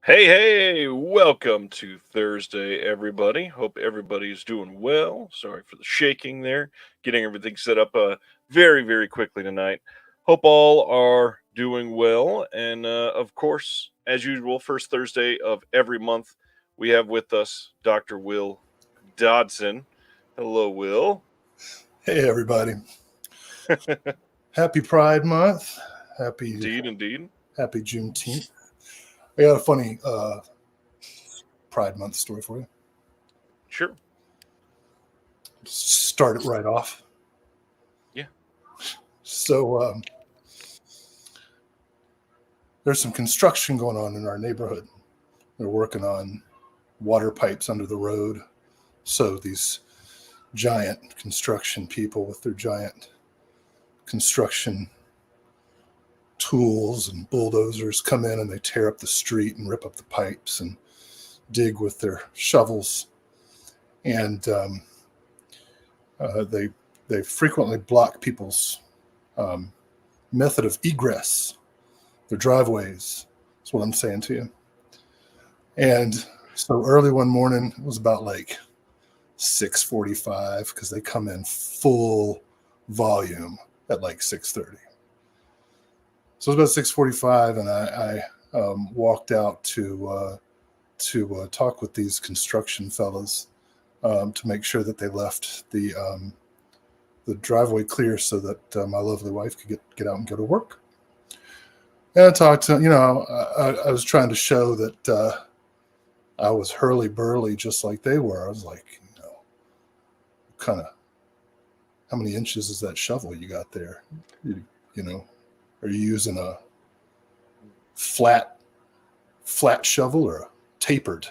Hey, welcome to Thursday, everybody. Hope everybody's doing well. Sorry for the shaking there. Getting everything set up very quickly tonight. Hope all are doing well. And of course, as usual, first Thursday of every month, we have with us Dr. Will Dodson. Hello, Will. Hey, everybody. Happy Pride Month. Indeed. Happy Juneteenth. I got a funny Pride Month story for you. Sure. Start it right off. Yeah. So there's some construction going on in our neighborhood. They're working on water pipes under the road. So these giant construction people with their giant construction tools and bulldozers come in and they tear up the street and rip up the pipes and dig with their shovels. And they frequently block people's method of egress, their driveways. That's what I'm saying to you. And so early one morning, it was about like 6:45 because they come in full volume at like 6:30. So it was about 6:45, and I walked out to talk with these construction fellas to make sure that they left the driveway clear so that my lovely wife could get out and go to work. And I talked to, I was trying to show that I was hurly-burly just like they were. I was like, kind of, how many inches is that shovel you got there? Are you using a flat shovel or a tapered,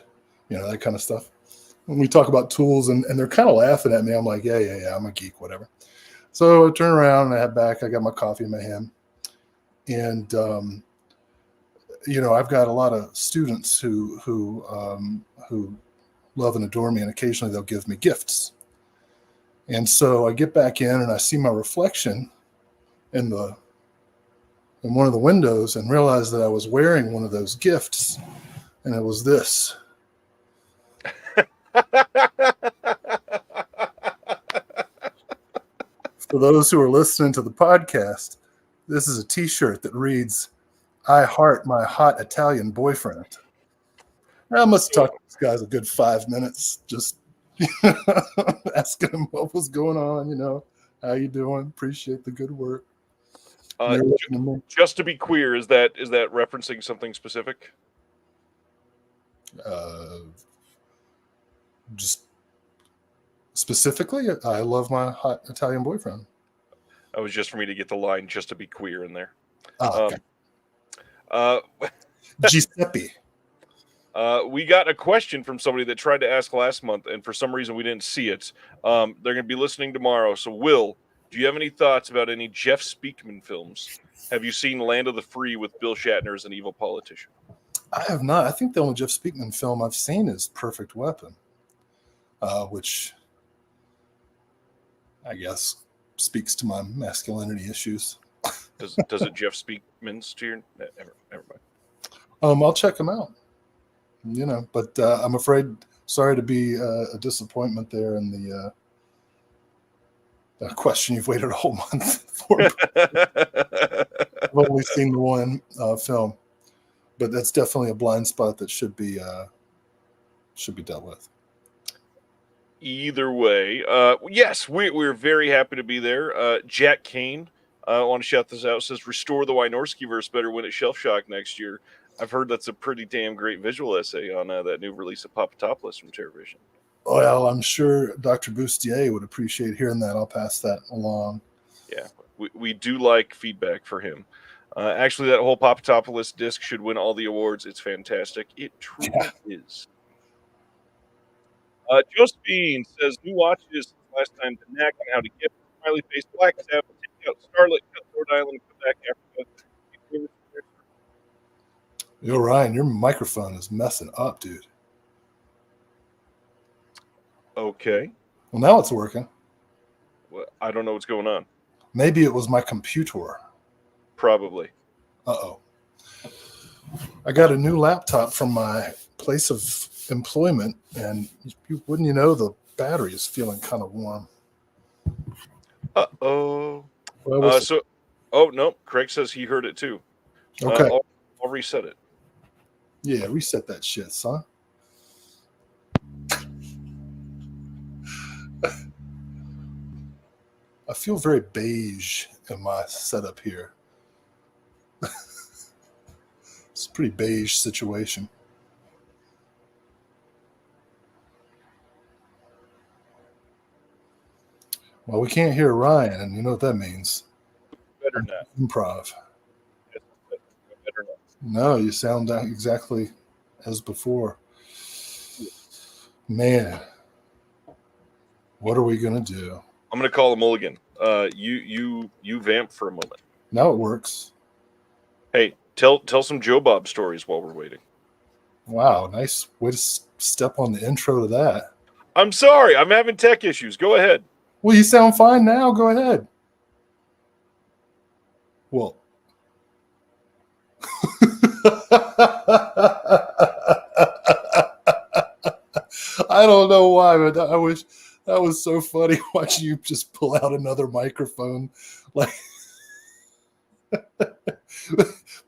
that kind of stuff? When we talk about tools and they're kind of laughing at me, I'm like, yeah, I'm a geek, whatever. So I turn around and I head back. I got my coffee in my hand. And, I've got a lot of students who love and adore me, and occasionally they'll give me gifts. And so I get back in and I see my reflection in one of the windows and realized that I was wearing one of those gifts, and it was this. For those who are listening to the podcast, this is a t-shirt that reads, "I heart my hot Italian boyfriend." I must have talked to this guy a good 5 minutes, just asking him what was going on, how you doing? Appreciate the good work. Just to be clear, is that referencing something specific? Just specifically, I love my hot Italian boyfriend. That was just for me to get the line "just to be queer" in there. Okay. Giuseppe. We got a question from somebody that tried to ask last month, and for some reason we didn't see it. They're going to be listening tomorrow. So, Will, do you have any thoughts about any Jeff Speakman films? Have you seen Land of the Free with Bill Shatner as an evil politician? I have not. I think the only Jeff Speakman film I've seen is Perfect Weapon, which I guess speaks to my masculinity issues. Does it Jeff Speakman's to your? Never mind. I'll check them out. But I'm sorry to be a disappointment there in the question you've waited a whole month for. I've only seen the one film, but that's definitely a blind spot that should be dealt with. Either way, yes, we're very happy to be there. Jack Kane, I want to shout this out, says, "Restore the Wynorski-verse better win at Shelf Shock next year." I've heard that's a pretty damn great visual essay on that new release of Papadopoulos from TerrorVision. Well, I'm sure Dr. Bustier would appreciate hearing that. I'll pass that along. Yeah, we do like feedback for him. Actually, that whole Papadopoulos disc should win all the awards. It's fantastic. It truly is. Josephine says, "New watches last time to Knack on how to get Smiley Face Black Sabbath, take out Starlet, cut Lord Island, come back Africa." Yo, Ryan, your microphone is messing up, dude. Okay. Well, now it's working. Well, I don't know what's going on. Maybe it was my computer. Probably. Uh-oh. I got a new laptop from my place of employment, and wouldn't you know, the battery is feeling kind of warm. Uh-oh. Well, Oh, no, Craig says he heard it too. okay. I'll reset it. Yeah, reset that shit, son. I feel very beige in my setup here. It's a pretty beige situation. Well, we can't hear Ryan, and you know what that means. Better not. Improv. Better not. No, you sound exactly as before. Man, what are we gonna do? I'm gonna call a mulligan. You vamp for a moment. Now it works. Hey, tell some Joe Bob stories while we're waiting. Wow, nice way to step on the intro to that. I'm sorry, I'm having tech issues. Go ahead. Well, you sound fine now. Go ahead. Well, I don't know why, but I wish that was so funny watching you just pull out another microphone, like, but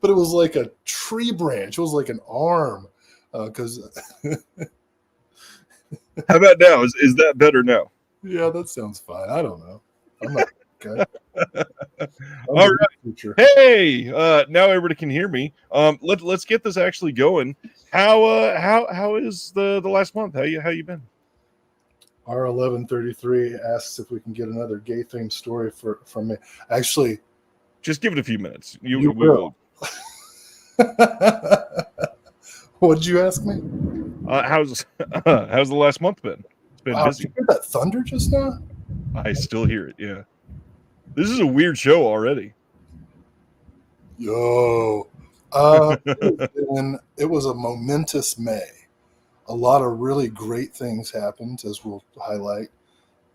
it was like a tree branch. It was like an arm, because. How about now? Is that better now? Yeah, that sounds fine. I don't know. I'm not okay. All right. Hey, now everybody can hear me. Let's get this actually going. How is the last month? How you been? R1133 asks if we can get another gay themed story from me. Actually, just give it a few minutes. You will. What'd you ask me? How's the last month been? It's been busy. Did you hear that thunder just now? I still hear it. Yeah, this is a weird show already. Yo, it was a momentous May. A lot of really great things happened, as we'll highlight,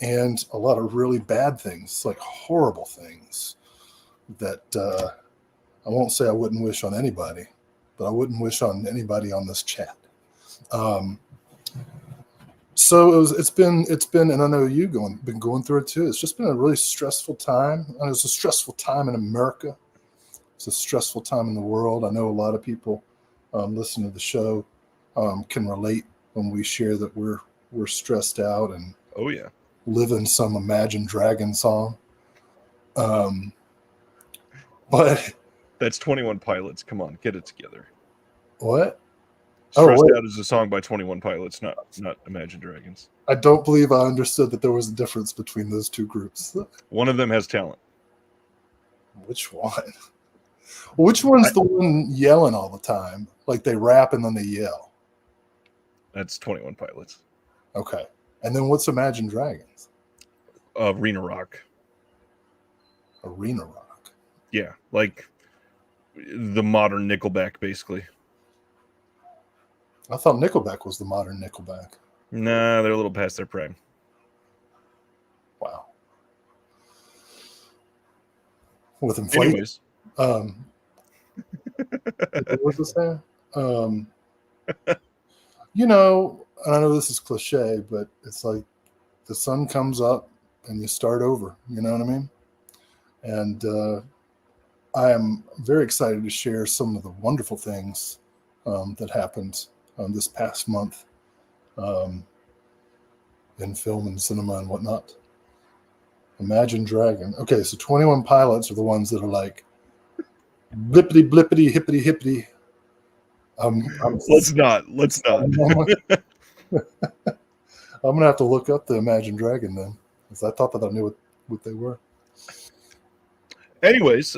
and a lot of really bad things, like horrible things that I won't say I wouldn't wish on anybody, but I wouldn't wish on anybody on this chat. So it's been, and I know you've been going through it too. It's just been a really stressful time. And it's a stressful time in America. It's a stressful time in the world. I know a lot of people listening to the show can relate when we share that we're stressed out and oh yeah, living some Imagine Dragon song. But that's 21 Pilots. Come on, get it together. What? Stressed Out is a song by 21 Pilots, not Imagine Dragons. I don't believe I understood that there was a difference between those two groups. One of them has talent. Which one? Which one's the one yelling all the time? Like they rap and then they yell. That's 21 Pilots. Okay. And then what's Imagine Dragons? Arena Rock. Arena Rock. Yeah, like the modern Nickelback, basically. I thought Nickelback was the modern Nickelback. Nah, they're a little past their prime. Wow. With inflation. Anyways. What was this saying? You know, and I know this is cliche, but it's like the sun comes up and you start over. You know what I mean? And I am very excited to share some of the wonderful things that happened this past month in film and cinema and whatnot. Imagine Dragon. Okay, so 21 Pilots are the ones that are like blippity blippity hippity hippity. Let's not. I'm gonna have to look up the Imagine Dragon then, because I thought that I knew what they were. Anyways,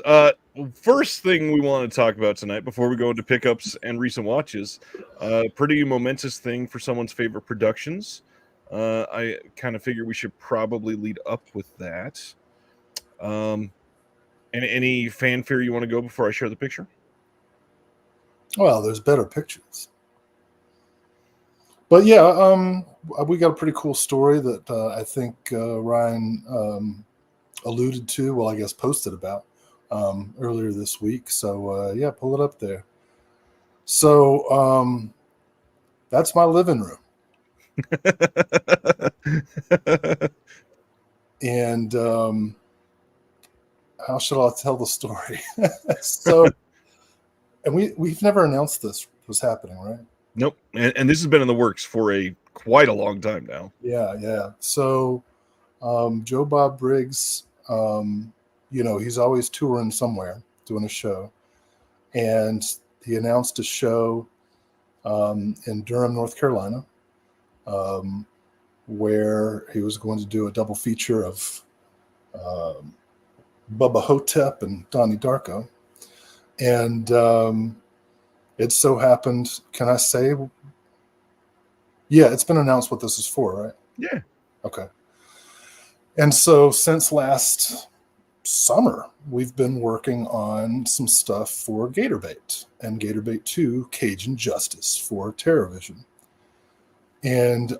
first thing we want to talk about tonight before we go into pickups and recent watches, pretty momentous thing for someone's favorite productions. I kind of figure we should probably lead up with that. And any fanfare you want to go before I share the picture? Well, there's better pictures. But yeah, we got a pretty cool story that I think Ryan alluded to, well, I guess posted about earlier this week. So yeah, pull it up there. So that's my living room. And how should I tell the story? So, and we've never announced this was happening, right? Nope. And this has been in the works for quite a long time now. Yeah. So Joe Bob Briggs, he's always touring somewhere, doing a show. And he announced a show in Durham, North Carolina, where he was going to do a double feature of Bubba Hotep and Donnie Darko. And it so happened, can I say? Yeah, it's been announced what this is for, right? Yeah. Okay. And so since last summer, we've been working on some stuff for Gatorbait and Gatorbait 2 Cajun Justice for TerrorVision. And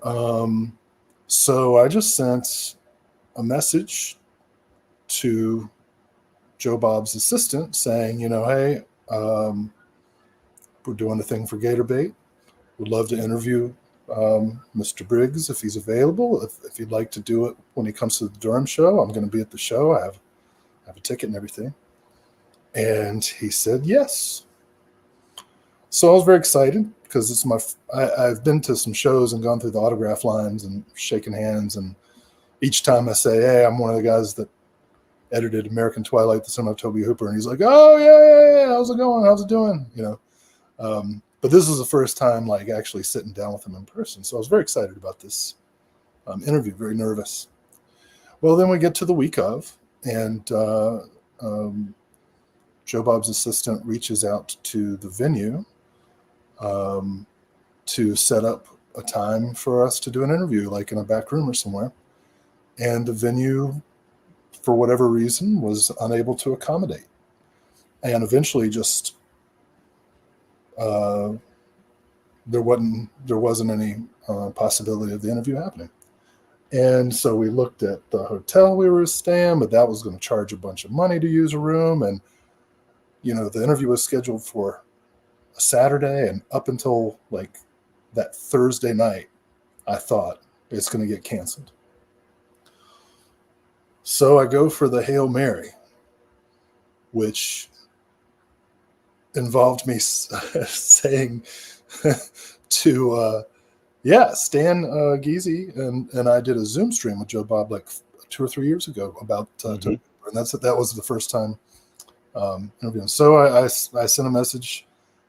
so I just sent a message to Joe Bob's assistant saying, hey, we're doing a thing for Gatorbait. Would love to interview Mr. Briggs if he's available. If he'd like to do it when he comes to the Durham show, I'm going to be at the show. I have a ticket and everything. And he said yes. So I was very excited because I've been to some shows and gone through the autograph lines and shaken hands. And each time I say, hey, I'm one of the guys that edited American Twilight, the son of Toby Hooper. And he's like, oh, yeah. How's it going? How's it doing? But this was the first time like actually sitting down with him in person. So I was very excited about this interview, very nervous. Well, then we get to the week of, and Joe Bob's assistant reaches out to the venue to set up a time for us to do an interview, like in a back room or somewhere. And the venue, for whatever reason, was unable to accommodate. And eventually just there wasn't any possibility of the interview happening. And so we looked at the hotel we were staying, but that was going to charge a bunch of money to use a room. And, the interview was scheduled for a Saturday, and up until like that Thursday night, I thought it's going to get canceled. So I go for the Hail Mary, which involved me saying to Stan Geezy and I did a Zoom stream with Joe Bob like 2 or 3 years ago about and that was the first time interviewing. So I sent a message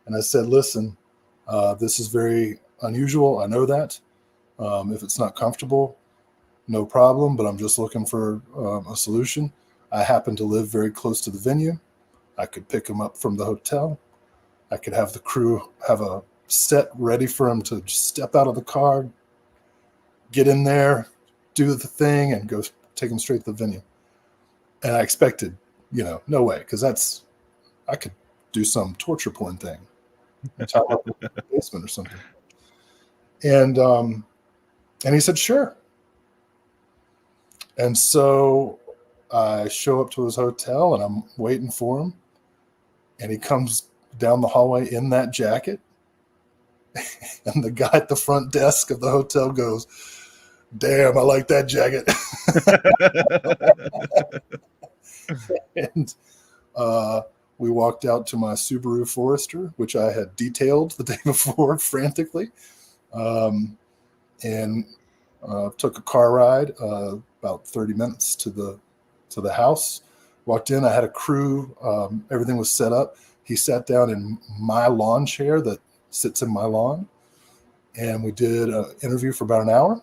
and I said, listen, this is very unusual. I know that. If it's not comfortable, no problem, but I'm just looking for a solution. I happen to live very close to the venue. I could pick him up from the hotel. I could have the crew have a set ready for him to just step out of the car, get in there, do the thing, and go take him straight to the venue. And I expected, no way, because I could do some torture porn thing, top up in the basement or something. And he said, sure. And so I show up to his hotel and I'm waiting for him. And he comes down the hallway in that jacket. And the guy at the front desk of the hotel goes, damn, I like that jacket. And we walked out to my Subaru Forester, which I had detailed the day before frantically. And took a car ride about 30 minutes to the house. Walked in, I had a crew, everything was set up. He sat down in my lawn chair that sits in my lawn, and we did an interview for about an hour.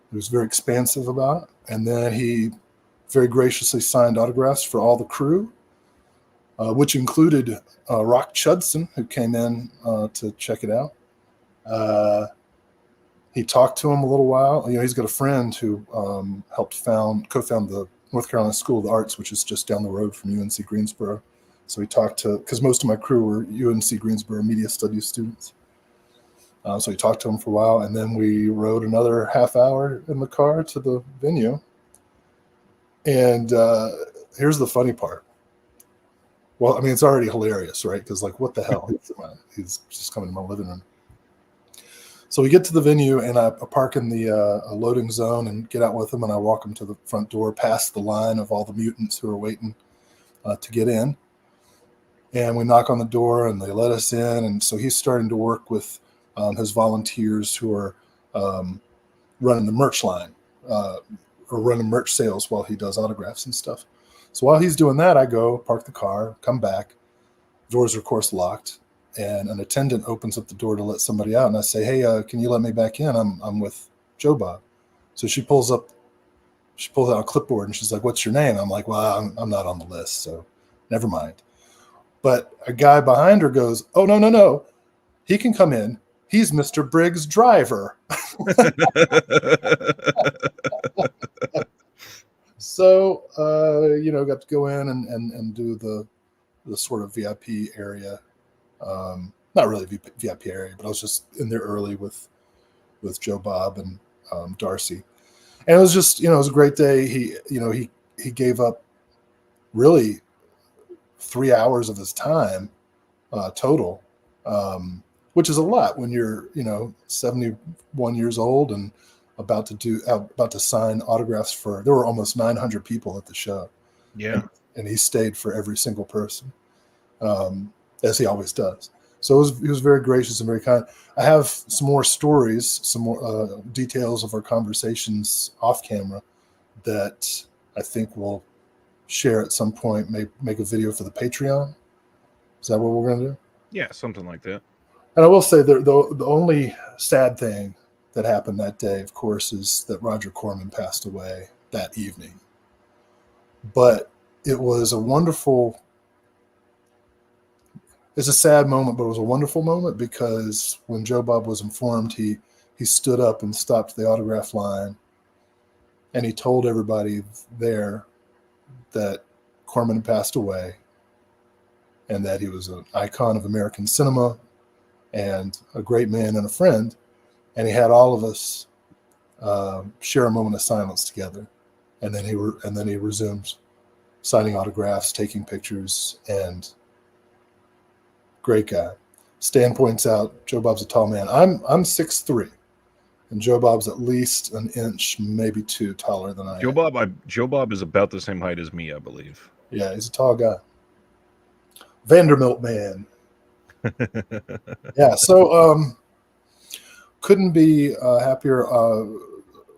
He was very expansive about it, and then he very graciously signed autographs for all the crew, which included Rock Chudson, who came in to check it out. He talked to him a little while. He's got a friend who helped co-found the North Carolina School of the Arts, which is just down the road from UNC Greensboro. So he talked because most of my crew were UNC Greensboro media studies students. So he talked to him for a while, and then we rode another half hour in the car to the venue. And here's the funny part. Well, I mean, it's already hilarious, right? Because like, what the hell? He's just coming to my living room. So we get to the venue, and I park in the loading zone and get out with him, and I walk him to the front door, past the line of all the mutants who are waiting to get in. And we knock on the door, and they let us in. And so he's starting to work with his volunteers who are running the merch line or running merch sales while he does autographs and stuff. So while he's doing that, I go park the car, come back. Doors are, of course, locked. And an attendant opens up the door to let somebody out. And I say, hey, can you let me back in? I'm with Joe Bob. So she pulls out a clipboard, and she's like, what's your name? I'm like, well, I'm not on the list, so never mind. But a guy behind her goes, oh, no. He can come in. He's Mr. Briggs' driver. So, got to go in and do the sort of VIP area. Not really VIP area, but I was just in there early with Joe Bob and Darcy. And it was just, it was a great day. He gave up really 3 hours of his time total, which is a lot when you're 71 years old and about to sign autographs there were almost 900 people at the show. Yeah. And he stayed for every single person, as he always does. So he was very gracious and very kind. I have some more stories, some more details of our conversations off camera that I think we'll share at some point, make a video for the Patreon. Is that what we're going to do? Yeah, something like that. And I will say the only sad thing that happened that day, of course, is that Roger Corman passed away that evening. But it was it's a sad moment, but it was a wonderful moment, because when Joe Bob was informed, he stood up and stopped the autograph line, and he told everybody there that Corman had passed away and that he was an icon of American cinema and a great man and a friend. And he had all of us share a moment of silence together. And then he resumes signing autographs, taking pictures, and great guy. Stan points out Joe Bob's a tall man. I'm 6'3", and Joe Bob's at least an inch, maybe two taller than I am. Joe Bob is about the same height as me, I believe. Yeah, he's a tall guy. Vanderbilt man. Yeah, so couldn't be happier.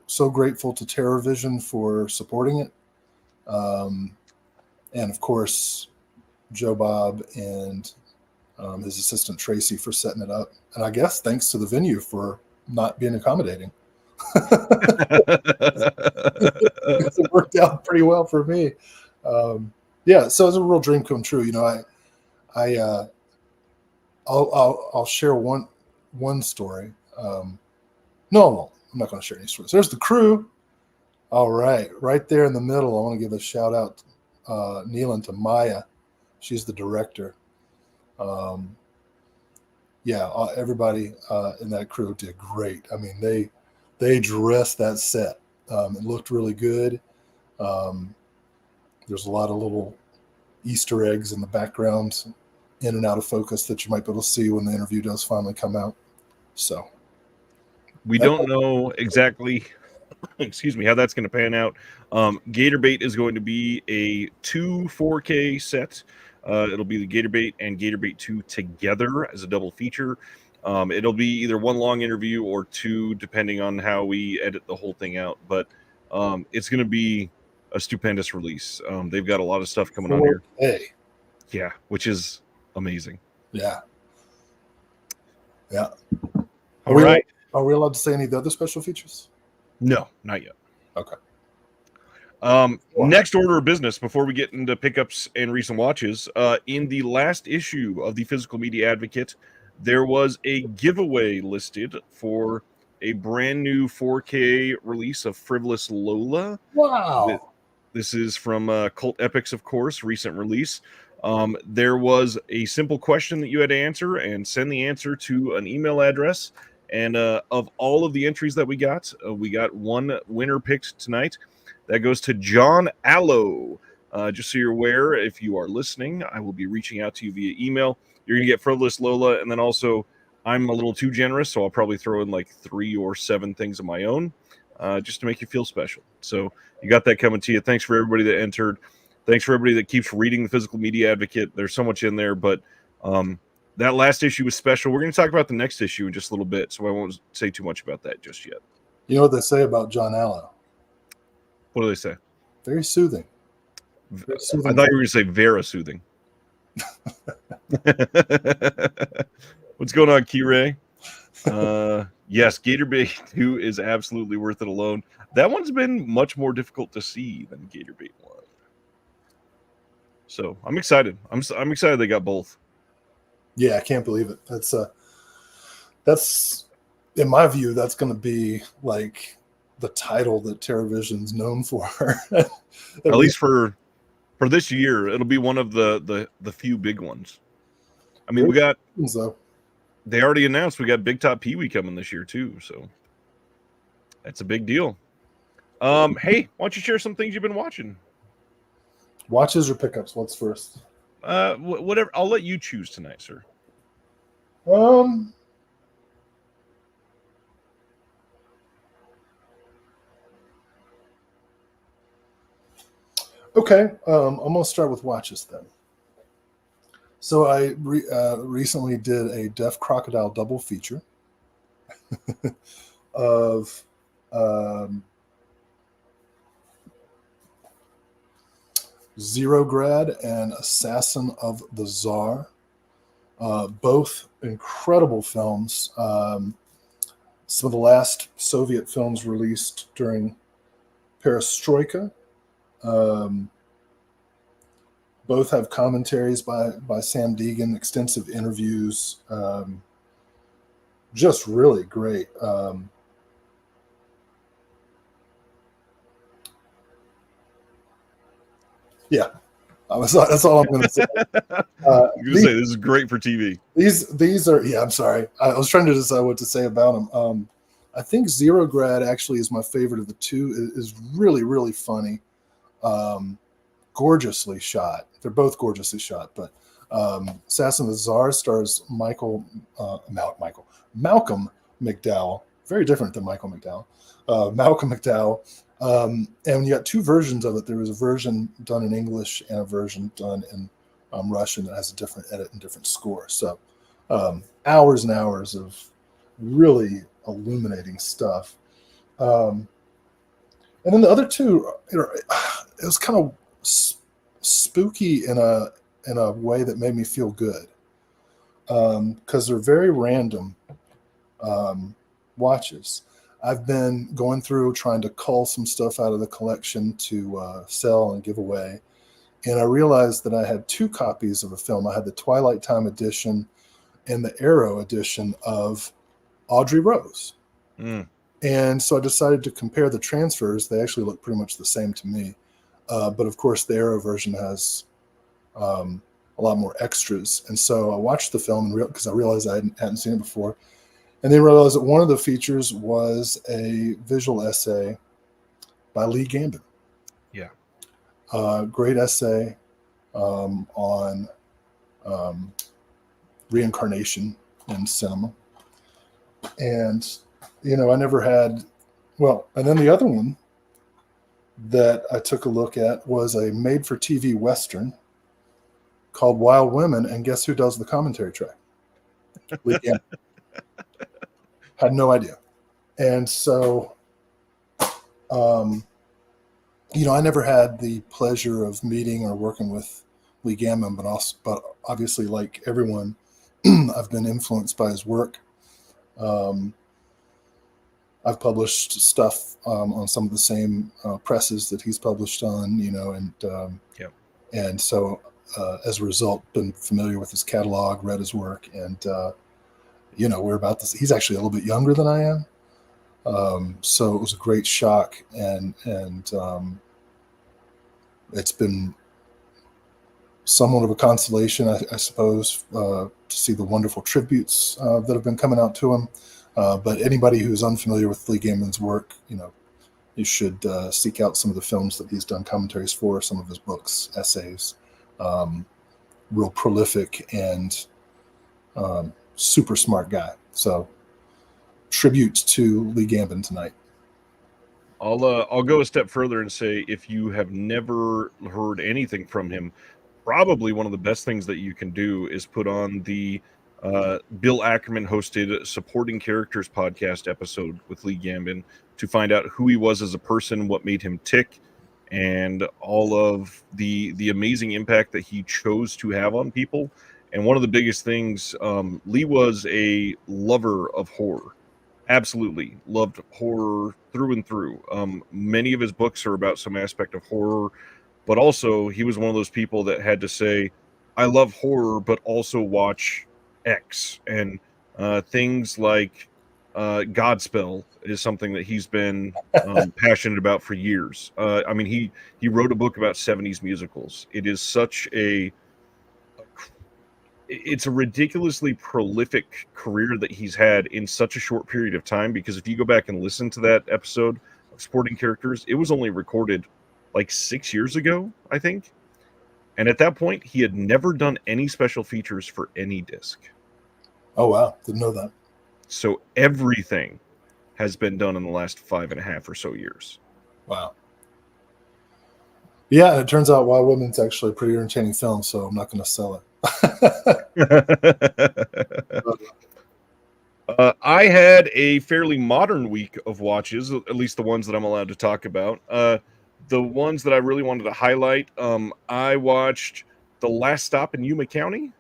So grateful to TerrorVision for supporting it. And of course, Joe Bob and his assistant Tracy for setting it up. And I guess thanks to the venue for not being accommodating. It worked out pretty well for me. Yeah, so it's a real dream come true. I'll share one story. No, I won't. I'm not going to share any stories. There's the crew. All right there in the middle. I want to give a shout out, Nealon, to Maya. She's the director. Everybody in that crew did great. I mean, they dressed that set. It looked really good. There's a lot of little Easter eggs in the background, in and out of focus, that you might be able to see when the interview does finally come out. So we don't know exactly how that's going to pan out. Gatorbait is going to be a 2 4K set. It'll be the Gatorbait and Gatorbait 2 together as a double feature. It'll be either one long interview or two, depending on how we edit the whole thing out. But it's going to be a stupendous release. They've got a lot of stuff coming on here. Hey. Yeah, which is amazing. Yeah. All right. Are we allowed to say any of the other special features? No, not yet. Okay. Next order of business before we get into pickups and recent watches. In the last issue of the Physical Media Advocate, there was a giveaway listed for a brand new 4K release of Frivolous Lola. Wow. This is from Cult Epics, of course, recent release. There was a simple question that you had to answer and send the answer to an email address. And of all of the entries that we got one winner picked tonight. That goes to John Allo. Just so you're aware, if you are listening, I will be reaching out to you via email. You're going to get Frivolous Lola, and then also I'm a little too generous, so I'll probably throw in like 3 or 7 things of my own just to make you feel special. So you got that coming to you. Thanks for everybody that entered. Thanks for everybody that keeps reading the Physical Media Advocate. There's so much in there, but that last issue was special. We're going to talk about the next issue in just a little bit, so I won't say too much about that just yet. You know what they say about John Allen? What do they say? Very soothing. I thought you were going to say Vera soothing. What's going on, Key-Ray? Yes, Gator Bait 2 is absolutely worth it alone. That one's been much more difficult to see than Gator Bait 1. So I'm excited. I'm excited they got both. Yeah, I can't believe it. That's in my view, that's going to be like the title that TerraVision's known for. At least for this year, it'll be one of the few big ones. I mean, we got. They already announced we got Big Top Pee-wee coming this year too, so that's a big deal. Hey, why don't you share some things you've been watching? Watches or pickups? What's first? Whatever. I'll let you choose tonight, sir. Okay. I'm gonna start with watches then. So I recently did a Deaf Crocodile double feature of Zero Grad and Assassin of the Tsar. Both incredible films. Some of the last Soviet films released during Perestroika. Both have commentaries by Sam Deegan, extensive interviews. Just really great. Yeah, that's all I'm going to say. This is great for TV. These are, yeah, I'm sorry. I was trying to decide what to say about them. I think Zero Grad actually is my favorite of the two. It is really, really funny. Gorgeously shot. They're both gorgeously shot, but Assassin of the Tsar stars Malcolm McDowell. Very different than Michael McDowell. Malcolm McDowell. And you got two versions of it. There was a version done in English and a version done in Russian that has a different edit and different score. So hours and hours of really illuminating stuff. And then the other two, it was kind of spooky in a way that made me feel good, because they're very random watches. I've been going through trying to cull some stuff out of the collection to sell and give away, and I realized that I had 2 copies of a film. I had the Twilight Time edition and the Arrow edition of Audrey Rose. And so I decided to compare the transfers. They actually look pretty much the same to me. But of course, the Arrow version has a lot more extras. And so I watched the film because I realized I hadn't seen it before. And then realized that one of the features was a visual essay by Lee Gambin. Yeah. Great essay on reincarnation in cinema. And, I never had, and then the other one that I took a look at was a made-for-TV Western called Wild Women, and guess who does the commentary track? Lee Gambin. Had no idea. And so, I never had the pleasure of meeting or working with Lee Gambin, but obviously, like everyone, I've been influenced by his work. I've published stuff on some of the same presses that he's published on, and so as a result, been familiar with his catalog, read his work, and we're about this. He's actually a little bit younger than I am, so it was a great shock, and it's been somewhat of a consolation, I suppose, to see the wonderful tributes that have been coming out to him. But anybody who's unfamiliar with Lee Gambin's work, You should seek out some of the films that he's done commentaries for, some of his books, essays. Real prolific and super smart guy. So, tribute to Lee Gambin tonight. I'll go a step further and say, if you have never heard anything from him, probably one of the best things that you can do is put on the Bill Ackerman hosted Supporting Characters podcast episode with Lee Gambin to find out who he was as a person, what made him tick, and all of the amazing impact that he chose to have on people. And one of the biggest things, Lee was a lover of horror. Absolutely loved horror through and through. Many of his books are about some aspect of horror, but also he was one of those people that had to say, I love horror, but also watch X. And things like Godspell is something that he's been passionate about for years. I mean, he wrote a book about 70s musicals. It is such it's a ridiculously prolific career that he's had in such a short period of time, because if you go back and listen to that episode of Supporting Characters, it was only recorded like 6 years ago, I think. And at that point, he had never done any special features for any disc. Oh, wow. Didn't know that. So everything has been done in the last 5.5 or so years. Wow. Yeah, and it turns out Wild Woman's actually a pretty entertaining film, so I'm not going to sell it. I had a fairly modern week of watches, at least the ones that I'm allowed to talk about. The ones that I really wanted to highlight, I watched The Last Stop in Yuma County.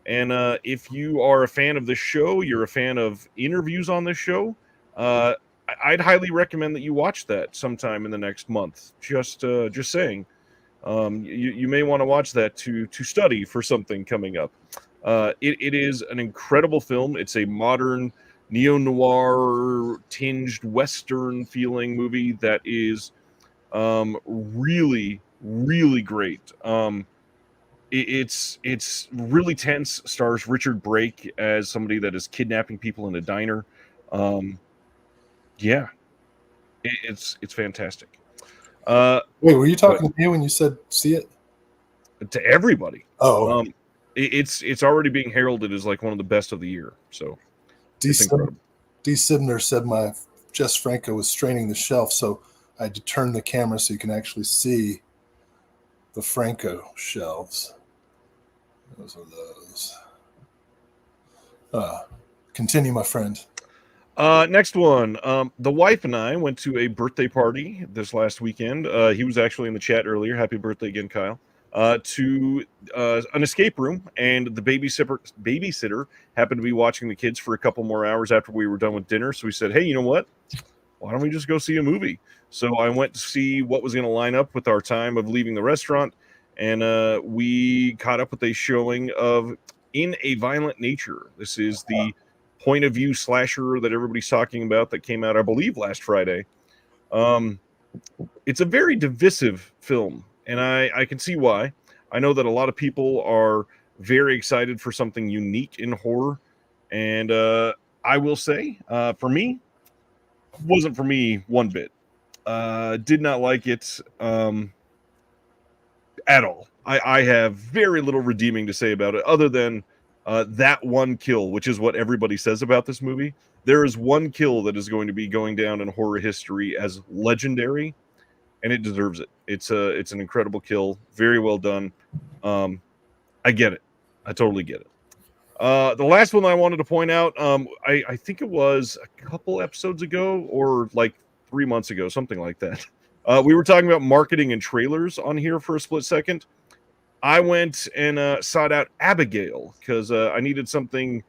And if you are a fan of this show, you're a fan of interviews on this show, I'd highly recommend that you watch that sometime in the next month. Just saying. You may want to watch that to study for something coming up. It is an incredible film. It's a modern neo-noir tinged Western feeling movie that is really, really great. It's really tense. Stars Richard Brake as somebody that is kidnapping people in a diner. Yeah, it's fantastic. Wait, were you talking to me when you said see it? To everybody. Oh, it's already being heralded as like one of the best of the year. So D. Sibner said my Jess Franco was straining the shelf, so I had to turn the camera so you can actually see the Franco shelves. Those are those. Continue, my friend. Next one. The wife and I went to a birthday party this last weekend. He was actually in the chat earlier. Happy birthday again, Kyle. To an escape room, and the babysitter happened to be watching the kids for a couple more hours after we were done with dinner. So we said, hey, you know what? Why don't we just go see a movie? So I went to see what was going to line up with our time of leaving the restaurant, and we caught up with a showing of In a Violent Nature. This is the point of view slasher that everybody's talking about that came out, I believe, last Friday. It's a very divisive film, and I can see why. I know that a lot of people are very excited for something unique in horror, and I will say, for me, wasn't for me one bit. Did not like it at all. I have very little redeeming to say about it, other than that one kill, which is what everybody says about this movie. There is one kill that is going to be going down in horror history as legendary, and it deserves it. It's an incredible kill, very well done. I get it. I totally get it. The last one I wanted to point out, I think it was a couple episodes ago, or like 3 months ago, something like that. We were talking about marketing and trailers on here for a split second. I went and sought out Abigail because I needed something.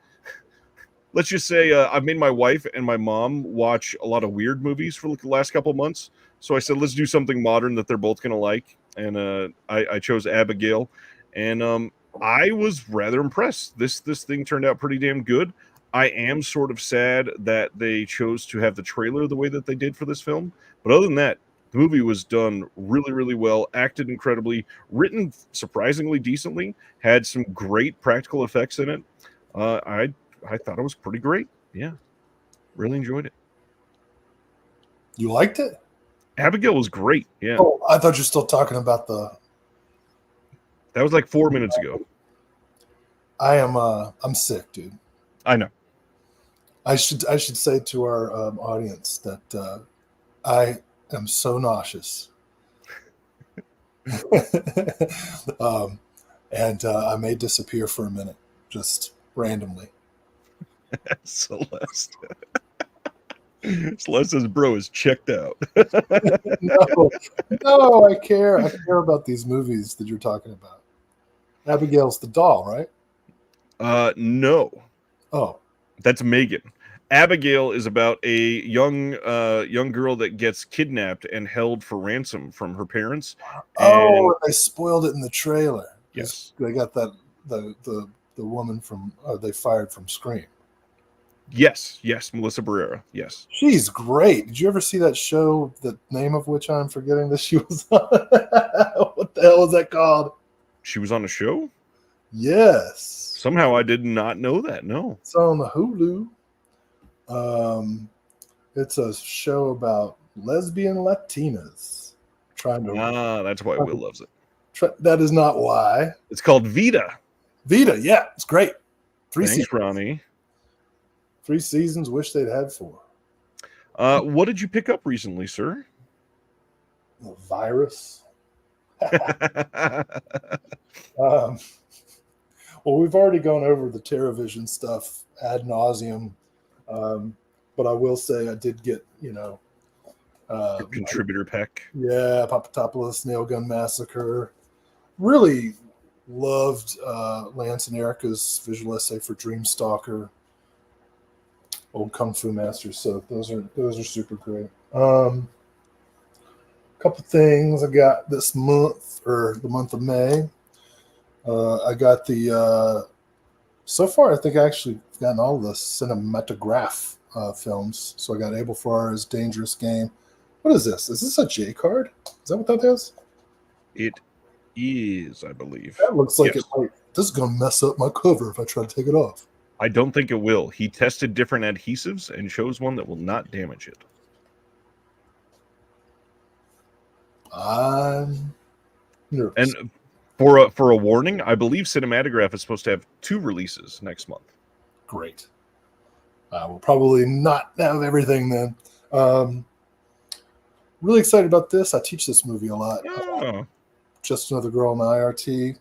Let's just say I've made my wife and my mom watch a lot of weird movies for the last couple months. So I said, let's do something modern that they're both going to like. And I chose Abigail. And I was rather impressed. This thing turned out pretty damn good. I am sort of sad that they chose to have the trailer the way that they did for this film. But other than that, the movie was done really, really well, acted incredibly, written surprisingly decently, had some great practical effects in it. I thought it was pretty great. Yeah, really enjoyed it. You liked it? Abigail was great. Yeah, Oh, I thought you're still talking about the. that was like 4 minutes ago. I'm sick, dude. I know. I should say to our audience that I am so nauseous. And I may disappear for a minute, just randomly. Celeste. Celeste says, "Bro is checked out." No, no, I care. I care about these movies that you're talking about. Abigail's the doll, right? No, Oh, that's Megan. Abigail is about a young girl that gets kidnapped and held for ransom from her parents. And they spoiled it in the trailer. yes, They got that the woman from they fired from Scream. yes, Melissa Barrera. Yes, She's great. Did you ever see that show? The name of which I'm forgetting that she was on. What the hell was that called? she was on a show. Yes, Somehow I did not know that. No, it's on the Hulu. It's a show about lesbian Latinas trying to. that's why Will loves it. That is not why. It's called Vita. Vita, yeah, it's great. Thanks, Seasons. Ronnie. 3 seasons. Wish they'd had 4. What did you pick up recently, sir? The virus. Well, we've already gone over the TerraVision stuff ad nauseum, but I will say I did get, Contributor pack. Yeah, Papadopoulos, Nail Gun Massacre. Really loved Lance and Erica's visual essay for Dreamstalker, old Kung Fu Masters. So those are super great. Couple things I got this month, or the month of May. I got the so far I think I actually gotten all of the cinematograph films. So I got Abel Ferrara's Dangerous Game. What is this? Is this a J card? Is that what that is? It is, I believe. That looks like Yes. this is gonna mess up my cover if I try to take it off. I don't think it will. He tested different adhesives and chose one that will not damage it. I'm nervous. And for a warning, I believe Cinematograph is supposed to have 2 releases next month. Great. We'll probably not have everything then. Really excited about this. I teach this movie a lot. Oh. Just Another Girl in the IRT.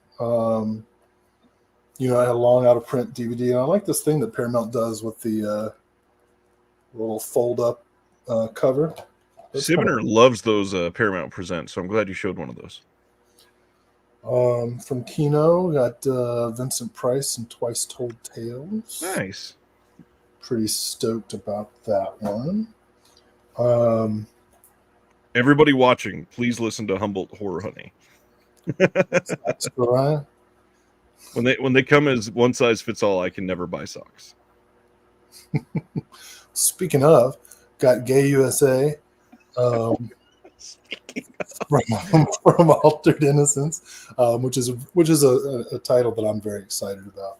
I had a long out of print DVD, and I like this thing that Paramount does with the little fold up cover. Sivner loves those Paramount Presents, so I'm glad you showed one of those. From Kino, got Vincent Price and Twice Told Tales. Nice. Pretty stoked about that one. Everybody watching, please listen to Humboldt Horror Honey. That's right. When they come as one size fits all, I can never buy socks. Speaking of, got Gay USA. From Altered Innocence, which is a title that I'm very excited about.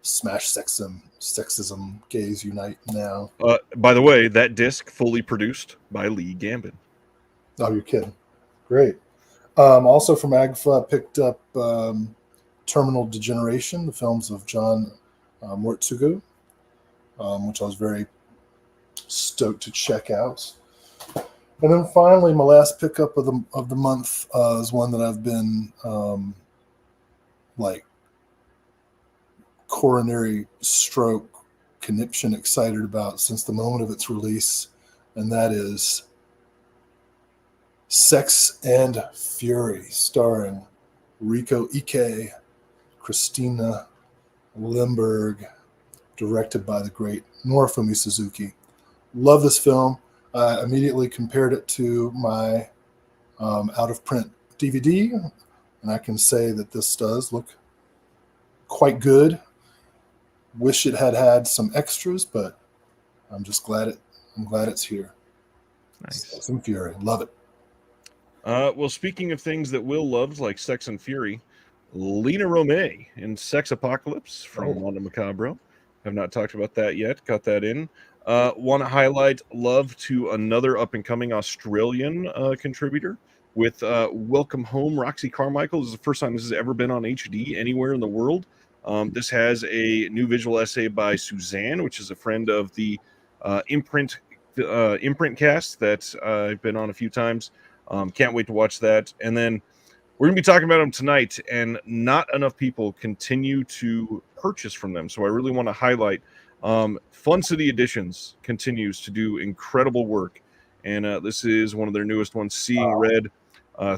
Smash sexism, gays unite now. By the way, that disc fully produced by Lee Gambin. Oh, you're kidding! Great. Also from AGFA, picked up Terminal Degeneration, the films of John Murtsugu, which I was very stoked to check out. And then finally, my last pickup of the month is one that I've been like coronary stroke conniption excited about since the moment of its release, and that is Sex and Fury, starring Rico Ike, Christina Limberg, directed by the great Norifumi Suzuki. Love this film. I immediately compared it to my out-of-print DVD, and I can say that this does look quite good. Wish it had had some extras, but I'm just glad it's here. Nice. Sex and Fury, love it. Well, speaking of things that Will loves, like Sex and Fury, Lena Romay in Sex Apocalypse from Wanda Macabro. Have not talked about that yet. Got that in. Want to highlight love to another up-and-coming Australian contributor with Welcome Home, Roxy Carmichael. This is the first time this has ever been on HD anywhere in the world. This has a new visual essay by Suzanne, which is a friend of the Imprint cast that I've been on a few times. Can't wait to watch that. And then we're going to be talking about them tonight, and not enough people continue to purchase from them. So I really want to highlight Fun City Editions continues to do incredible work. And this is one of their newest ones, Seeing Red,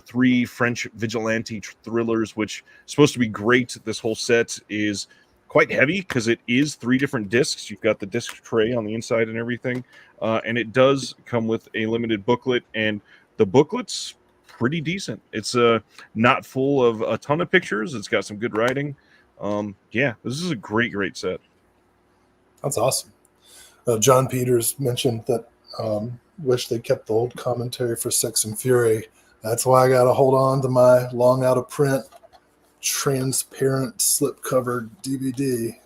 3 French vigilante thrillers, which is supposed to be great. This whole set is quite heavy because it is 3 different discs. You've got the disc tray on the inside and everything. And it does come with a limited booklet, and the booklet's pretty decent. It's not full of a ton of pictures. It's got some good writing. Yeah, this is a great set. That's awesome. John Peters mentioned that wish they kept the old commentary for Sex and Fury. That's why I got to hold on to my long out of print, transparent slipcover DVD.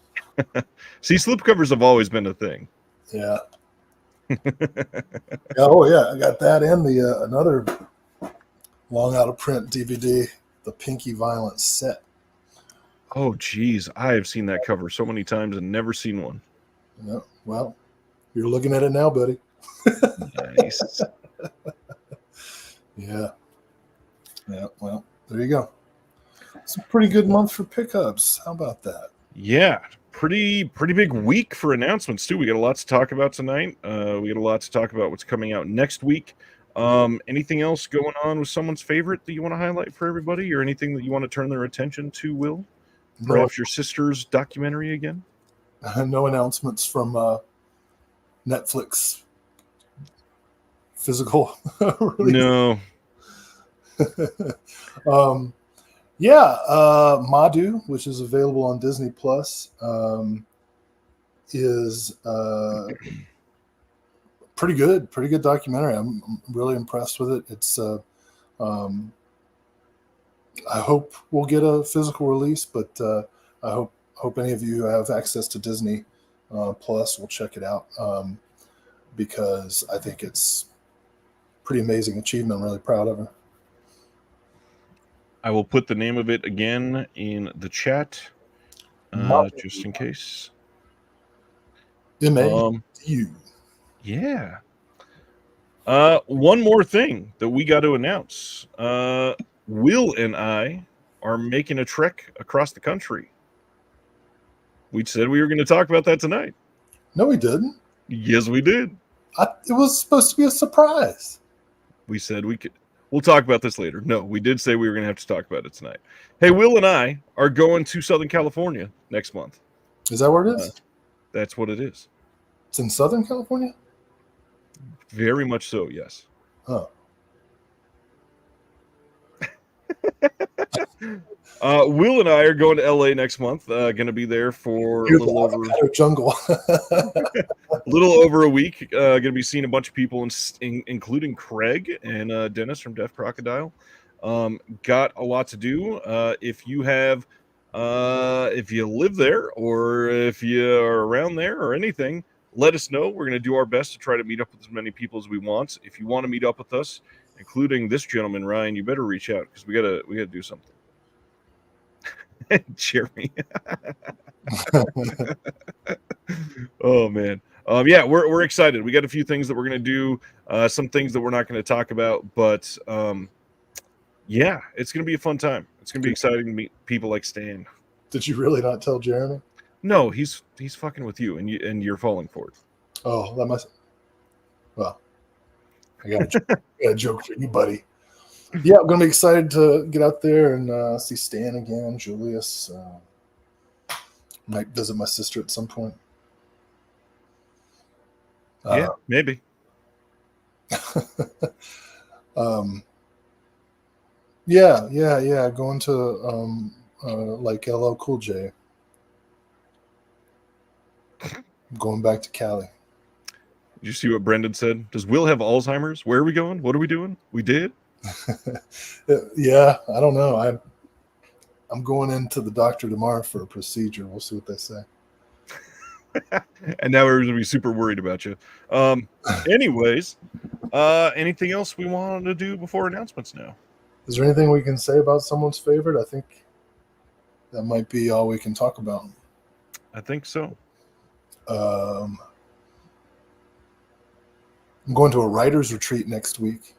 See, slipcovers have always been a thing. Yeah. Oh yeah, I got that and the another long out of print DVD, the Pinky Violence set. Oh geez, I have seen that cover so many times and never seen one. Yeah, well, you're looking at it now, buddy. Nice. Yeah. Well, there you go. It's a pretty good month for pickups. How about that? Yeah, pretty big week for announcements too. We got a lot to talk about tonight. We got a lot to talk about what's coming out next week. Anything else going on with someone's favorite that you want to highlight for everybody, or anything that you want to turn their attention to, Will? Perhaps your sister's documentary again? No announcements from Netflix physical release. No. Madhu, which is available on Disney Plus, is pretty good documentary. I'm really impressed with it. It's I hope we'll get a physical release, but I hope any of you have access to Disney Plus will check it out, because I think it's pretty amazing achievement. I'm really proud of her. I will put the name of it again in the chat, just in case. M-A-U. Yeah. One more thing that we got to announce. Will and I are making a trek across the country. We said we were going to talk about that tonight. No, we didn't. Yes, we did. It was supposed to be a surprise. We said we could. We'll talk about this later. No, we did say we were going to have to talk about it tonight. Hey, Will and I are going to Southern California next month. Is that where it is? That's what it is. It's in Southern California? Very much so, yes. Oh. Will and I are going to LA next month. Going to be there for a little over jungle. little over a week. Going to be seeing a bunch of people, including Craig and Dennis from Deaf Crocodile. Got a lot to do. If you live there, or if you are around there or anything, let us know. We're going to do our best to try to meet up with as many people as we want. If you want to meet up with us, including this gentleman, Ryan, you better reach out, because we gotta do something. Jeremy. Oh man. Yeah, we're excited. We got a few things that we're gonna do, some things that we're not gonna talk about, but yeah, it's gonna be a fun time. It's gonna be exciting to meet people like Stan. Did you really not tell Jeremy? No, he's fucking with you, and you're falling for it. Oh, that must. Well, I got a joke for you, buddy. Yeah, I'm gonna be excited to get out there and see Stan again, Julius. Might visit my sister at some point. Yeah, maybe. Yeah. Going to like LL Cool J. Going back to Cali. Did you see what Brendan said? Does Will have Alzheimer's? Where are we going? What are we doing? We did? Yeah, I don't know. I'm going into the doctor tomorrow for a procedure. We'll see what they say. And now everyone's gonna be super worried about you. Anyways, anything else we wanted to do before announcements now? Is there anything we can say about someone's favorite? I think that might be all we can talk about. I think so. I'm going to a writer's retreat next week.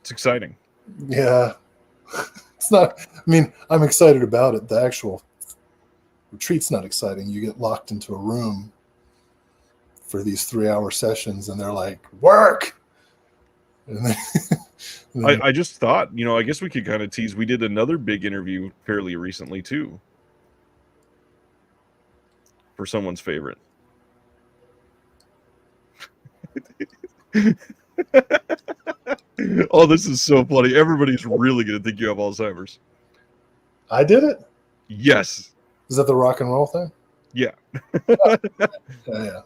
It's exciting. Yeah. It's not, I mean, I'm excited about it. The actual retreat's not exciting. You get locked into a room for these 3-hour sessions and they're like, work. And then, I just thought, I guess we could kind of tease. We did another big interview fairly recently too. For someone's favorite. Oh, this is so funny. Everybody's really going to think you have Alzheimer's. I did it? Yes. Is that the rock and roll thing? Yeah.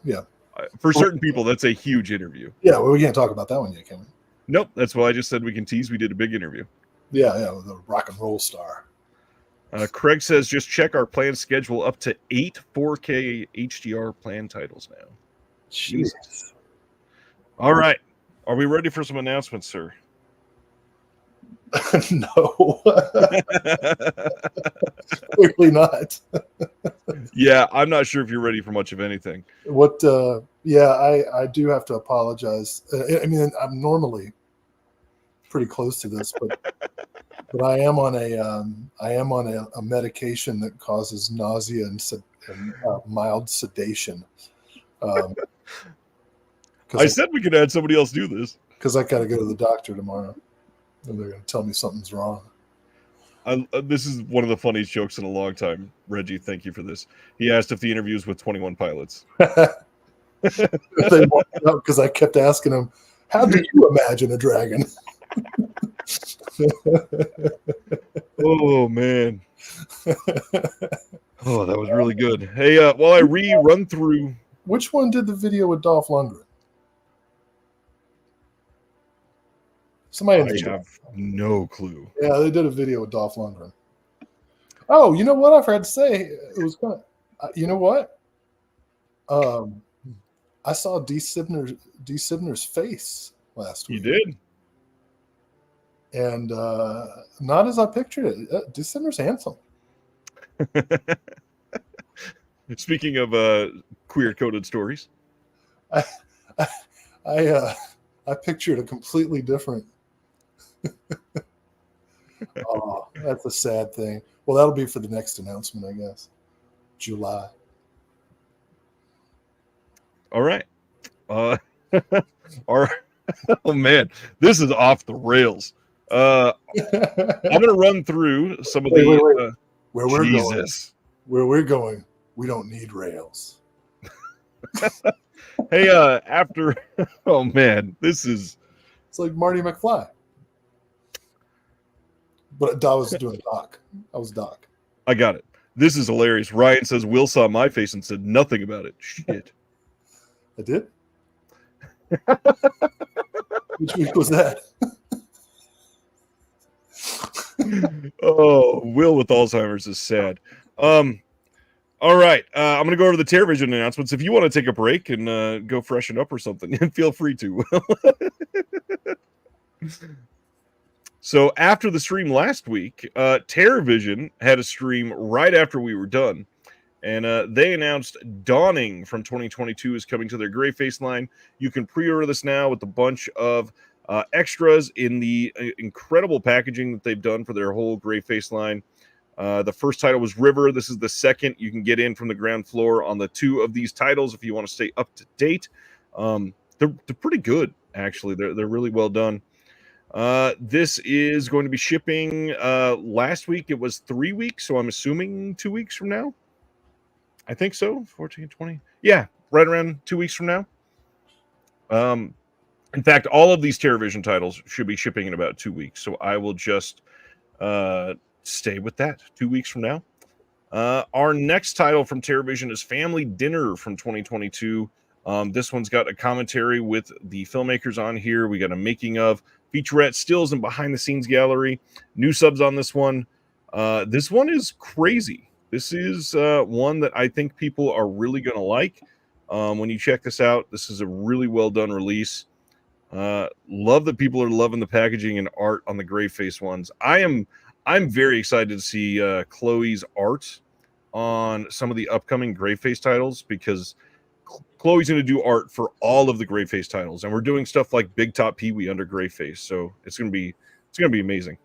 Yeah. For certain people, that's a huge interview. Yeah, well, we can't talk about that one yet, can we? Nope. That's why I just said we can tease. We did a big interview. Yeah, the rock and roll star. Craig says, just check our planned schedule, up to 8 4K HDR plan titles now. Jesus. All right. Are we ready for some announcements, sir? No. Clearly not. Yeah, I'm not sure if you're ready for much of anything. I do have to apologize. I mean, I'm normally pretty close to this, but I am on a medication that causes nausea and mild sedation. I said we could have somebody else do this. Because I got to go to the doctor tomorrow, and they're going to tell me something's wrong. This is one of the funniest jokes in a long time. Reggie, thank you for this. He asked if the interviews with 21 Pilots. They walked out because I kept asking him, how did you imagine a dragon? Oh, man. Oh, that was really good. Hey, while I run through... Which one did the video with Dolph Lundgren? Somebody I have no clue. Yeah, they did a video with Dolph Lundgren. Oh, you know what? I forgot to say. It was kind of, you know what? I saw D. Sibner's face last week. You did? And not as I pictured it. D. Sibner's handsome. Speaking of queer-coded stories. I pictured a completely different. Oh, that's a sad thing. Well, that'll be for the next announcement, I guess. July. All right. All right. Oh man, this is off the rails. I'm gonna run through some of the where we're going. Where we're going, we don't need rails. Hey, after oh man, it's like Marty McFly. But I was doing Doc. I was Doc. I got it. This is hilarious. Ryan says Will saw my face and said nothing about it. Shit. I did? Which week was that? Oh, Will with Alzheimer's is sad. All right. I'm going to go over the TerraVision announcements. If you want to take a break and go freshen up or something, feel free to. So after the stream last week, TerraVision had a stream right after we were done. And they announced Dawning from 2022 is coming to their Gray Face line. You can pre-order this now with a bunch of extras in the incredible packaging that they've done for their whole Gray Face line. The first title was River. This is the second. You can get in from the ground floor on the two of these titles if you want to stay up to date. They're pretty good, actually. They're really well done. This is going to be shipping. Last week it was 3 weeks, so I'm assuming 2 weeks from now. I think so. 14, 20. Yeah, right around 2 weeks from now. In fact, all of these TerraVision titles should be shipping in about 2 weeks. So I will just stay with that 2 weeks from now. Our next title from TerraVision is Family Dinner from 2022. This one's got a commentary with the filmmakers on here. We got a making of, featurette, stills, and behind the scenes gallery. New subs on this one. This one is crazy. This is one that I think people are really going to like. When you check this out, this is a really well done release. Love that people are loving the packaging and art on the gray face ones. I'm very excited to see Chloe's art on some of the upcoming gray face titles, because Chloe's going to do art for all of the gray face titles, and we're doing stuff like Big Top Pee-wee under gray face, so it's going to be amazing.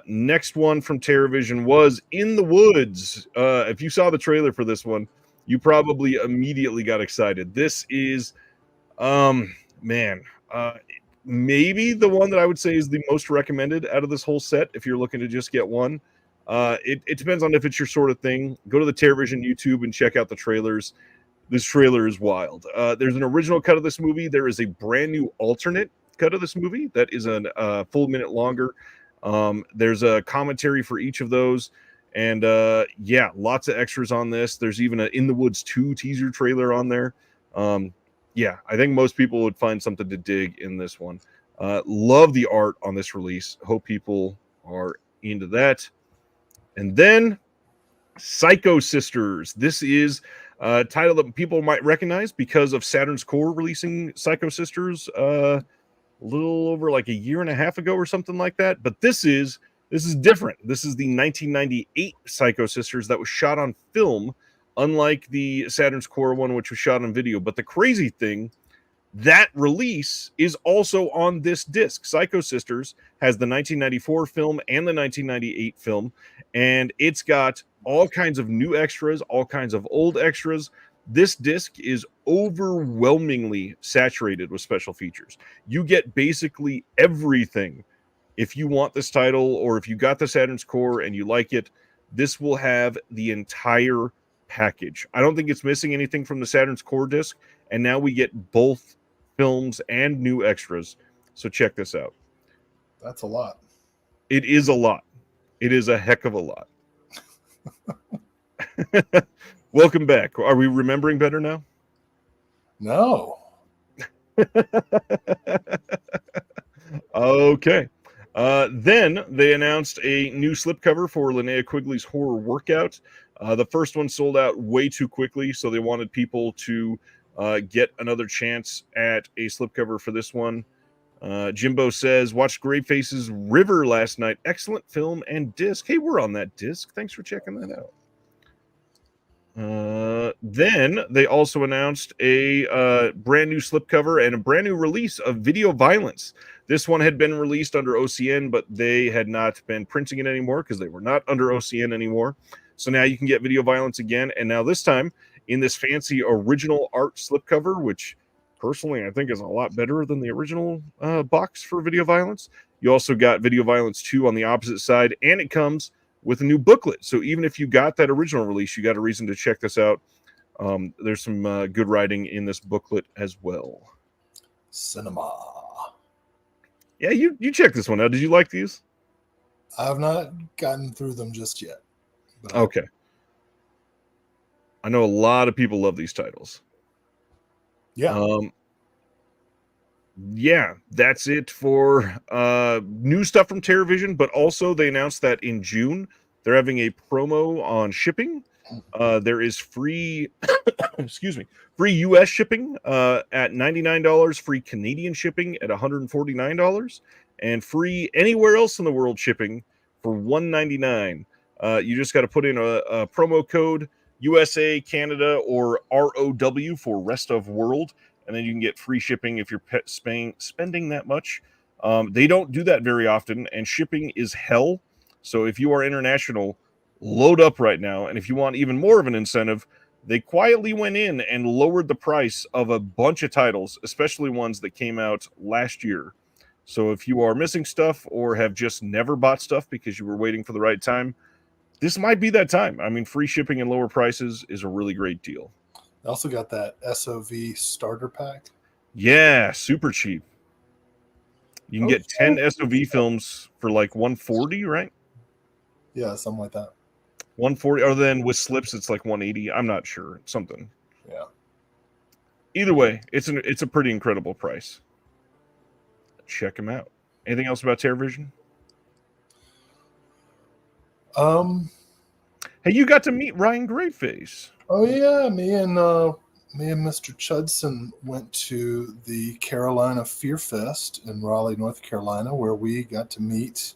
Next one from TerraVision was In the Woods. If you saw the trailer for this one, you probably immediately got excited. This is man, maybe the one that I would say is the most recommended out of this whole set if you're looking to just get one. It depends on if it's your sort of thing. Go to the TerraVision YouTube and check out the trailers. This trailer is wild. There's an original cut of this movie. There is a brand new alternate cut of this movie that is a full minute longer. There's a commentary for each of those. And yeah, lots of extras on this. There's even a In the Woods 2 teaser trailer on there. Yeah, I think most people would find something to dig in this one. Love the art on this release. Hope people are into that. And then Psycho Sisters. This is a title that people might recognize because of Saturn's Core releasing Psycho Sisters a little over like a year and a half ago or something like that. But this is different. This is the 1998 Psycho Sisters that was shot on film, unlike the Saturn's Core one, which was shot on video. But the crazy thing, that release is also on this disc. Psycho Sisters has the 1994 film and the 1998 film, and it's got all kinds of new extras, all kinds of old extras. This disc is overwhelmingly saturated with special features. You get basically everything. If you want this title, or if you got the Saturn's Core and you like it, this will have the entire package. I don't think it's missing anything from the Saturn's Core disc, and now we get both films and new extras. So check this out. That's a lot. It is a lot. It is a heck of a lot. Welcome back. Are we remembering better now? No. Okay. Then they announced a new slipcover for Linnea Quigley's Horror Workout. The first one sold out way too quickly, so they wanted people to get another chance at a slipcover for this one. Jimbo says, watched Greyface's River last night. Excellent film and disc. Hey, we're on that disc. Thanks for checking that out. Then they also announced a brand new slipcover and a brand new release of Video Violence. This one had been released under OCN, but they had not been printing it anymore because they were not under OCN anymore. So now you can get Video Violence again, and now this time in this fancy original art slipcover, which personally I think is a lot better than the original box for Video Violence. You also got Video Violence 2 on the opposite side, and it comes with a new booklet. So even if you got that original release, you got a reason to check this out. There's some good writing in this booklet as well. Cinema. Yeah, you check this one out. Did you like these? I've not gotten through them just yet. But Okay. I know a lot of people love these titles. yeah. Yeah, that's it for new stuff from TerraVision, but also they announced that in June they're having a promo on shipping. There is free free US shipping at $99, free Canadian shipping at $149, and free anywhere else in the world shipping for $199. You just got to put in a promo code USA, Canada, or ROW for rest of world, and then you can get free shipping if you're spending that much. They don't do that very often, and shipping is hell. So if you are international, load up right now. And if you want even more of an incentive, they quietly went in and lowered the price of a bunch of titles, especially ones that came out last year. So if you are missing stuff or have just never bought stuff because you were waiting for the right time, this might be that time. I mean, free shipping and lower prices is a really great deal. I also got that SOV starter pack. Yeah, super cheap. You can get 10 SOV films for like $140, right? Yeah, something like that. 140, or then with slips it's like 180. I'm not sure. Something. Yeah. Either way, it's a pretty incredible price. Check them out. Anything else about TerraVision? Hey, you got to meet Ryan Grayface. Oh yeah, me and Mr. Chudson went to the Carolina Fear Fest in Raleigh, North Carolina, where we got to meet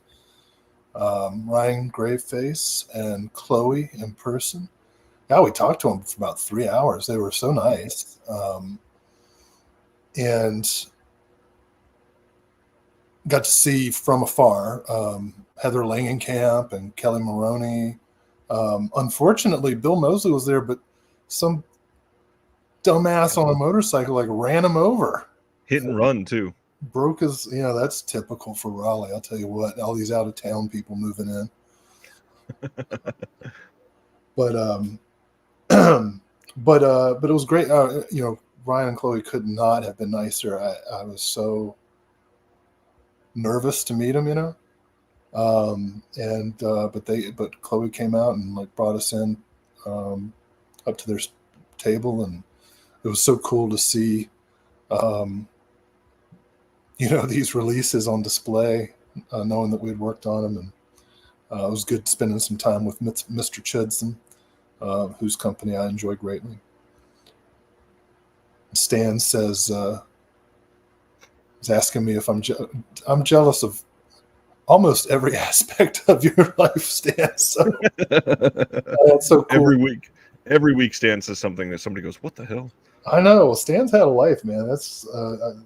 Ryan Grayface and Chloe in person. Yeah, we talked to them for about 3 hours. They were so nice, and got to see from afar Heather Langenkamp and Kelly Maroney. Unfortunately, Bill Moseley was there, but some dumbass on a motorcycle ran him over. Hit and run too. Broke his, that's typical for Raleigh. I'll tell you what, all these out of town people moving in. But but it was great. Ryan and Chloe could not have been nicer. I was so nervous to meet him, but Chloe came out and brought us in up to their table, and it was so cool to see these releases on display, knowing that we had worked on them, and it was good spending some time with Mr. Chudson, whose company I enjoy greatly. Stan says is asking me if I'm jealous of almost every aspect of your life, Stan. So that's so cool. Every week, Stan says something that somebody goes, "What the hell?" I know. Stan's had a life, man. That's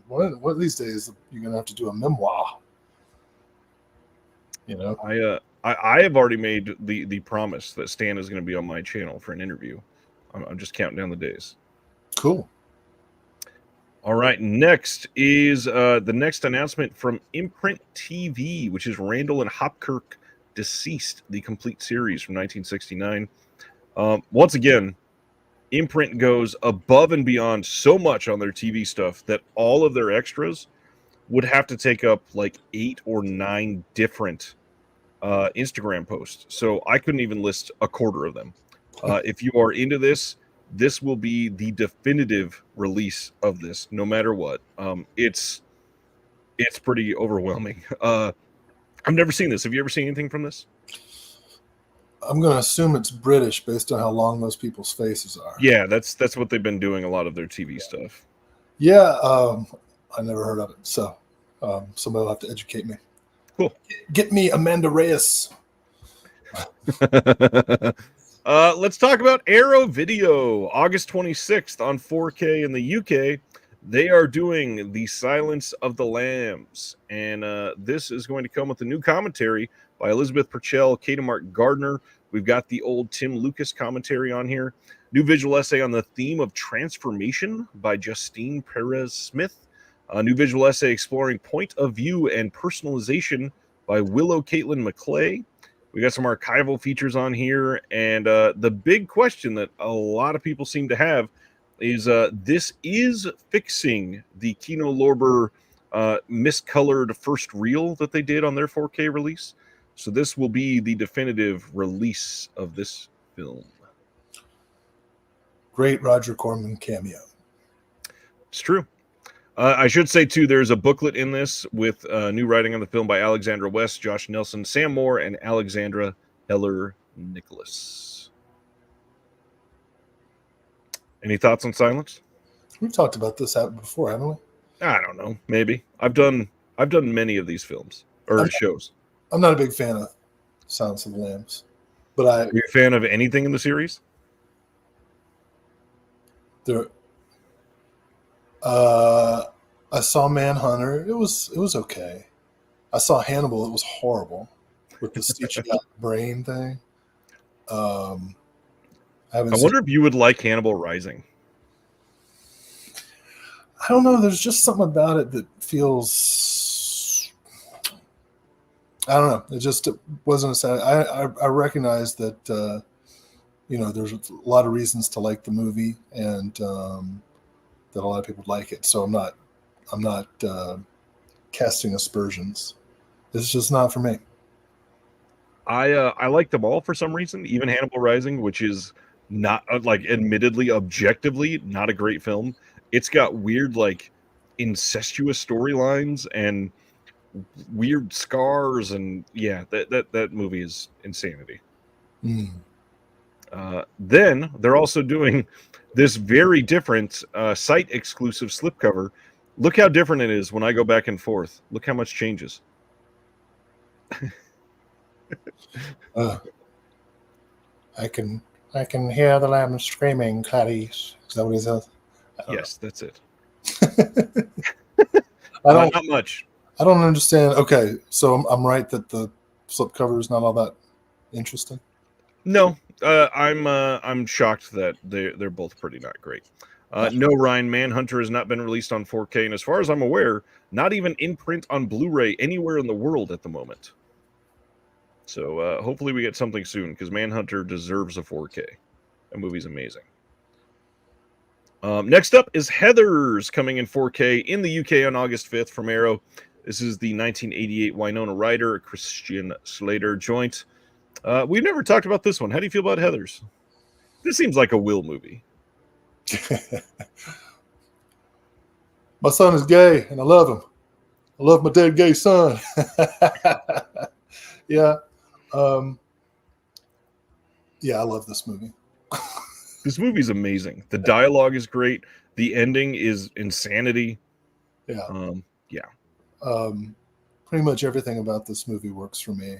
one of these days you're gonna have to do a memoir. I have already made the promise that Stan is going to be on my channel for an interview. I'm just counting down the days. Cool. All right, next is the next announcement from Imprint TV, which is Randall and Hopkirk Deceased, the complete series from 1969. Once again, Imprint goes above and beyond so much on their TV stuff that all of their extras would have to take up 8 or 9 different Instagram posts. So I couldn't even list a quarter of them. If you are into this will be the definitive release of this, no matter what. It's pretty overwhelming. I've never seen this. Have you ever seen anything from this? I'm going to assume it's British based on how long those people's faces are. Yeah, that's what they've been doing a lot of their TV stuff. Yeah, I never heard of it, so somebody will have to educate me. Cool. Get me Amanda Reyes. Let's talk about Arrow Video. August 26th on 4K in the UK. They are doing The Silence of the Lambs, and this is going to come with a new commentary by Elizabeth Purcell, Kate and Mark Gardner. We've got the old Tim Lucas commentary on here. New visual essay on the theme of transformation by Justine Perez-Smith. A new visual essay exploring point of view and personalization by Willow Caitlin McClay. We got some archival features on here, and the big question that a lot of people seem to have is this is fixing the Kino Lorber miscolored first reel that they did on their 4K release. So this will be the definitive release of this film. Great Roger Corman cameo. It's true. I should say, too, there's a booklet in this with new writing on the film by Alexandra West, Josh Nelson, Sam Moore, and Alexandra Heller-Nicholas. Any thoughts on Silence? We've talked about this before, haven't we? I don't know. Maybe. I've done many of these films or shows. I'm not a big fan of Silence of the Lambs, but Are you a fan of anything in the series? I saw Manhunter. It was okay. I saw Hannibal. It was horrible with the stitched out brain thing. I wonder if you would like Hannibal Rising. I don't know. There's just something about it that feels. I don't know. It wasn't a sad. I recognize that there's a lot of reasons to like the movie, and that a lot of people like it. So I'm not casting aspersions. It's just not for me. I like them all for some reason, even Hannibal Rising, which is not admittedly, objectively not a great film. It's got weird incestuous storylines and weird scars, and yeah, that movie is insanity. Then they're also doing this very different site exclusive slipcover. Look how different it is when I go back and forth. Look how much changes. I can hear the lamb screaming, Clarice. Is that what he says? Yes, that's it. I don't. Not much. I don't understand. Okay, so I'm right that the slipcover is not all that interesting. No, I'm shocked that they're both pretty not great. No, Ryan, Manhunter has not been released on 4K, and as far as I'm aware, not even in print on Blu-ray anywhere in the world at the moment. So hopefully we get something soon, because Manhunter deserves a 4K. That movie's amazing. Next up is Heathers, coming in 4K in the UK on August 5th from Arrow. This is the 1988 Winona Ryder, Christian Slater joint. We've never talked about this one. How do you feel about Heathers? This seems like a Will movie. My son is gay, and I love him. I love my dead gay son. Yeah. Yeah, I love this movie. This movie's amazing. The dialogue is great. The ending is insanity. Yeah. Yeah. Pretty much everything about this movie works for me.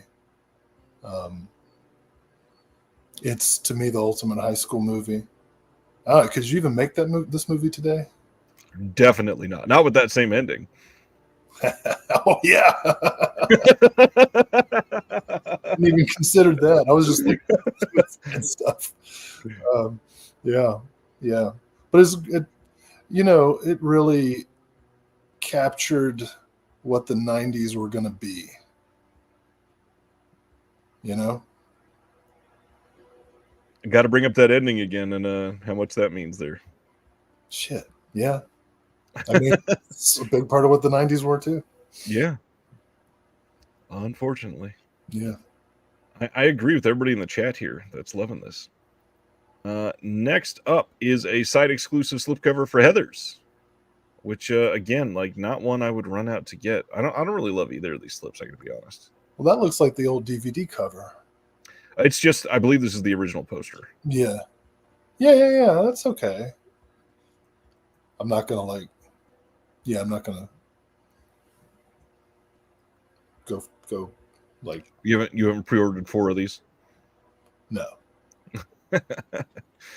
It's, to me, the ultimate high school movie. Could you even make this movie today? Definitely not. Not with that same ending. Oh, yeah. I didn't even consider that. I was just thinking and stuff. Yeah. But it really captured what the 90s were going to be. Got to bring up that ending again, and how much that means there. Shit. Yeah. I mean, it's a big part of what the 90s were too. Yeah. Unfortunately. Yeah. I agree with everybody in the chat here that's loving this. Next up is a site exclusive slipcover for Heathers, which again, like, not one I would run out to get. I don't really love either of these slips, I gotta be honest. Well, that looks like the old DVD cover. It's just, I believe this is the original poster. Yeah. That's okay. I'm not gonna go like. You haven't pre-ordered 4 of these? No.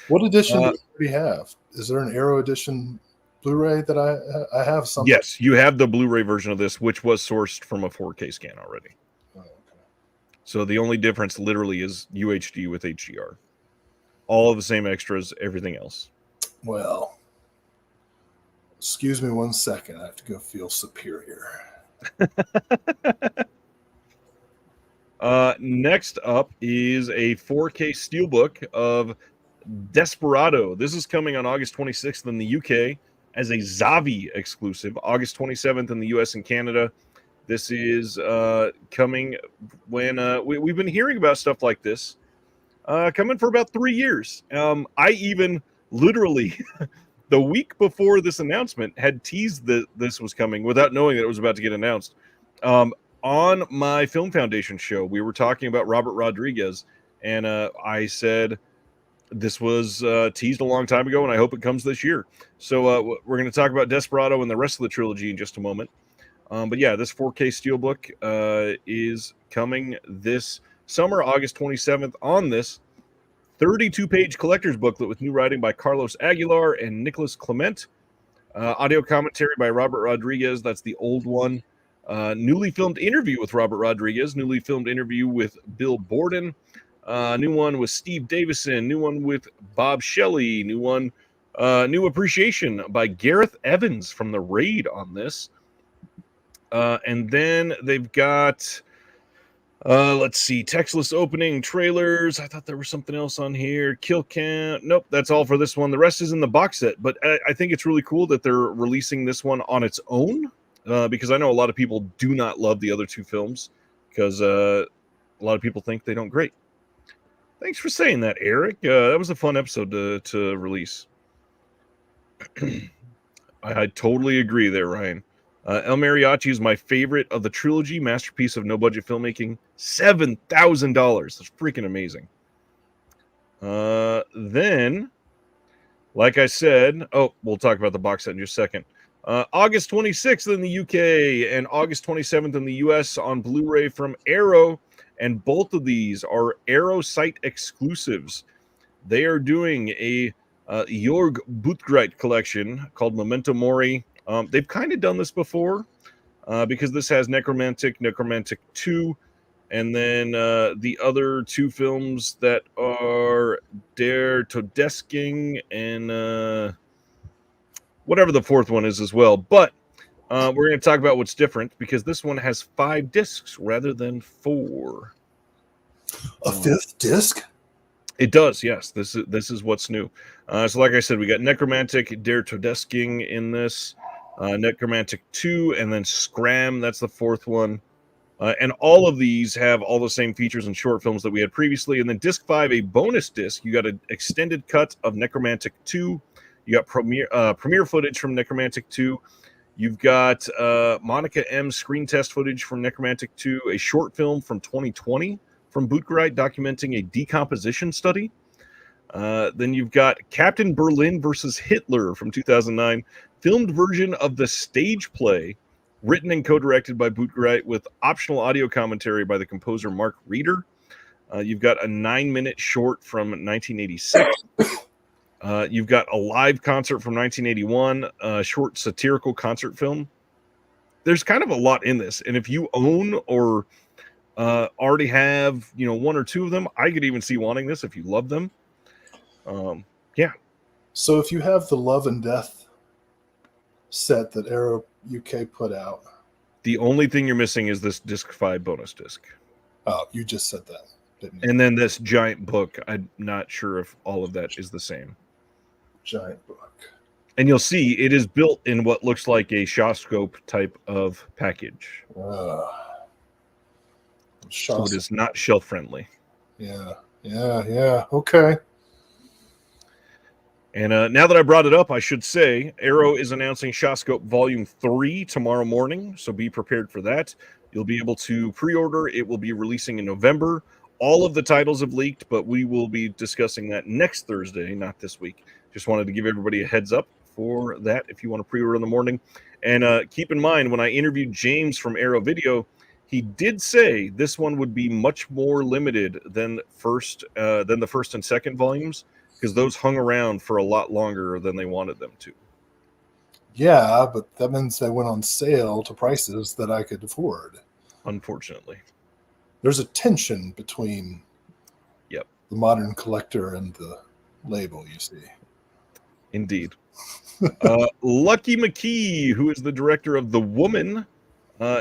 What edition do we have? Is there an Arrow edition Blu-ray that I have? Something. Yes, you have the Blu-ray version of this, which was sourced from a 4K scan already. Oh, okay. So the only difference literally is UHD with HDR. All of the same extras, everything else. Well, excuse me 1 second. I have to go feel superior. Next up is a 4K steelbook of Desperado. This is coming on August 26th in the UK as a Zavi exclusive, August 27th in the US and Canada. This is coming when we've been hearing about stuff like this coming for about 3 years. I even literally the week before this announcement had teased that this was coming without knowing that it was about to get announced. On my Film Foundation show, we were talking about Robert Rodriguez, and I said this was teased a long time ago, and I hope it comes this year. So we're going to talk about Desperado and the rest of the trilogy in just a moment. But yeah, this 4K steelbook is coming this summer, August 27th, on this 32-page collector's booklet with new writing by Carlos Aguilar and Nicholas Clement. Audio commentary by Robert Rodriguez. That's the old one. Newly filmed interview with Robert Rodriguez. Newly filmed interview with Bill Borden. New one with Steve Davison. New one with Bob Shelley. New one. New appreciation by Gareth Evans from The Raid on this. And then they've got, let's see, textless opening trailers. I thought there was something else on here. Kill count. Nope, that's all for this one. The rest is in the box set. But I think it's really cool that they're releasing this one on its own, because I know a lot of people do not love the other 2 films because a lot of people think they don't great. Thanks for saying that, Eric. That was a fun episode to release. I totally agree there, Ryan. El Mariachi is my favorite of the trilogy, masterpiece of no-budget filmmaking. $7,000. That's freaking amazing. Then, like I said, we'll talk about the box set in just a second. August 26th in the UK and August 27th in the US on Blu-ray from Arrow, and both of these are Arrow site exclusives. They are doing a Jörg Buttgereit collection called Memento Mori. They've kind of done this before because this has Necromantic 2, and then the other two films that are Der Todesking and whatever the fourth one is as well. But we're going to talk about what's different because this one has 5 discs rather than 4. A 5th disc? It does, yes. This is what's new. So like I said, we got Necromantic, Der Todesking in this, Necromantic 2, and then Scram, that's the fourth one. And all of these have all the same features and short films that we had previously. And then disc 5, a bonus disc, you got an extended cut of Necromantic 2. You got premiere footage from Necromantic 2. You've got Monica M screen test footage from Necromantic 2, a short film from 2020 from Buttgereit documenting a decomposition study. Then you've got Captain Berlin versus Hitler from 2009, filmed version of the stage play, written and co-directed by Buttgereit with optional audio commentary by the composer Mark Reeder. You've got a 9-minute short from 1986. You've got a live concert from 1981, a short satirical concert film. There's kind of a lot in this, and if you own or already have, one or two of them, I could even see wanting this if you love them. Yeah. So if you have the Love and Death set that Arrow UK put out, the only thing you're missing is this disc 5 bonus disc. Oh, you just said that, didn't you? And then this giant book. I'm not sure if all of that is the same. Giant book. And you'll see it is built in what looks like a Shawscope type of package. So it is not shelf friendly. Yeah. Okay. And now that I brought it up, I should say Arrow is announcing Shawscope Volume 3 tomorrow morning, so be prepared for that. You'll be able to pre-order. It will be releasing in November. All of the titles have leaked, but we will be discussing that next Thursday, not this week. Just wanted to give everybody a heads up for that if you want to pre-order in the morning. And keep in mind, when I interviewed James from Arrow Video, he did say this one would be much more limited than the first and second volumes, because those hung around for a lot longer than they wanted them to. Yeah, but that means they went on sale to prices that I could afford. Unfortunately. There's a tension between the modern collector and the label, you see. Indeed. Lucky McKee, who is the director of The Woman,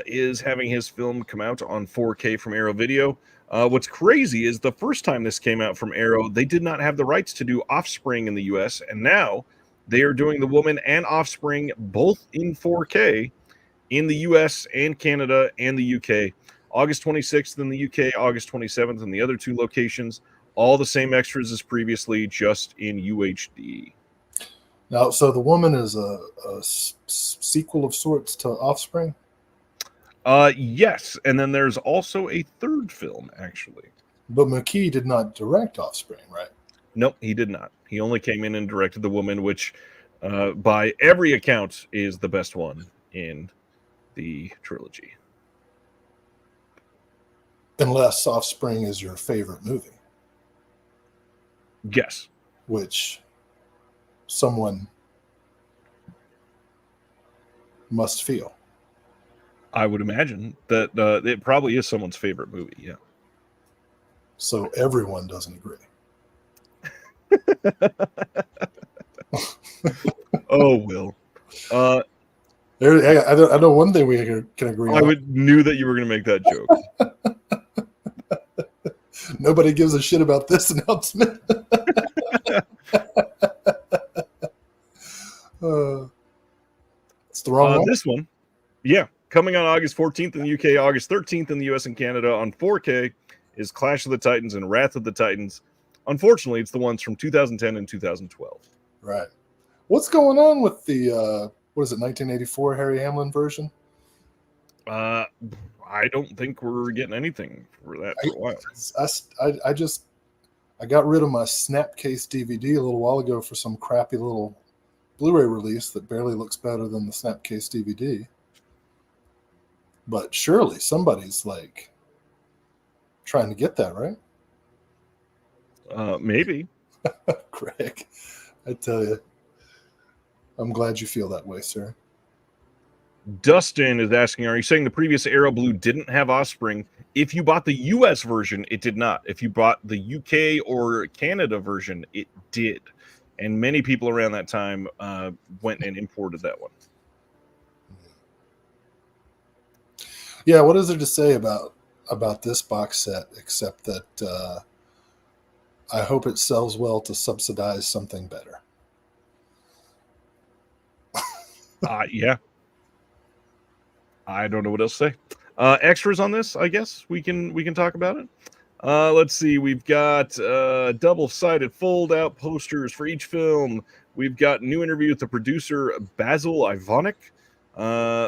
is having his film come out on 4K from Arrow Video. What's crazy is the first time this came out from Arrow, they did not have the rights to do Offspring in the US, and now they are doing The Woman and Offspring both in 4K in the US and Canada and the UK. August 26th in the UK, August 27th in the other two locations. All the same extras as previously, just in UHD. Now, so The Woman is a sequel of sorts to Offspring? Yes, and then there's also a third film, actually. But McKee did not direct Offspring, right? Nope, he did not. He only came in and directed The Woman, which, by every account, is the best one in the trilogy. Unless Offspring is your favorite movie. Yes. Which someone must feel. I would imagine that it probably is someone's favorite movie, yeah. So everyone doesn't agree. Oh, Will. I know one thing we can agree on. Knew that you were going to make that joke. Nobody gives a shit about this announcement. It's the wrong one. This one, yeah. Coming on August 14th in the UK, August 13th in the US and Canada on 4K is Clash of the Titans and Wrath of the Titans. Unfortunately, it's the ones from 2010 and 2012. Right. What's going on with the, 1984 Harry Hamlin version? I don't think we're getting anything for that for a while. I got rid of my Snapcase DVD a little while ago for some crappy little Blu-ray release that barely looks better than the Snapcase DVD. But surely somebody's like trying to get that, right? Maybe. Greg, I tell you, I'm glad you feel that way, sir. Dustin is asking, are you saying the previous Aero Blue didn't have Offspring? If you bought the US version, it did not. If you bought the UK or Canada version, it did. And many people around that time went and imported that one. Yeah, what is there to say about this box set except that I hope it sells well to subsidize something better. Yeah. I don't know what else to say. Extras on this, I guess we can talk about it. Let's see. We've got double-sided fold-out posters for each film. We've got a new interview with the producer Basil Ivanek.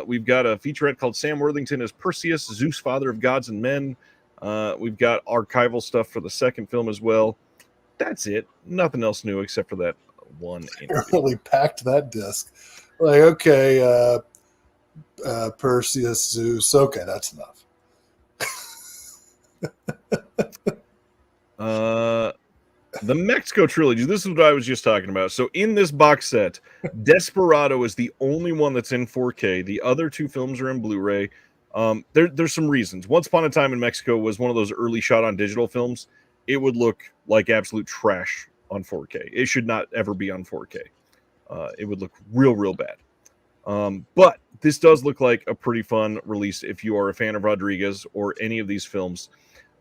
We've got a featurette called Sam Worthington as Perseus, Zeus, father of gods and men. We've got archival stuff for the second film as well. That's it. Nothing else new except for that one interview. Really packed that disc. Like, okay, Perseus, Zeus. Okay, that's enough. The Mexico trilogy. This is what I was just talking about. So in this box set, Desperado is the only one that's in 4K. The other two films are in Blu-ray. There's some reasons. Once Upon a Time in Mexico was one of those early shot on digital films. It would look like absolute trash on 4K. It should not ever be on 4K. It would look real bad. But this does look like a pretty fun release if you are a fan of Rodriguez or any of these films.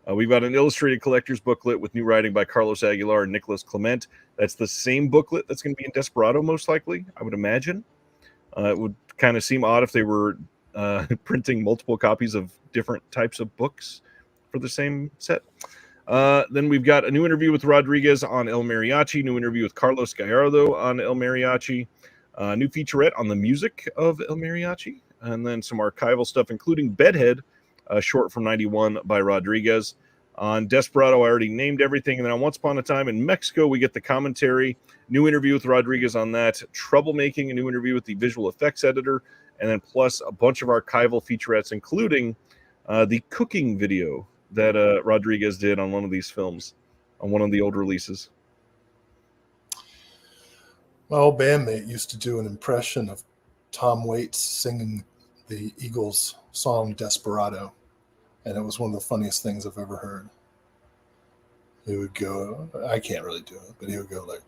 We've got an illustrated collector's booklet with new writing by Carlos Aguilar and Nicholas Clement. That's the same booklet that's going to be in Desperado, most likely, I would imagine. It would kind of seem odd if they were printing multiple copies of different types of books for the same set. Then we've got a new interview with Rodriguez on El Mariachi, new interview with Carlos Gallardo on El Mariachi, new featurette on the music of El Mariachi, and then some archival stuff, including Bedhead, short from 91 by Rodriguez. On Desperado, I already named everything. And then on Once Upon a Time in Mexico, we get the commentary, new interview with Rodriguez on that, Troublemaking, a new interview with the visual effects editor, and then plus a bunch of archival featurettes, including the cooking video that Rodriguez did on one of these films, on one of the old releases. My old bandmate used to do an impression of Tom Waits singing the Eagles song Desperado, and it was one of the funniest things I've ever heard. He would go, I can't really do it, but he would go like,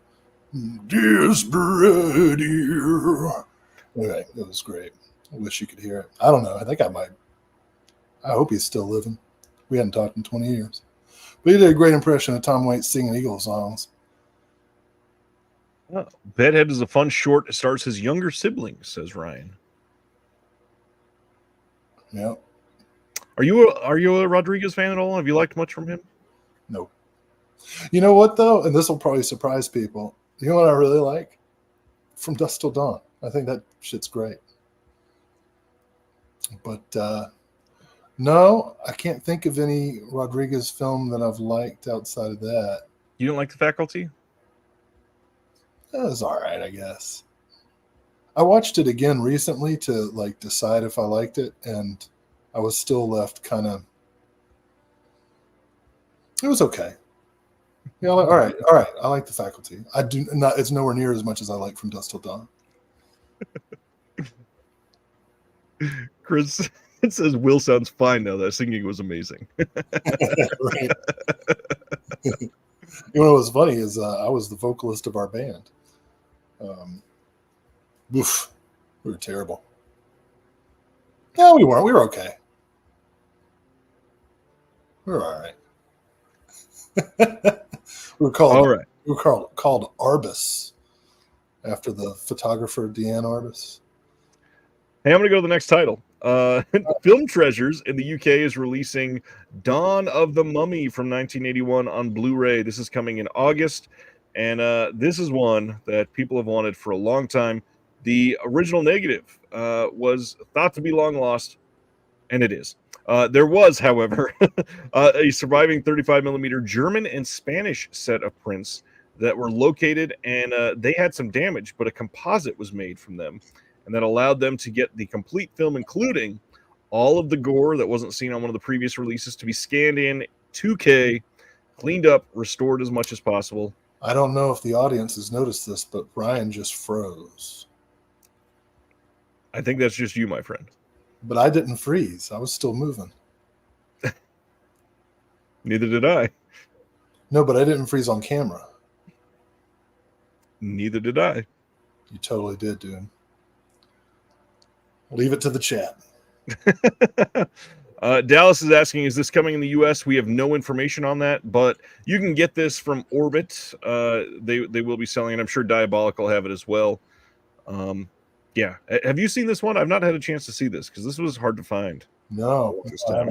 Desperado. Anyway, it was great. I wish you could hear it. I don't know. I think I might. I hope he's still living. We hadn't talked in 20 years. But he did a great impression of Tom Waits singing Eagles songs. Oh, Bedhead is a fun short. It stars his younger siblings, says Ryan. Yep. Are you a Rodriguez fan at all? Have you liked much from him? No. You know what, though? And this will probably surprise people. You know what I really like? From Dusk Till Dawn. I think that shit's great. But no, I can't think of any Rodriguez film that I've liked outside of that. You don't like The Faculty? That was all right, I guess. I watched it again recently to like decide if I liked it, and I was still left kind of. It was okay. Yeah, all right. I like The Faculty. I do not. It's nowhere near as much as I like From Dusk Till Dawn. Chris, it says Will sounds fine now. That singing was amazing. Right. You know what was funny is I was the vocalist of our band. Oof, we were terrible. No, we weren't. We were okay. We were all right. We were called Arbus after the photographer Deanne Arbus. Hey, I'm going to go to the next title. Film Treasures in the UK is releasing Dawn of the Mummy from 1981 on Blu-ray. This is coming in August, and this is one that people have wanted for a long time. The original negative was thought to be long lost, and it is. There was, however, a surviving 35 millimeter German and Spanish set of prints that were located, and they had some damage, but a composite was made from them, and that allowed them to get the complete film, including all of the gore that wasn't seen on one of the previous releases, to be scanned in 2K, cleaned up, restored as much as possible. I don't know if the audience has noticed this, but Ryan just froze. I think that's just you, my friend. But I didn't freeze. I was still moving. Neither did I. No, but I didn't freeze on camera. Neither did I. You totally did, dude. Leave it to the chat. Dallas is asking, is this coming in the U.S.? We have no information on that, but you can get this from Orbit. They will be selling it. I'm sure Diabolic will have it as well. Yeah. Have you seen this one? I've not had a chance to see this because this was hard to find. No. This time.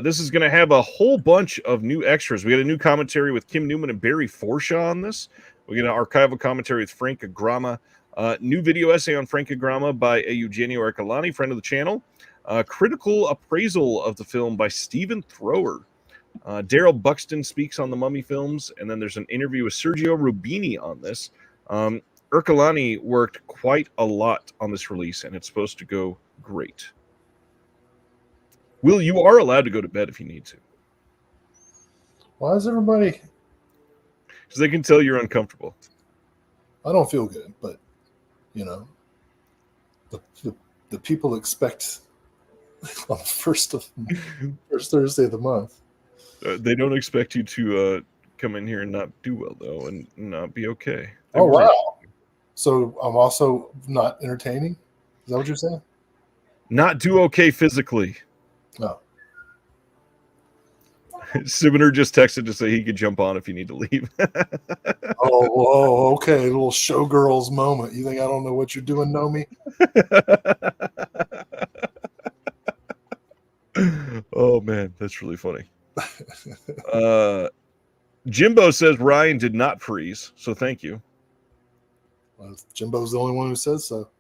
This is going to have a whole bunch of new extras. We got a new commentary with Kim Newman and Barry Forshaw on this. We got an archival commentary with Frank Agrama. New video essay on Frank Agrama by Eugenio Ercolani, friend of the channel. Critical appraisal of the film by Stephen Thrower. Daryl Buxton speaks on the Mummy films, and then there's an interview with Sergio Rubini on this. Ercolani worked quite a lot on this release, and it's supposed to go great. Will, you are allowed to go to bed if you need to. Why is everybody... Because they can tell you're uncomfortable. I don't feel good, but, you know, the people expect on the first Thursday of the month. They don't expect you to come in here and not do well, though, and not be okay. Oh, wow. So I'm also not entertaining? Is that what you're saying? Not do okay physically. No. Sibner just texted to say he could jump on if you need to leave. Oh, okay. A little showgirls moment. You think I don't know what you're doing, Nomi? Oh, man. That's really funny. Jimbo says Ryan did not freeze, so thank you. Well, Jimbo's the only one who says so.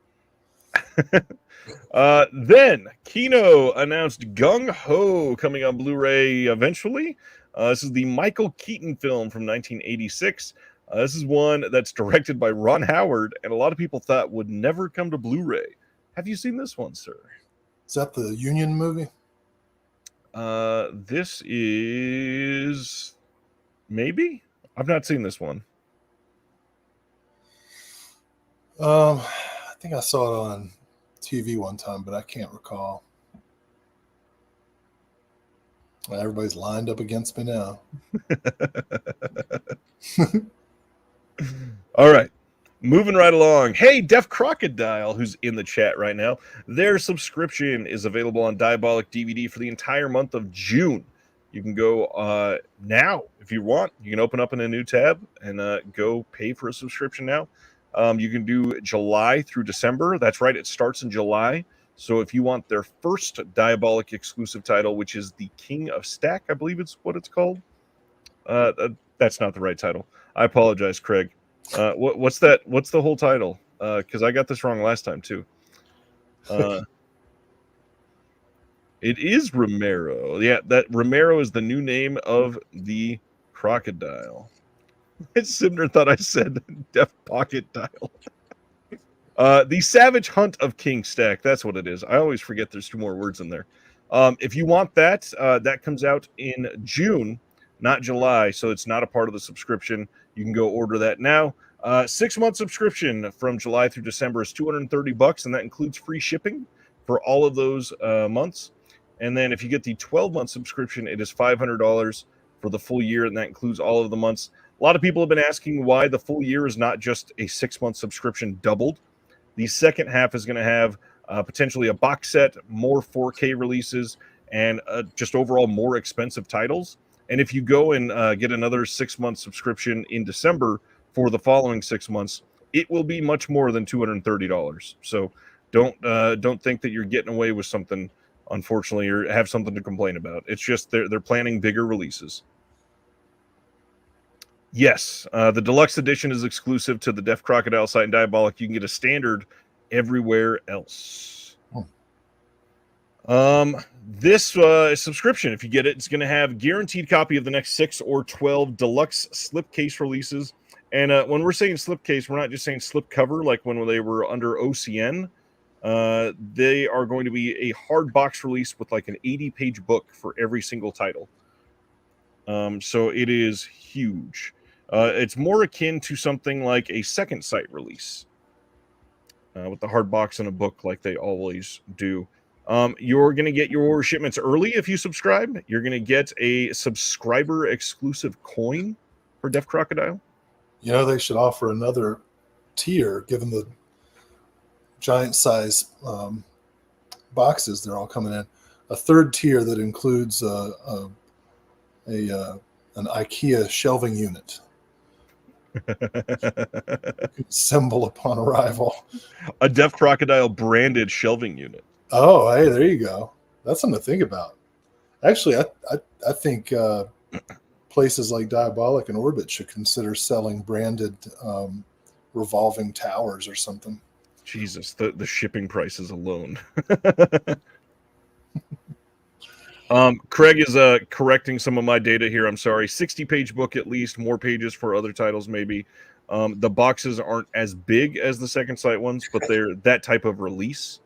Then Kino announced Gung Ho coming on Blu-ray eventually. This is the Michael Keaton film from 1986. This is one that's directed by Ron Howard, and a lot of people thought would never come to Blu-ray. Have you seen this one, sir? Is that the Union movie? This is maybe. I've not seen this one. I think I saw it on TV one time, but I can't recall. Everybody's lined up against me now. All right. Moving right along. Hey, Def Crocodile, who's in the chat right now. Their subscription is available on Diabolic DVD for the entire month of June. You can go now if you want. You can open up in a new tab and go pay for a subscription now. You can do July through December. That's right. It starts in July. So if you want their first Diabolic exclusive title, which is the King of Stack, I believe it's what it's called. That's not the right title. I apologize, Craig. What's that? What's the whole title? Because I got this wrong last time too. It is Romero. Yeah, that Romero is the new name of the crocodile. Sibner thought I said Def Pocket Dial. The Savage Hunt of King Stack. That's what it is. I always forget there's two more words in there. If you want that, that comes out in June, not July, so it's not a part of the subscription. You can go order that now. 6-month subscription from July through December is $230, and that includes free shipping for all of those months. And then if you get the 12-month subscription, it is $500 for the full year, and that includes all of the months. A lot of people have been asking why the full year is not just a 6-month subscription doubled. The second half is going to have potentially a box set, more 4K releases, and just overall more expensive titles. And if you go and get another 6-month subscription in December for the following 6 months, it will be much more than $230. So don't think that you're getting away with something, unfortunately, or have something to complain about. It's just they're planning bigger releases. Yes, the deluxe edition is exclusive to the Def Crocodile site and Diabolic. You can get a standard everywhere else. This subscription, if you get it, it's going to have guaranteed copy of the next 6 or 12 deluxe slipcase releases. And when we're saying slipcase, we're not just saying slipcover like when they were under OCN. They are going to be a hard box release with like an 80-page book for every single title. So it is huge. It's more akin to something like a second sight release with the hard box and a book like they always do. You're going to get your shipments early if you subscribe. You're going to get a subscriber exclusive coin for Deaf Crocodile. You know, they should offer another tier given the giant size boxes they're all coming in. A third tier that includes an IKEA shelving unit. Symbol upon arrival. A Deaf Crocodile branded shelving unit. Oh, hey, there you go. That's something to think about. Actually, I think places like Diabolic and Orbit should consider selling branded revolving towers or something. Jesus, the shipping prices alone. Craig is correcting some of my data here. I'm sorry. 60-page book at least, more pages for other titles maybe. The boxes aren't as big as the second sight ones, but they're that type of release.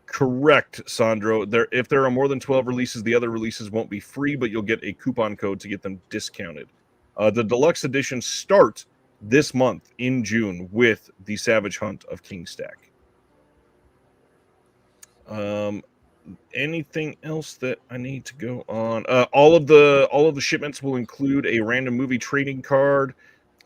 Correct, Sandro. If there are more than 12 releases, the other releases won't be free, but you'll get a coupon code to get them discounted. The deluxe editions start this month in June with the Savage Hunt of King Stack. Anything else that I need to go on? All of the shipments will include a random movie trading card,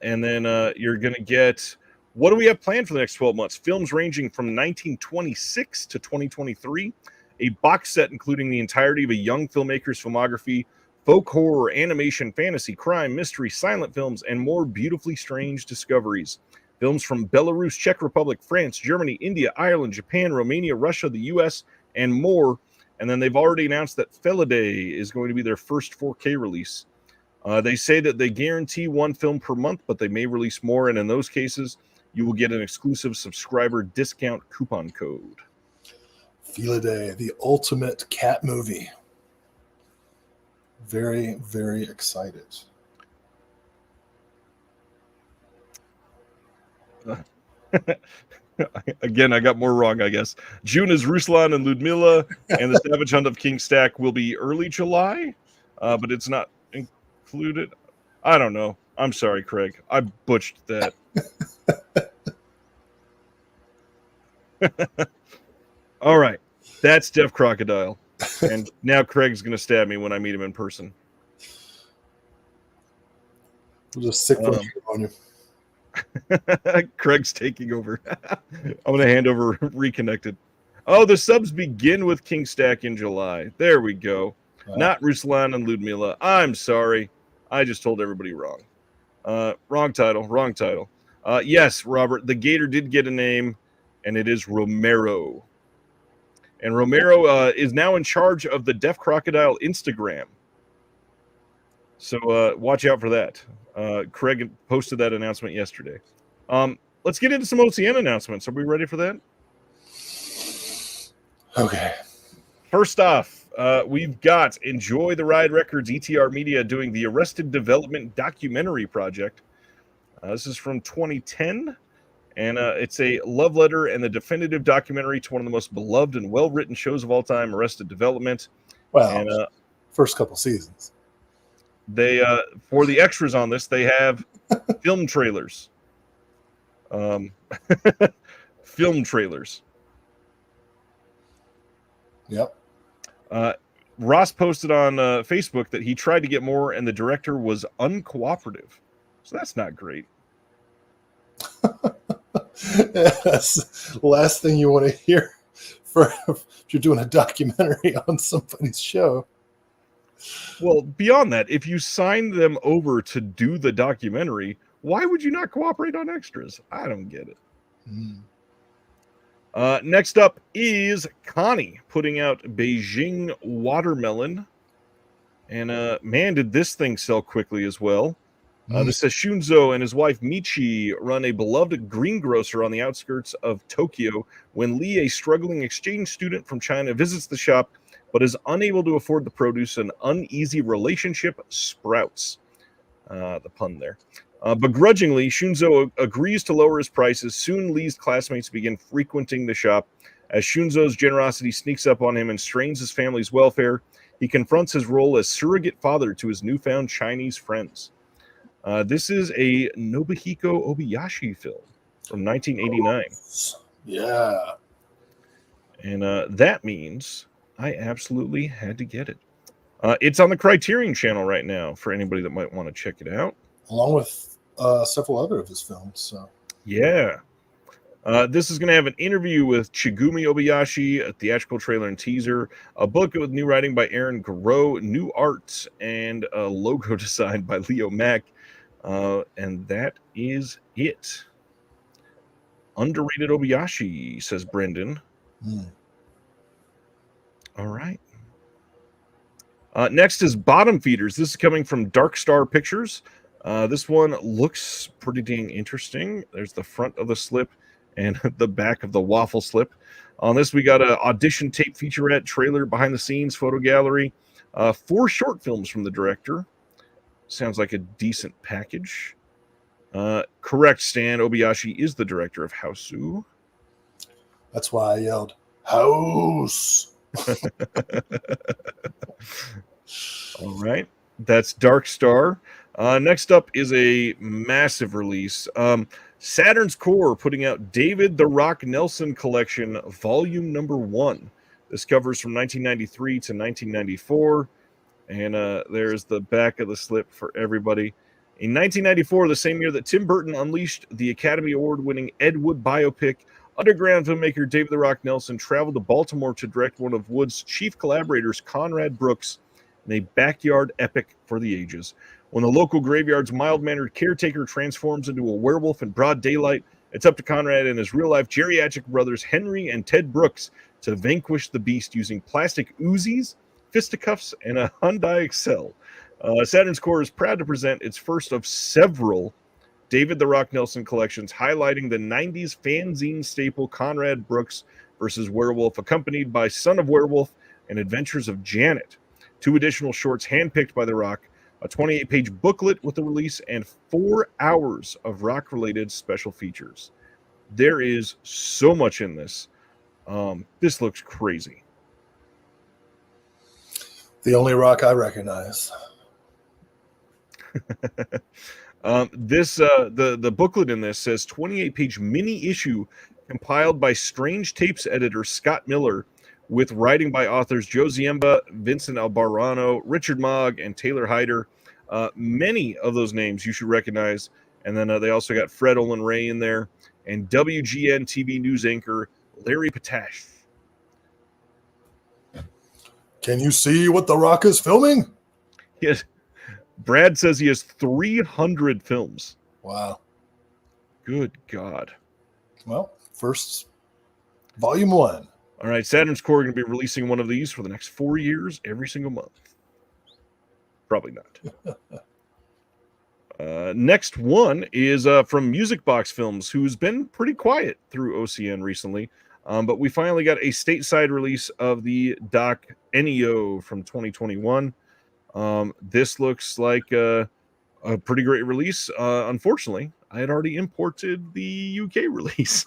and then you're gonna get. What do we have planned for the next 12 months? Films ranging from 1926 to 2023, a box set including the entirety of a young filmmaker's filmography, folk horror, animation, fantasy, crime, mystery, silent films, and more beautifully strange discoveries. Films from Belarus, Czech Republic, France, Germany, India, Ireland, Japan, Romania, Russia, the US, and more. And then they've already announced that Felidae is going to be their first 4K release. They say that they guarantee one film per month, but they may release more. And in those cases, you will get an exclusive subscriber discount coupon code. Felidae, the ultimate cat movie. Very, very excited. Again, I got more wrong, I guess. June is Ruslan and Ludmilla, and the Savage Hunt of King Stack will be early July, but it's not included. I don't know. I'm sorry, Craig. I butchered that. All right. That's Deaf Crocodile. And now Craig's going to stab me when I meet him in person. We'll just sick on you. Craig's taking over. I'm going to hand over Reconnected. Oh, the subs begin with King Stack in July. There we go. Not Ruslan and Ludmilla. I'm sorry. I just told everybody wrong. Wrong title. Yes, Robert, the Gator did get a name, and it is Romero. And Romero is now in charge of the Deaf Crocodile Instagram. So watch out for that. Craig posted that announcement yesterday. Let's get into some OCN announcements. Are we ready for that? Okay. First off, we've got Enjoy the Ride Records, ETR Media, doing the Arrested Development documentary project. This is from 2010, and it's a love letter and the definitive documentary to one of the most beloved and well-written shows of all time, Arrested Development. Well, and, first couple seasons. They for the extras on this, they have film trailers. Film trailers. Yep. Ross posted on Facebook that he tried to get more, and the director was uncooperative. So that's not great. That's the last thing you want to hear if you're doing a documentary on somebody's show. Well, beyond that, if you signed them over to do the documentary, why would you not cooperate on extras? I don't get it. Next up is Connie putting out Beijing Watermelon. And man, did this thing sell quickly as well. This says Shunzo and his wife Michi run a beloved greengrocer on the outskirts of Tokyo when Lee, a struggling exchange student from China, visits the shop but is unable to afford the produce. An uneasy relationship sprouts. The pun there. Begrudgingly, Shunzo agrees to lower his prices. Soon, Lee's classmates begin frequenting the shop. As Shunzo's generosity sneaks up on him and strains his family's welfare, he confronts his role as surrogate father to his newfound Chinese friends. This is a Nobuhiko Obayashi film from 1989. Yeah. And that means I absolutely had to get it. It's on the Criterion channel right now for anybody that might want to check it out. Along with several other of his films. So. Yeah. This is going to have an interview with Chigumi Obayashi, a theatrical trailer and teaser, a book with new writing by Aaron Garreau, new art, and a logo designed by Leo Mack. And that is it. Underrated Obayashi, says Brendan. All right. Next is Bottom Feeders. This is coming from Dark Star Pictures. This one looks pretty dang interesting. There's the front of the slip and the back of the waffle slip. On this, we got an audition tape featurette, trailer, behind the scenes, photo gallery, 4 short films from the director. Sounds like a decent package. Correct, Stan. Obayashi is the director of Houseu. That's why I yelled, House! All right. That's Dark Star. Next up is a massive release. Saturn's Core putting out David the Rock Nelson Collection, Volume Number 1. This covers from 1993 to 1994. And there's the back of the slip for everybody. In 1994, the same year that Tim Burton unleashed the Academy Award-winning Ed Wood biopic, underground filmmaker David the Rock Nelson traveled to Baltimore to direct one of Wood's chief collaborators, Conrad Brooks, in a backyard epic for the ages. When the local graveyard's mild-mannered caretaker transforms into a werewolf in broad daylight, it's up to Conrad and his real-life geriatric brothers Henry and Ted Brooks to vanquish the beast using plastic Uzis, fisticuffs, and a Hyundai Excel. Saturn's Core is proud to present its first of several David the Rock Nelson collections, highlighting the 90s fanzine staple Conrad Brooks versus Werewolf, accompanied by Son of Werewolf and Adventures of Janet. 2 additional shorts handpicked by The Rock, a 28-page booklet with the release, and 4 hours of Rock-related special features. There is so much in this. This looks crazy. The only Rock I recognize. The booklet in this says 28-page mini issue compiled by Strange Tapes editor Scott Miller, with writing by authors Joe Ziemba, Vincent Albarrano, Richard Mogg, and Taylor Hyder. Many of those names you should recognize. And then they also got Fred Olin Ray in there and WGN TV news anchor Larry Patash. Can you see what The Rock is filming? Yes. Brad says he has 300 films. Wow. Good God. Well, first, Volume 1. All right, Saturn's Core are going to be releasing one of these for the next 4 years, every single month. Probably not. Next one is from Music Box Films, who's been pretty quiet through OCN recently. But we finally got a stateside release of the doc NEO from 2021. This looks like a pretty great release. Unfortunately, I had already imported the UK release.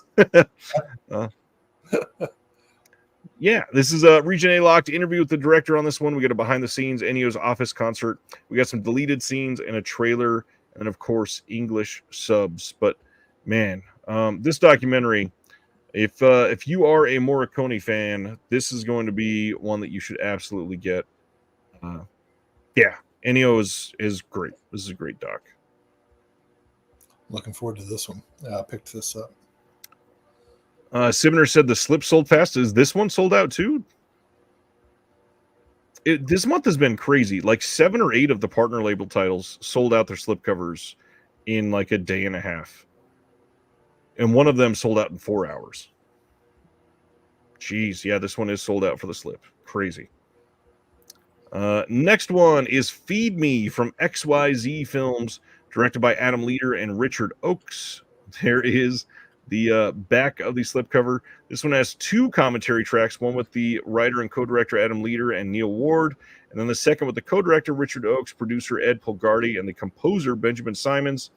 Yeah, this is a Region A locked interview with the director on this one. We got a behind the scenes NEO's office concert. We got some deleted scenes and a trailer, and of course English subs. But man, this documentary, if you are a Morricone fan, this is going to be one that you should absolutely get. Yeah, NEO is great. This is a great doc. Looking forward to this one. I picked this up. Sivner said the slip sold fast. Is this one sold out too? This month has been crazy. Like 7 or 8 of the partner label titles sold out their slip covers in like a day and a half. And one of them sold out in 4 hours. Jeez, yeah, this one is sold out for the slip. Crazy. Next one is Feed Me from XYZ Films. directed by Adam Leader and Richard Oakes. There is the back of the slipcover. This one has 2 commentary tracks, one with the writer and co-director Adam Leader and Neil Ward, and then the second with the co-director Richard Oakes, producer Ed Polgardi, and the composer Benjamin Simons.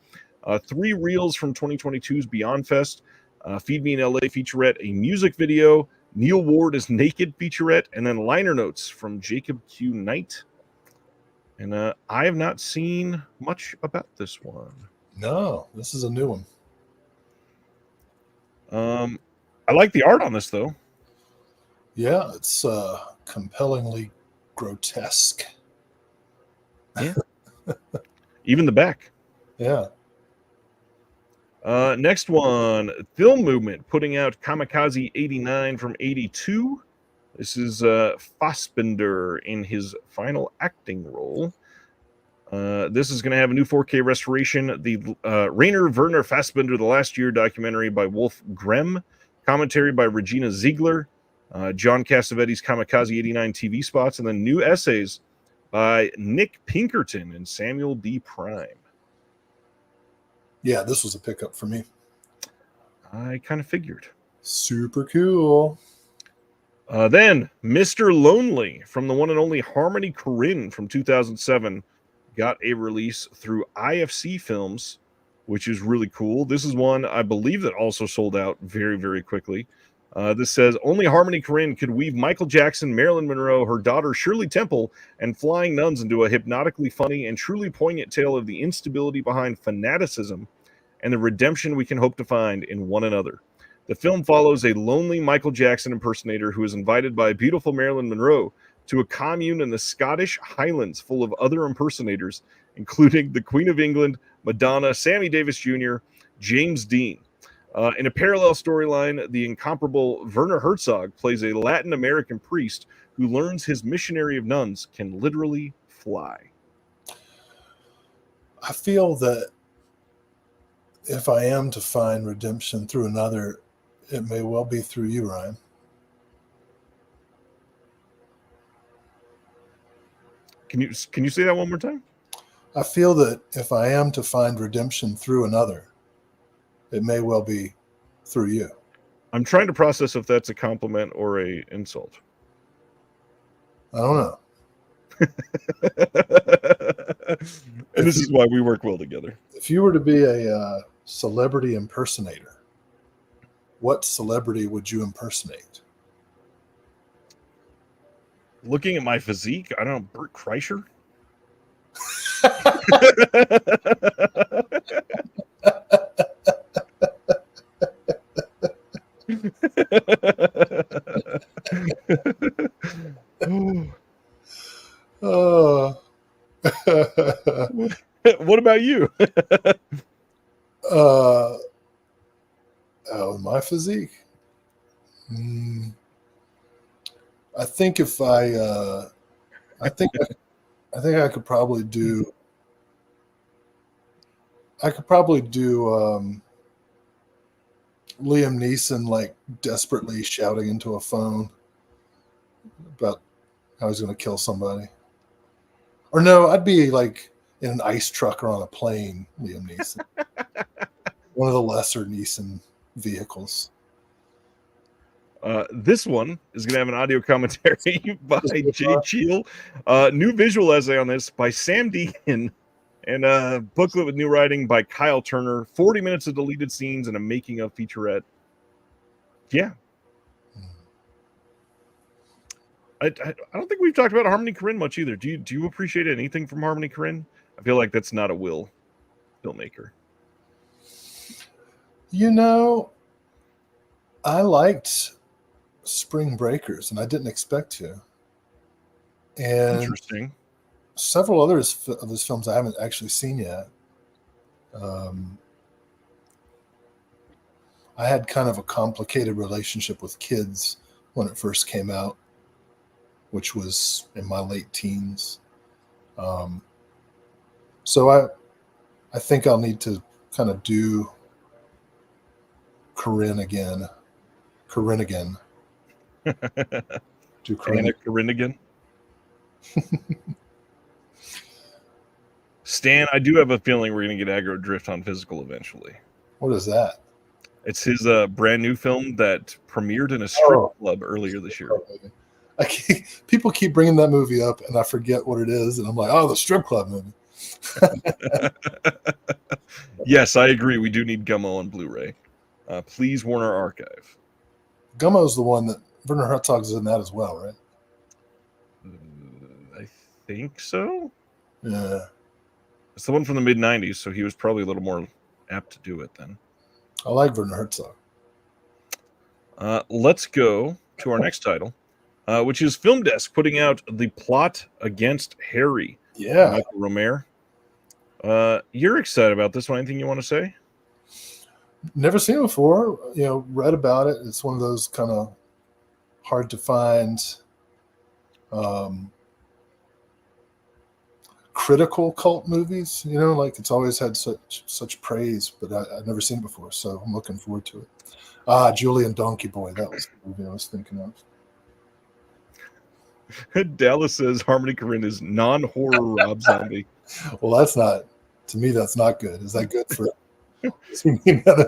3 reels from 2022's Beyond Fest, Feed Me in LA featurette, a music video, Neil Ward is Naked featurette, and then liner notes from Jacob Q. Knight. And I have not seen much about this one. No, this is a new one. I like the art on this, though. Yeah, it's compellingly grotesque. Yeah. Even the back. Yeah. Next one, Film Movement, putting out Kamikaze 89 from 82. This is Fassbinder in his final acting role. This is going to have a new 4K restoration. The Rainer Werner Fassbinder, The Last Year documentary by Wolf Grem, commentary by Regina Ziegler, John Cassavetes' Kamikaze 89 TV spots, and then new essays by Nick Pinkerton and Samuel D. Prime. Yeah, this was a pickup for me. I kind of figured. Super cool. Then Mr. Lonely from the one and only Harmony Korine from 2007 got a release through IFC Films, which is really cool. This is one I believe that also sold out very, very quickly. This says, only Harmony Korine could weave Michael Jackson, Marilyn Monroe, her daughter Shirley Temple, and flying nuns into a hypnotically funny and truly poignant tale of the instability behind fanaticism and the redemption we can hope to find in one another. The film follows a lonely Michael Jackson impersonator who is invited by beautiful Marilyn Monroe to a commune in the Scottish Highlands full of other impersonators, including the Queen of England, Madonna, Sammy Davis Jr., James Dean. In a parallel storyline, the incomparable Werner Herzog plays a Latin American priest who learns his missionary of nuns can literally fly. I feel that if I am to find redemption through another, it may well be through you, Ryan. Can you say that one more time? I feel that if I am to find redemption through another, it may well be through you. I'm trying to process if that's a compliment or a insult. I don't know. And this is why we work well together. If you were to be a celebrity impersonator, what celebrity would you impersonate? Looking at my physique, I don't know, Bert Kreischer? What about you? My physique. I think if I think I could probably do. Liam Neeson, like desperately shouting into a phone about how he's going to kill somebody. Or no, I'd be like in an ice truck or on a plane, Liam Neeson. One of the lesser Neeson vehicles. This one is going to have an audio commentary by Jay Cheel. New visual essay on this by Sam Deegan. And a booklet with new writing by Kyle Turner. 40 minutes of deleted scenes and a making of featurette. Yeah. I don't think we've talked about Harmony Korine much either. Do you appreciate anything from Harmony Korine? I feel like that's not a Will filmmaker. You know, I liked Spring Breakers, and I didn't expect to. And interesting. Several others of his films I haven't actually seen yet. I had kind of a complicated relationship with kids when it first came out, which was in my late teens. So I think I'll need to kind of do Korine again. Do Korine again. Stan, I do have a feeling we're going to get Aggro Drift on Physical eventually. What is that? It's his brand new film that premiered in a strip club earlier this year. People keep bringing that movie up, and I forget what it is, and I'm like, oh, the strip club movie. Yes, I agree. We do need Gummo on Blu-ray. Please warn our archive. Gummo's the one that Werner Herzog is in that as well, right? I think so. Yeah. It's the one from the mid-'90s, so he was probably a little more apt to do it then. I like Werner Herzog. Let's go to our next title, which is Film Desk putting out The Plot Against Harry. Yeah. Michael Romare. You're excited about this one. Anything you want to say? Never seen it before. Read about it. It's one of those kind of hard to find critical cult movies. Like it's always had such praise, but I've never seen it before, so I'm looking forward to it. Julian Donkey Boy. That was the movie I was thinking of. Dallas says Harmony Korine is non-horror Rob Zombie. Well, that's not, to me, that's not good. Is that good for does he mean that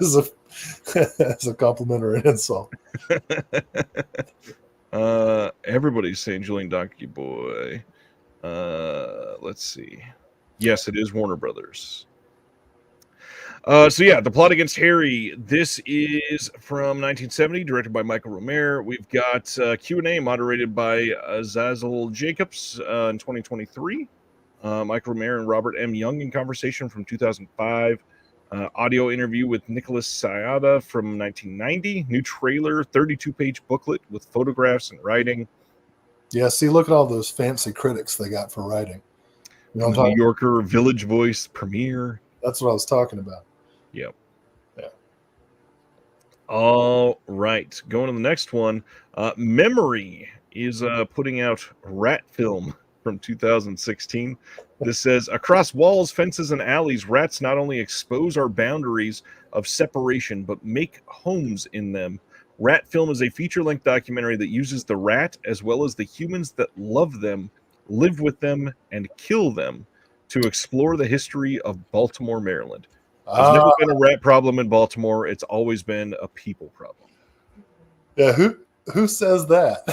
as a compliment or an insult? Everybody's saying Julian Donkey Boy. Let's see. Yes, it is Warner Brothers. The Plot Against Harry. This is from 1970, directed by Michael Romare. We've got Q&A moderated by Zazel Jacobs in 2023. Michael Romare and Robert M. Young in conversation from 2005. Audio interview with Nicholas Sayada from 1990. New trailer, 32-page booklet with photographs and writing. Yeah, see, look at all those fancy critics they got for writing. New Yorker, Village Voice, Premiere. That's what I was talking about. Yep. Yeah. All right. Going to the next one. Memory is putting out Rat Film from 2016. This says, across walls, fences, and alleys, rats not only expose our boundaries of separation, but make homes in them. Rat Film is a feature-length documentary that uses the rat, as well as the humans that love them, live with them, and kill them, to explore the history of Baltimore, Maryland. There's never been a rat problem in Baltimore. It's always been a people problem. Yeah, who says that?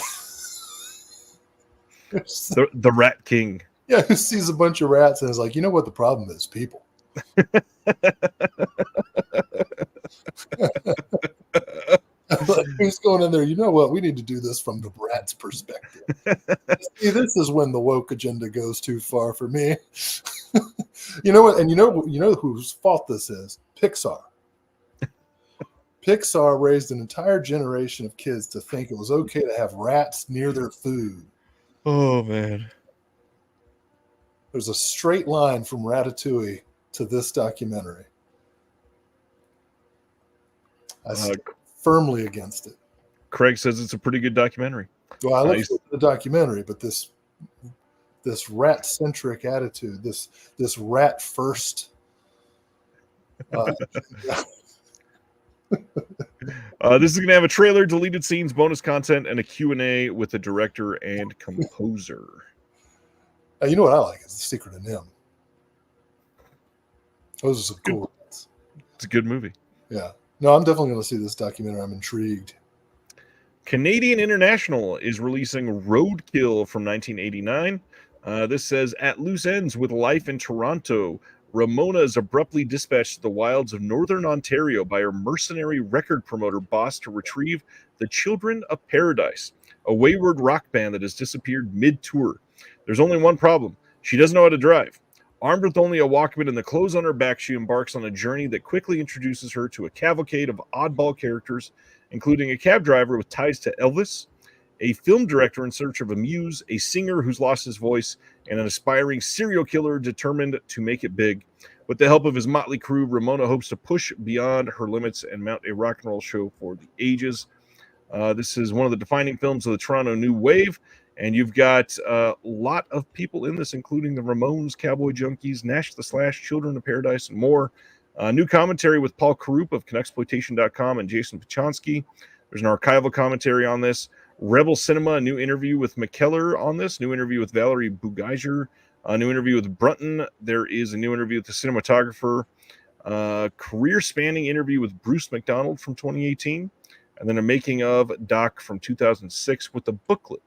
The Rat King. Yeah, who sees a bunch of rats and is like, you know what the problem is? People. Who's going in there? You know what? We need to do this from the rat's perspective. See, this is when the woke agenda goes too far for me. You know what? And you know whose fault this is? Pixar. Pixar raised an entire generation of kids to think it was okay to have rats near their food. Oh, man. There's a straight line from Ratatouille to this documentary. I stand firmly against it. Craig says it's a pretty good documentary. Well, I looked at the documentary, but this rat-centric attitude, this rat-first... This is going to have a trailer, deleted scenes, bonus content, and a Q&A with the director and composer. You know what I like? It's The Secret of Nim. Those are some cool ones. It's a good movie. Yeah. No, I'm definitely going to see this documentary. I'm intrigued. Canadian International is releasing Roadkill from 1989. This says, at loose ends with life in Toronto, Ramona is abruptly dispatched to the wilds of northern Ontario by her mercenary record promoter boss to retrieve the Children of Paradise, a wayward rock band that has disappeared mid-tour. There's only one problem. She doesn't know how to drive. Armed with only a Walkman and the clothes on her back, she embarks on a journey that quickly introduces her to a cavalcade of oddball characters, including a cab driver with ties to Elvis, a film director in search of a muse, a singer who's lost his voice, and an aspiring serial killer determined to make it big. With the help of his motley crew, Ramona hopes to push beyond her limits and mount a rock and roll show for the ages. This is one of the defining films of the Toronto New Wave, and you've got a lot of people in this, including the Ramones, Cowboy Junkies, Nash the Slash, Children of Paradise, and more. New commentary with Paul Karup of Conexploitation.com and Jason Pachonsky. There's an archival commentary on this. Rebel Cinema, a new interview with McKellar on this, new interview with Valerie Bugeiser, A new interview with Brunton. There is a new interview with the cinematographer. Career-spanning interview with Bruce McDonald from 2018. And then a making of doc from 2006 with a booklet.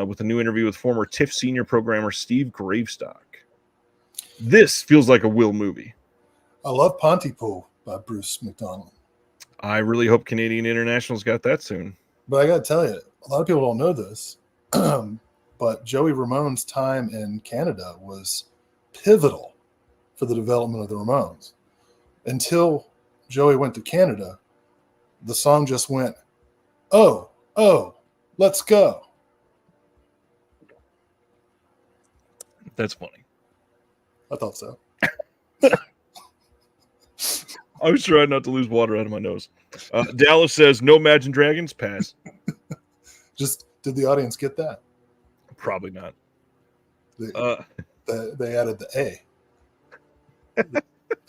With a new interview with former TIFF senior programmer Steve Gravestock. This feels like a Will movie. I love Pontypool by Bruce McDonald. I really hope Canadian International's got that soon. But I got to tell you, a lot of people don't know this, but Joey Ramone's time in Canada was pivotal for the development of the Ramones. Until Joey went to Canada, the song just went, oh, let's go. That's funny. I thought so. I was trying not to lose water out of my nose. Dallas says, no Imagine Dragons, pass. Just, did the audience get that? Probably not. They added the A.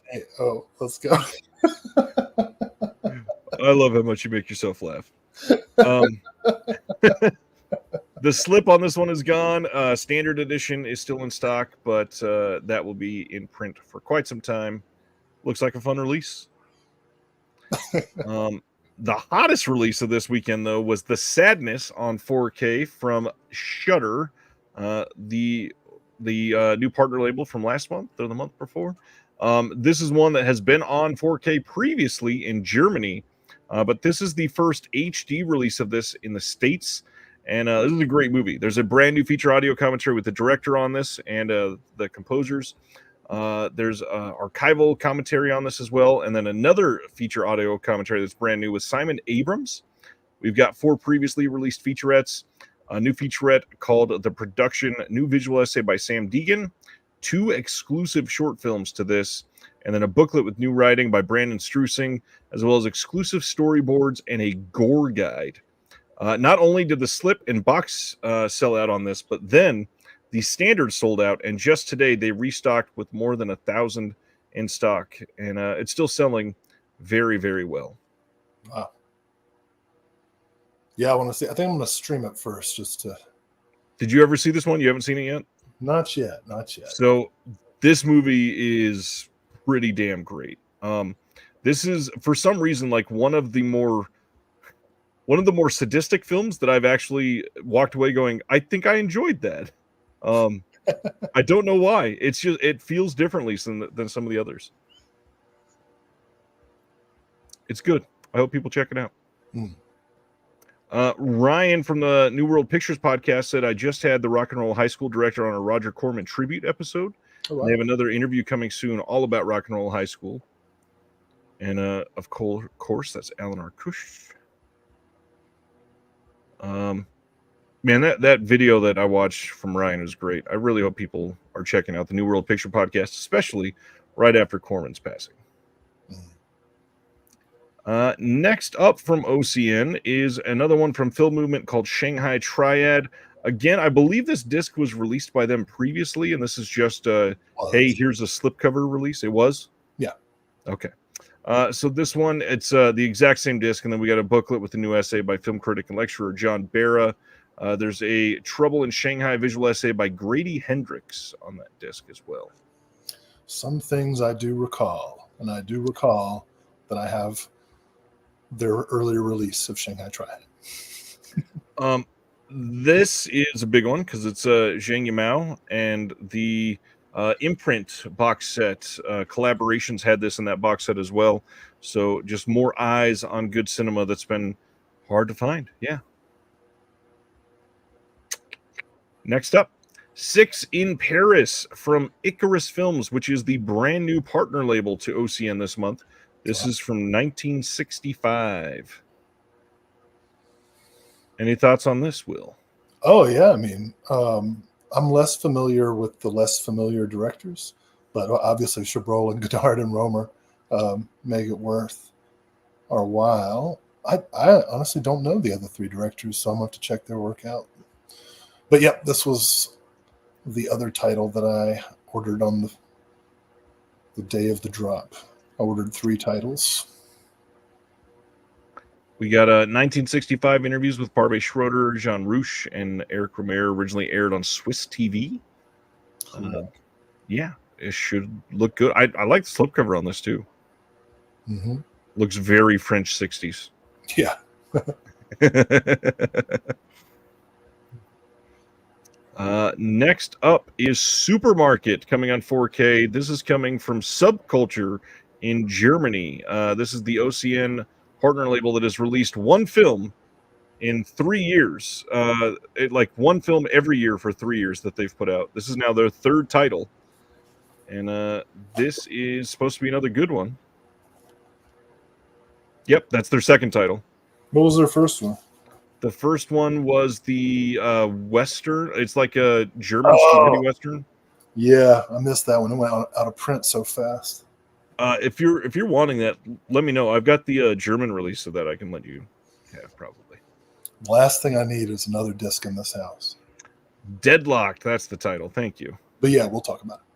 Hey, oh, let's go. I love how much you make yourself laugh. The slip on this one is gone. Standard edition is still in stock, but that will be in print for quite some time. Looks like a fun release. The hottest release of this weekend, though, was The Sadness on 4K from Shudder, the new partner label from last month or the month before. This is one that has been on 4K previously in Germany, but this is the first HD release of this in the States. And this is a great movie. There's a brand new feature audio commentary with the director on this and the composers. There's archival commentary on this as well. And then another feature audio commentary that's brand new with Simon Abrams. We've got 4 previously released featurettes, a new featurette called The Production, new visual essay by Sam Deegan, 2 exclusive short films to this, and then a booklet with new writing by Brandon Strusing, as well as exclusive storyboards and a gore guide. Not only did the slip and box sell out on this, but then the standard sold out, and just today they restocked with more than 1,000 in stock, and it's still selling very, very well. Wow. Yeah, I want to see. I think I'm going to stream it first, just to. Did you ever see this one? You haven't seen it yet? Not yet. So this movie is pretty damn great. This is, for some reason, like one of the more sadistic films that I've actually walked away going, I think I enjoyed that. I don't know why. It's just, it feels differently than some of the others. It's good. I hope people check it out. Ryan from the New World Pictures podcast said, I just had the Rock and Roll High School director on a Roger Corman tribute episode. Oh, wow. They have another interview coming soon all about Rock and Roll High School. And of course, that's Alan Arkush. Man, that video that I watched from Ryan was great. I really hope people are checking out the New World Picture podcast, especially right after Corman's passing. Next up from OCN is another one from Film Movement called Shanghai Triad. Again, I believe this disc was released by them previously, and this is just hey, here's a slipcover release. It was? Yeah. Okay. So this one, it's the exact same disc, and then we got a booklet with a new essay by film critic and lecturer John Barra. There's a Trouble in Shanghai visual essay by Grady Hendrix on that disc as well. Some things I do recall, and I do recall that I have their earlier release of Shanghai Triad. This is a big one because it's Zhang Yimou, and the imprint box set collaborations had this in that box set as well. So just more eyes on good cinema that's been hard to find. Yeah. Next up, 6 in Paris from Icarus Films, which is the brand new partner label to OCN this month. This is from 1965. Any thoughts on this, Will? Oh, yeah. I mean, I'm less familiar with the less familiar directors, but obviously Chabrol and Godard and Romer make it worth our while. I honestly don't know the other 3 directors, so I'm going to have to check their work out. But yeah, this was the other title that I ordered on the day of the drop. I ordered 3 titles. We got 1965 interviews with Barbet Schroeder, Jean Rouch, and Eric Romer, originally aired on Swiss TV. Yeah, it should look good. I like the slipcover on this too. Mm-hmm. Looks very French 60s. Yeah. Next up is Supermarket coming on 4K. This is coming from Subculture in Germany. This is the OCN partner label that has released one film in 3 years. Like one film every year for 3 years that they've put out. This is now their third title. And this is supposed to be another good one. Yep, that's their second title. What was their first one? The first one was the Western. It's like a German spaghetti Western. Yeah, I missed that one. It went out of print so fast. If you're wanting that, let me know. I've got the German release of that I can let you have probably. Last thing I need is another disc in this house. Deadlocked, that's the title. Thank you. But yeah, we'll talk about it.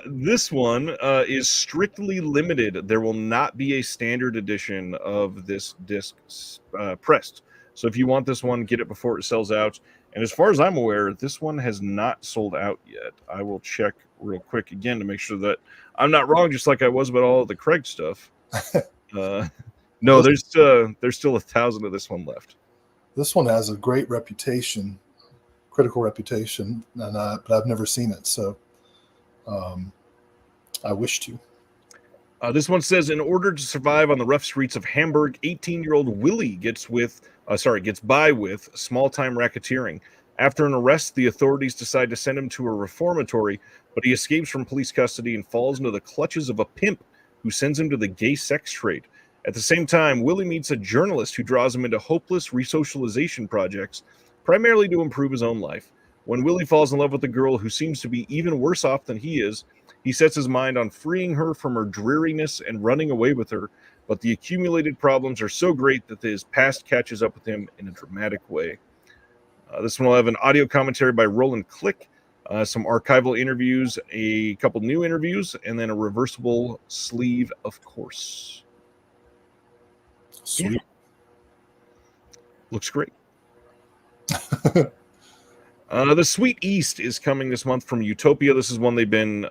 This one is strictly limited. There will not be a standard edition of this disc pressed. So if you want this one, get it before it sells out. And as far as I'm aware, this one has not sold out yet. I will check real quick again to make sure that I'm not wrong, just like I was about all of the Craig stuff. No, there's still 1,000 of this one left. This one has a great reputation, critical reputation, and but I've never seen it, so I wish to. This one says, in order to survive on the rough streets of Hamburg, 18-year-old Willie gets by with small-time racketeering. After an arrest, the authorities decide to send him to a reformatory, but he escapes from police custody and falls into the clutches of a pimp who sends him to the gay sex trade. At the same time, Willie meets a journalist who draws him into hopeless resocialization projects, primarily to improve his own life. When Willie falls in love with a girl who seems to be even worse off than he is, he sets his mind on freeing her from her dreariness and running away with her, but the accumulated problems are so great that his past catches up with him in a dramatic way. This one will have an audio commentary by Roland Click, some archival interviews, a couple new interviews, and then a reversible sleeve, of course. Sweet. Yeah. Looks great. The Sweet East is coming this month from Utopia. This is one they've been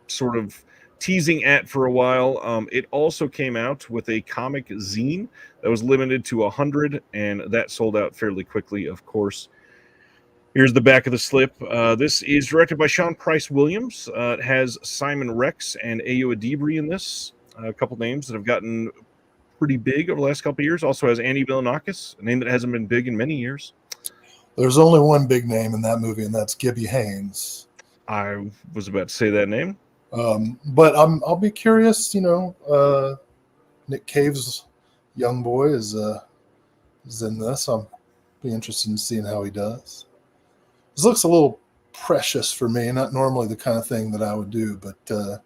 sort of teasing at for a while. It also came out with a comic zine that was limited to 100, and that sold out fairly quickly, of course. Here's the back of the slip. This is directed by Sean Price Williams. It has Simon Rex and Ayo Adibri in this. A couple names that have gotten pretty big over the last couple of years. Also has Andy Milonakis, a name that hasn't been big in many years. There's only one big name in that movie, and that's Gibby Haynes. I was about to say that name. But I'll be curious. Nick Cave's young boy is in this. I'll be interested in seeing how he does. This looks a little precious for me. Not normally the kind of thing that I would do, but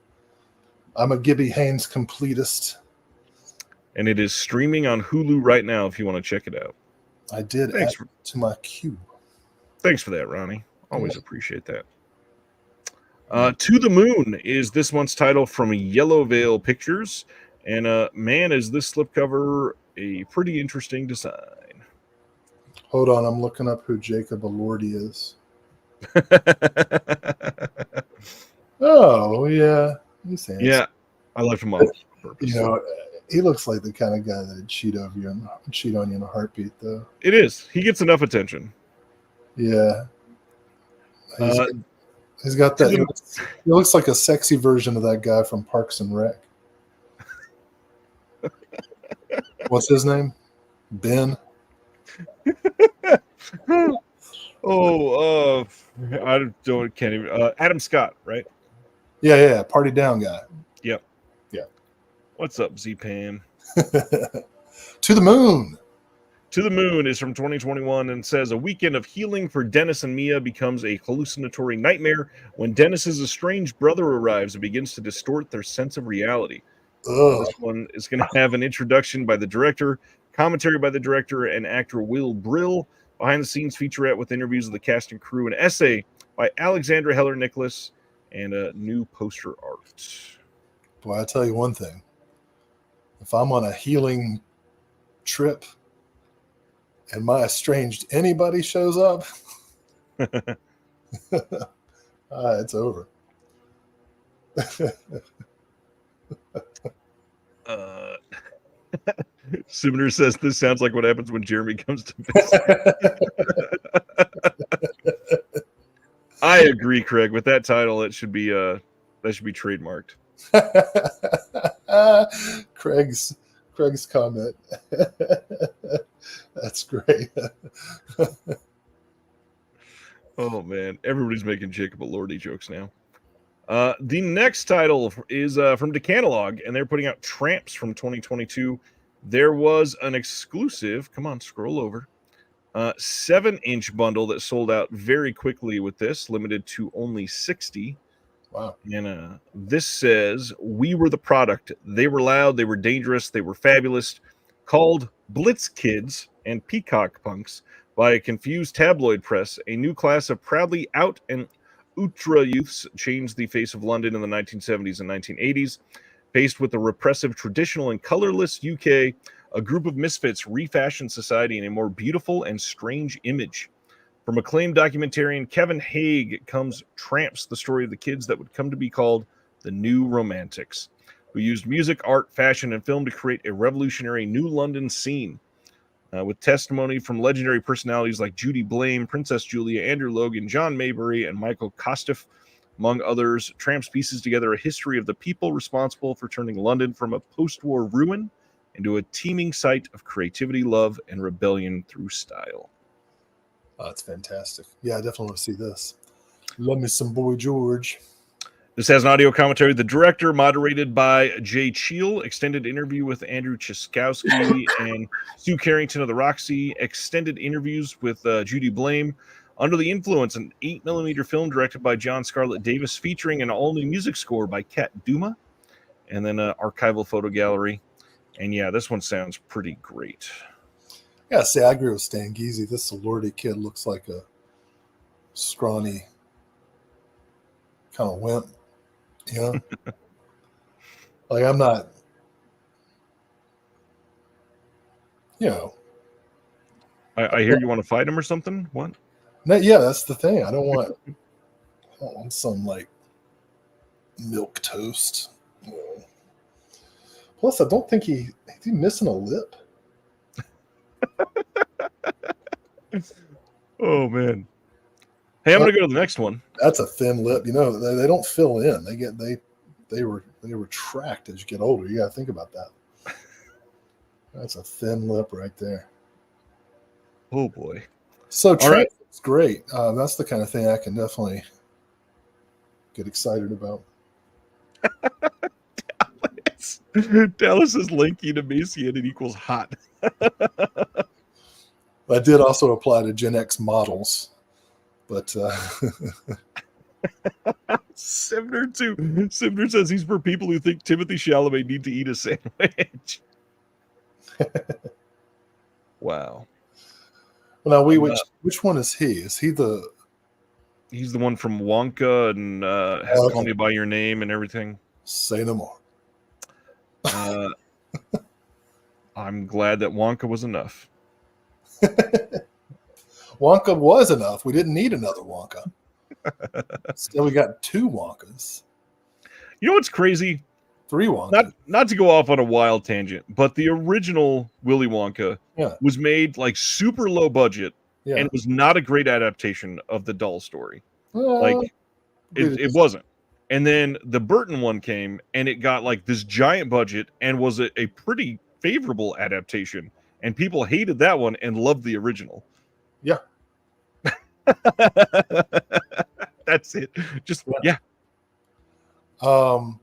I'm a Gibby Haynes completist. And it is streaming on Hulu right now if you want to check it out. I did add it to my queue. Thanks for that, Ronnie. Always appreciate that. To the Moon is this month's title from Yellow Veil Pictures. And man, is this slipcover a pretty interesting design. Hold on, I'm looking up who Jacob Elordi is. Oh, yeah. He's handsome. Yeah, I left him off on purpose. He looks like the kind of guy that would cheat on you in a heartbeat, though. It is. He gets enough attention. Yeah. He's got that. He looks like a sexy version of that guy from Parks and Rec. What's his name? Ben? Can't even. Adam Scott, right? Yeah. Party Down guy. Yep. Yeah. What's up, Z-Pan? To the Moon. To the Moon is from 2021 and says a weekend of healing for Dennis and Mia becomes a hallucinatory nightmare when Dennis's estranged brother arrives and begins to distort their sense of reality. This one is going to have an introduction by the director, commentary by the director and actor Will Brill, behind-the-scenes featurette with interviews of the cast and crew, an essay by Alexandra Heller-Nicholas, and a new poster art. Boy, I tell you one thing. If I'm on a healing trip and my estranged anybody shows up, It's over. Sumner says this sounds like what happens when Jeremy comes to visit. I agree, Craig. With that title, it should be that should be trademarked. Craig's comment. That's great. Oh man, everybody's making Jacob Elordi jokes now. The next title is from Decanalog, and they're putting out Tramps from 2022. There was an exclusive, come on, scroll over, 7-inch bundle that sold out very quickly with this, limited to only 60. Wow. And this says, we were the product. They were loud, they were dangerous, they were fabulous. Called Blitz Kids and Peacock Punks by a confused tabloid press, a new class of proudly out and ultra youths changed the face of London in the 1970s and 1980s. Faced with the repressive, traditional, and colorless UK, a group of misfits refashioned society in a more beautiful and strange image. From acclaimed documentarian Kevin Haig comes Tramps, the story of the kids that would come to be called the New Romantics, who used music, art, fashion, and film to create a revolutionary new London scene. With testimony from legendary personalities like Judy Blame, Princess Julia, Andrew Logan, John Maybury, and Michael Kostiff, among others, Tramps pieces together a history of the people responsible for turning London from a post-war ruin into a teeming site of creativity, love, and rebellion through style. Oh, that's fantastic. Yeah, I definitely want to see this. Love me some Boy George. This has an audio commentary. The director, moderated by Jay Cheel, extended interview with Andrew Chiskowski and Sue Carrington of the Roxy, extended interviews with Judy Blame. Under the Influence, an 8mm film directed by John Scarlett Davis, featuring an all-new music score by Kat Duma, and then an archival photo gallery. And yeah, this one sounds pretty great. Yeah, see, I agree with Stan Geezy. This Elordi kid looks like a scrawny kind of wimp, you know? Like, I'm not, you know. I hear you want to fight him or something? What? No, yeah, that's the thing. I don't want some, like, milk toast. You know. Plus, I don't think he's missing a lip. Oh man! Hey, I'm gonna go to the next one. That's a thin lip. You know, they don't fill in. They retract as you get older. You got to think about that. That's a thin lip right there. Oh boy! So Tramp is great. That's the kind of thing I can definitely get excited about. Dallas is lanky and emaciated equals hot. I did also apply to Gen X models, but Simner too. Simner says he's for people who think Timothy Chalamet need to eat a sandwich. Wow. Well, now which one is he? Is he the? He's the one from Wonka and Call Me by Your Name and everything. Say no more. I'm glad that Wonka was enough. Wonka was enough. We didn't need another Wonka. Still, we got 2 Wonkas. You know what's crazy? 3 Wonkas. Not to go off on a wild tangent, but the original Willy Wonka was made like super low budget, and it was not a great adaptation of the doll story. It wasn't. And then the Burton one came, and it got like this giant budget and was a pretty favorable adaptation. And people hated that one and loved the original. Yeah. That's it. Just, yeah. I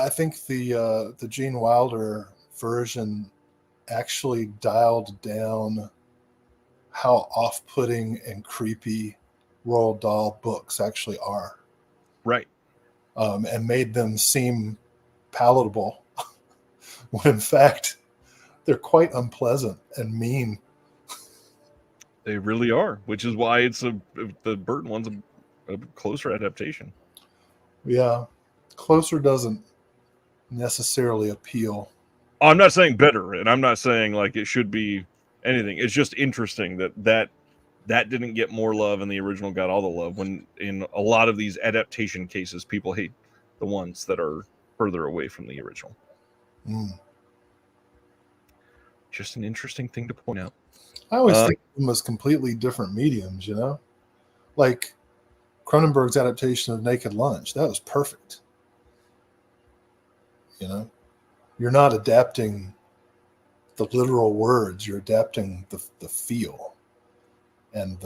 think the Gene Wilder version actually dialed down how off-putting and creepy Roald Dahl books actually are. Right. And made them seem palatable when in fact they're quite unpleasant and mean. They really are, which is why it's the Burton one's a closer adaptation. Yeah. Closer doesn't necessarily appeal. I'm not saying better, and I'm not saying like it should be anything. It's just interesting that that didn't get more love and the original got all the love, when in a lot of these adaptation cases, people hate the ones that are further away from the original. Just an interesting thing to point out. I always think of them as completely different mediums, you know? Like Cronenberg's adaptation of Naked Lunch, that was perfect. You know? You're not adapting the literal words, you're adapting the feel and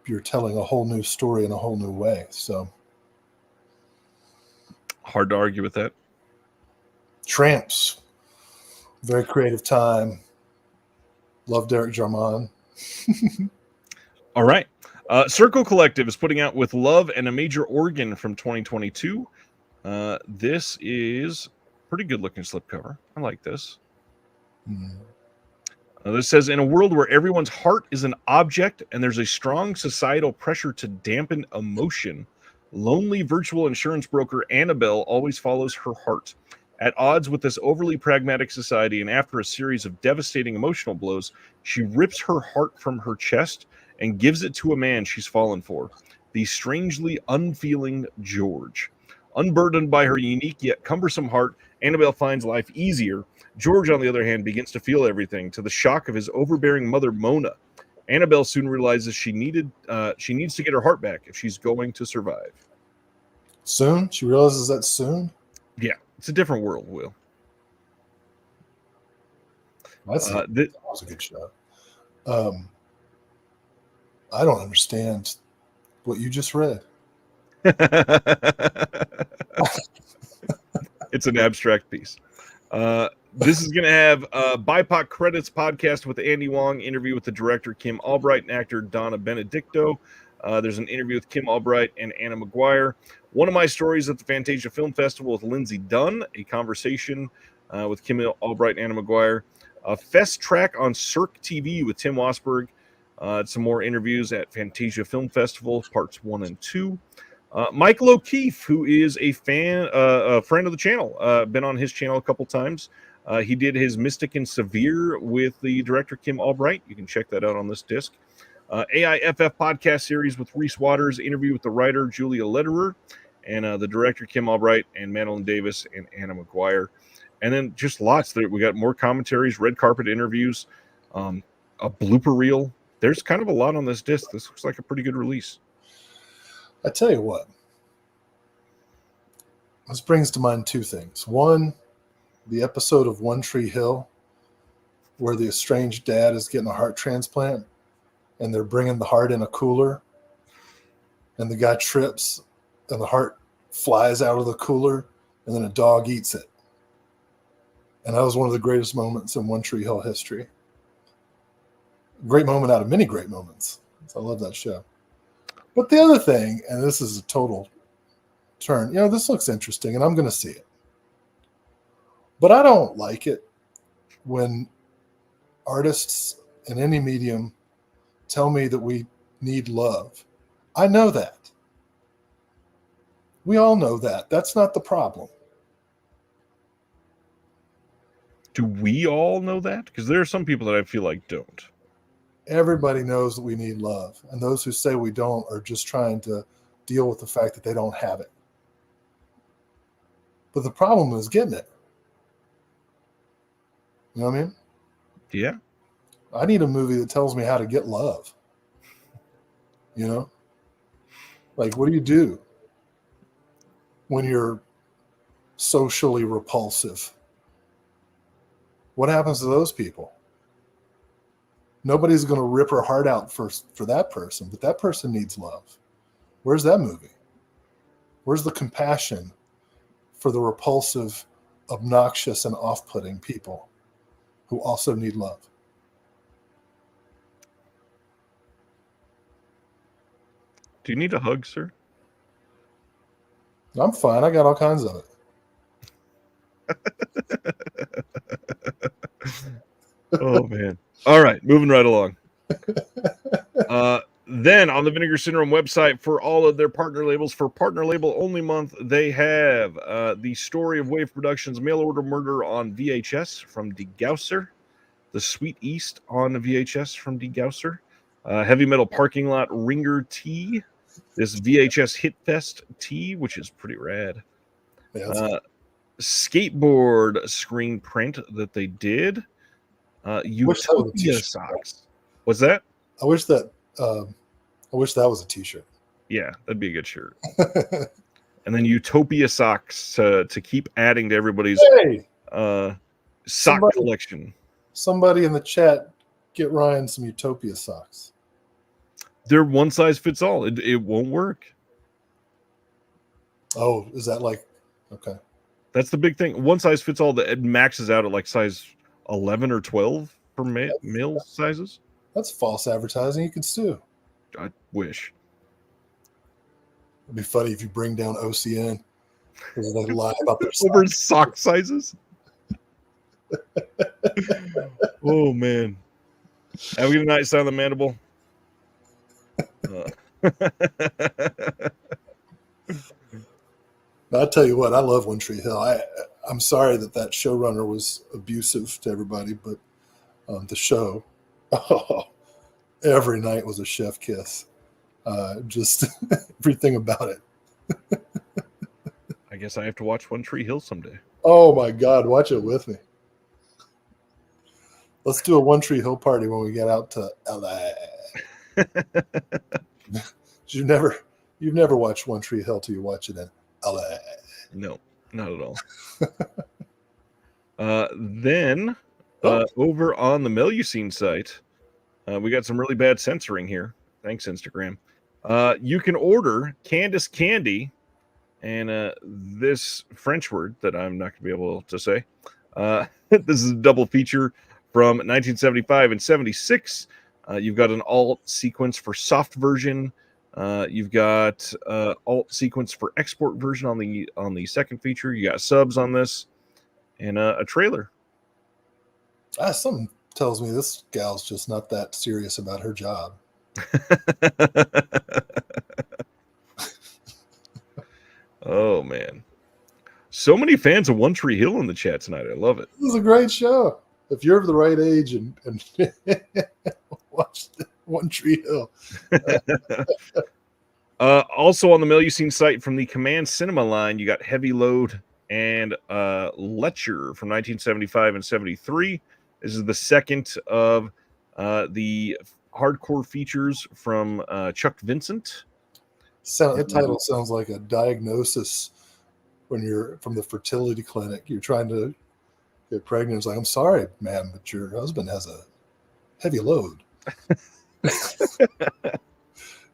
you're telling a whole new story in a whole new way. So hard to argue with that. Tramps, very creative time. Love Derek Jarman. All right. Circle Collective is putting out With Love and a Major Organ from 2022. This is pretty good looking slipcover. I like this. This says, in a world where everyone's heart is an object and there's a strong societal pressure to dampen emotion, lonely virtual insurance broker Annabelle always follows her heart. At odds with this overly pragmatic society, and after a series of devastating emotional blows, she rips her heart from her chest and gives it to a man she's fallen for, the strangely unfeeling George. Unburdened by her unique yet cumbersome heart, Annabelle finds life easier. George, on the other hand, begins to feel everything, to the shock of his overbearing mother, Mona. Annabelle soon realizes she needs to get her heart back if she's going to survive. Soon? She realizes that soon? Yeah, it's a different world, Will. That was a good show. I don't understand what you just read. It's an abstract piece. This is going to have a BIPOC Credits podcast with Andy Wong, interview with the director Kim Albright and actor Donna Benedicto. There's an interview with Kim Albright and Anna Maguire. One of my stories at the Fantasia Film Festival with Lindsay Dunn, a conversation with Kim Albright and Anna Maguire. A Fest track on Cirque TV with Tim Wasberg. Some more interviews at Fantasia Film Festival, parts 1 and 2. Michael O'Keefe, who is a friend of the channel, been on his channel a couple times. He did his Mystic and Severe with the director Kim Albright. You can check that out on this disc. AIFF podcast series with Reese Waters, interview with the writer Julia Lederer, and the director Kim Albright, and Madeline Davis and Anna Maguire. And then just lots. We got more commentaries, red carpet interviews, a blooper reel. There's kind of a lot on this disc. This looks like a pretty good release. I tell you what, this brings to mind two things. One, the episode of One Tree Hill where the estranged dad is getting a heart transplant and they're bringing the heart in a cooler and the guy trips and the heart flies out of the cooler and then a dog eats it. And that was one of the greatest moments in One Tree Hill history. Great moment out of many great moments. So I love that show. But the other thing, and this is a total turn, this looks interesting and I'm going to see it. But I don't like it when artists in any medium tell me that we need love. I know that. We all know that. That's not the problem. Do we all know that? Because there are some people that I feel like don't. Everybody knows that we need love. And those who say we don't are just trying to deal with the fact that they don't have it. But the problem is getting it. You know what I mean? Yeah. I need a movie that tells me how to get love. Like, what do you do when you're socially repulsive? What happens to those people? Nobody's going to rip her heart out for that person, but that person needs love. Where's that movie? Where's the compassion for the repulsive, obnoxious, and off-putting people who also need love? Do you need a hug, sir? I'm fine. I got all kinds of it. Oh, man. All right. Moving right along. Then on the Vinegar Syndrome website, for all of their partner labels, for partner label only month, they have the Story of Wave Productions Mail Order Murder on VHS from Degausser, The Sweet East on VHS from Degausser, Heavy Metal Parking Lot Ringer T, this VHS Hit Fest T, which is pretty rad. Yeah, Skateboard screen print that they did. Utopia socks. What's that? I wish that was a T-shirt. Yeah, that'd be a good shirt. And then Utopia socks to keep adding to everybody's sock collection. Somebody in the chat, get Ryan some Utopia socks. They're one size fits all. It won't work. Oh, is that like okay? That's the big thing. One size fits all. That it maxes out at like size 11 or 12 for male sizes. That's false advertising. You can sue. I wish. It'd be funny if you bring down OCN because they lie about their over sock sizes. Oh man! Have a good night, Silent Mandible. I'll tell you what, I love One Tree Hill. I'm sorry that showrunner was abusive to everybody, but the show, every night was a chef kiss. Just everything about it. I guess I have to watch One Tree Hill someday. Oh my God, watch it with me. Let's do a One Tree Hill party when we get out to LA. You've never watched One Tree Hill till you watch it in LA. No, not at all. Then over on the Melusine site, we got some really bad censoring here. Thanks, Instagram. You can order Candace Candy and this French word that I'm not going to be able to say. This is a double feature from 1975 and 76. You've got an alt sequence for soft version. You've got alt sequence for export version on the second feature. You got subs on this and a trailer. Something tells me this gal's just not that serious about her job. Oh man, so many fans of One Tree Hill in the chat tonight. I love it. This is a great show. If you're of the right age and watch One Tree Hill. Also on the Melusine site from the Command Cinema line, you got Heavy Load and Letcher from 1975 and 73. This is the second of the hardcore features from Chuck Vincent. The title sounds like a diagnosis when you're from the fertility clinic. You're trying to get pregnant. It's like, I'm sorry, ma'am, but your husband has a heavy load.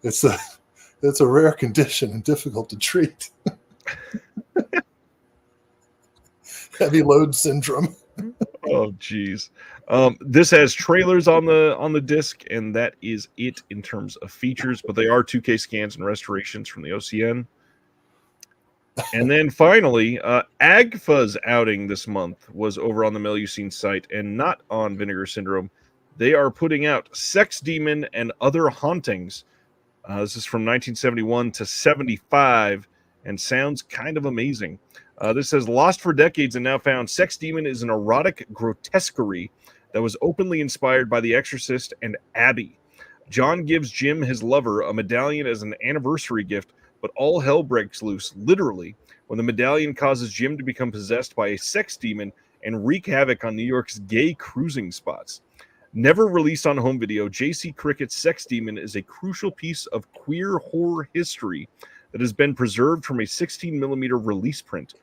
It's a rare condition and difficult to treat. Heavy load syndrome. Oh geez. This has trailers on the disc, and that is it in terms of features, but they are 2K scans and restorations from the OCN. And then finally, Agfa's outing this month was over on the Melusine site and not on Vinegar Syndrome. They are putting out Sex Demon and Other Hauntings. This is from 1971 to 75 and sounds kind of amazing. This says, lost for decades and now found, Sex Demon is an erotic grotesquerie that was openly inspired by The Exorcist and Abby. John gives Jim, his lover, a medallion as an anniversary gift, but all hell breaks loose, literally, when the medallion causes Jim to become possessed by a sex demon and wreak havoc on New York's gay cruising spots. Never released on home video, J.C. Crickett's Sex Demon is a crucial piece of queer horror history that has been preserved from a 16mm release print.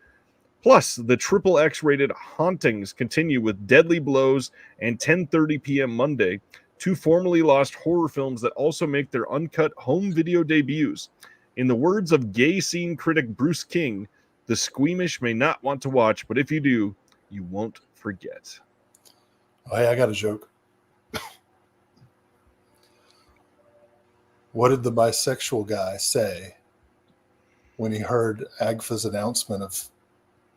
Plus, the triple X-rated Hauntings continue with Deadly Blows and 10:30 p.m. Monday, two formerly lost horror films that also make their uncut home video debuts. In the words of gay scene critic Bruce King, the squeamish may not want to watch, but if you do, you won't forget. Oh, hey, I got a joke. What did the bisexual guy say when he heard Agfa's announcement of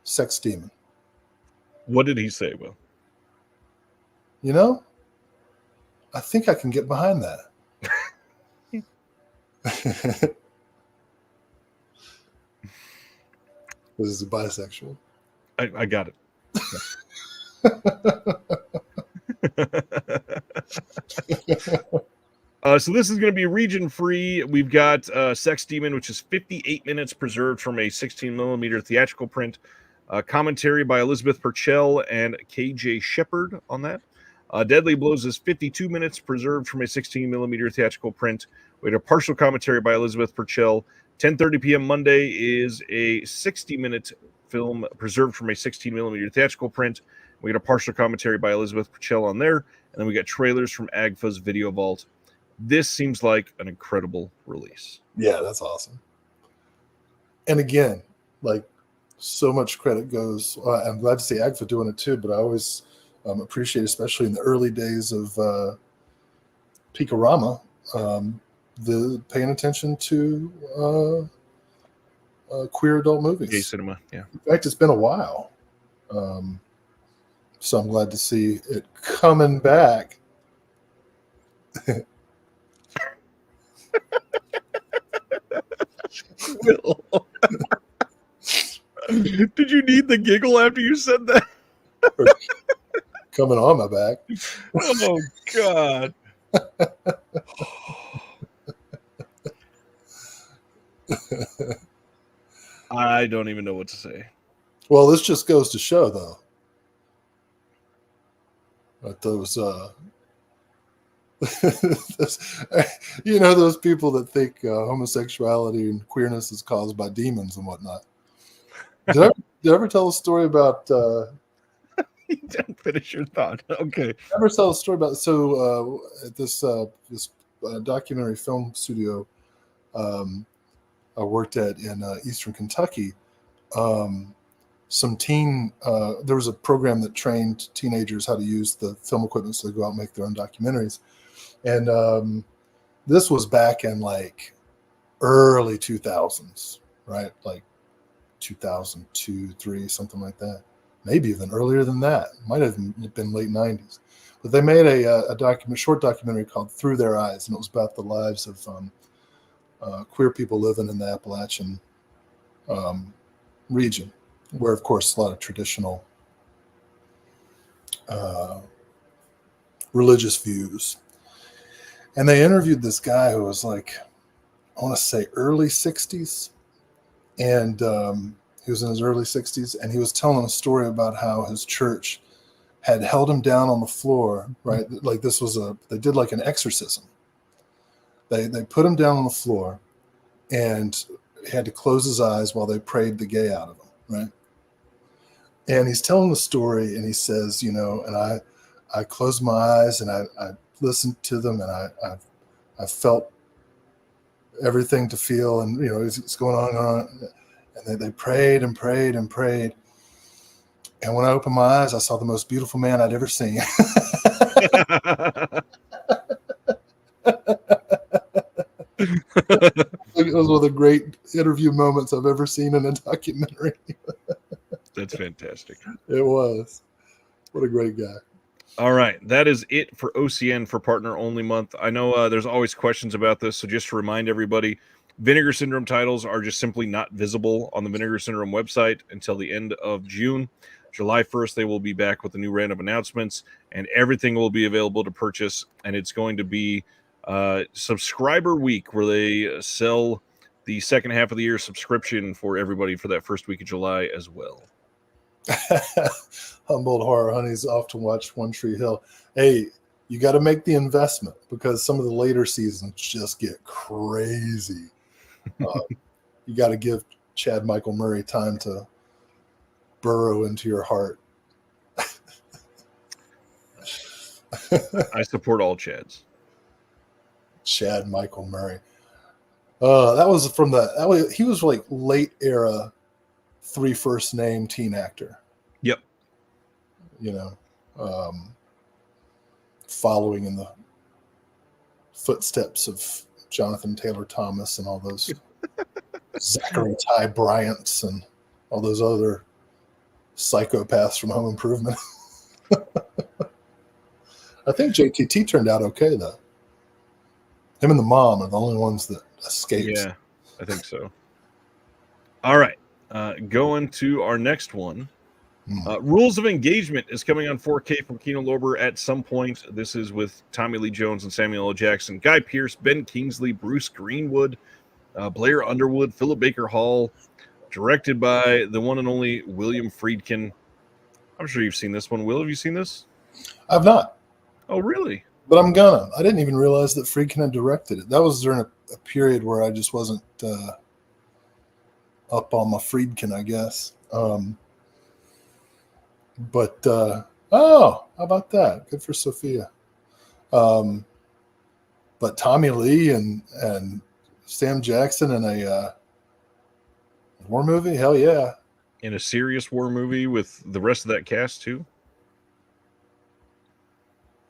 Sex Demon? What did he say, Will? You know, I think I can get behind that. This is a bisexual. I got it. So this is going to be region free. We've got Sex Demon, which is 58 minutes preserved from a 16 millimeter theatrical print. Commentary by Elizabeth Purcell and KJ Shepard on that. Deadly Blows is 52 minutes preserved from a 16 millimeter theatrical print. We had a partial commentary by Elizabeth Purcell. 10:30 p.m. Monday is a 60-minute film preserved from a 16 millimeter theatrical print. We got a partial commentary by Elizabeth Purcell on there, and then we got trailers from AGFA's Video Vault. This seems like an incredible release. Yeah, that's awesome. And again, like, so much credit goes. I'm glad to see AGFA doing it too, but I always appreciate, especially in the early days of Peakorama, the paying attention to queer adult movies. Gay cinema, yeah. In fact, it's been a while. So I'm glad to see it coming back. Will. Did you need the giggle after you said that? Coming on my back. Oh, God. I don't even know what to say. Well, this just goes to show, though, that those, those people that think homosexuality and queerness is caused by demons and whatnot. Did I ever tell a story about? You didn't finish your thought. Okay. I ever tell a story about at this documentary film studio I worked at in Eastern Kentucky. There was a program that trained teenagers how to use the film equipment so they go out and make their own documentaries. And this was back in like early 2000s, right? Like 2002, 3, something like that. Maybe even earlier than that. Might have been late 90s. But they made a short documentary called Through Their Eyes, and it was about the lives of queer people living in the Appalachian region, where, of course, a lot of traditional religious views. And they interviewed this guy who was like, I want to say early 60s. And he was in his early 60s, and he was telling a story about how his church had held him down on the floor, right? Like they did like an exorcism. They put him down on the floor and he had to close his eyes while they prayed the gay out of him, right? And he's telling the story, and he says, and I closed my eyes and I listened to them, and I felt everything to feel, and it's going on and on. And they prayed and prayed and prayed. And when I opened my eyes, I saw the most beautiful man I'd ever seen. It was one of the great interview moments I've ever seen in a documentary. That's fantastic. It was. What a great guy. All right. That is it for OCN for Partner Only Month. I know there's always questions about this, so just to remind everybody, Vinegar Syndrome titles are just simply not visible on the Vinegar Syndrome website until the end of June. July 1st, they will be back with the new random announcements, and everything will be available to purchase, and it's going to be subscriber week, where they sell the second half of the year subscription for everybody for that first week of July as well. Humboldt Horror Honey's off to watch One Tree Hill. Hey, you got to make the investment, because some of the later seasons just get crazy. You got to give Chad Michael Murray time to burrow into your heart. I support all Chads. Chad Michael Murray. That was from he was like late era 3 first name teen actor. Yep. Following in the footsteps of Jonathan Taylor Thomas and all those Zachary Ty Bryants and all those other psychopaths from Home Improvement. I think JTT turned out okay, though. Him and the mom are the only ones that escaped. Yeah, I think so. All right. Going to our next one. Rules of Engagement is coming on 4K from Kino Lorber at some point. This is with Tommy Lee Jones and Samuel L. Jackson, Guy Pearce, Ben Kingsley, Bruce Greenwood, Blair Underwood, Philip Baker Hall, directed by the one and only William Friedkin. I'm sure you've seen this one. Will, have you seen this? I've not. Oh, really? But I'm gonna. I didn't even realize that Friedkin had directed it. That was during a period where I just wasn't up on my Friedkin, I guess. How about that? Good for Sophia. But Tommy Lee and Sam Jackson in a war movie? Hell yeah. In a serious war movie with the rest of that cast, too?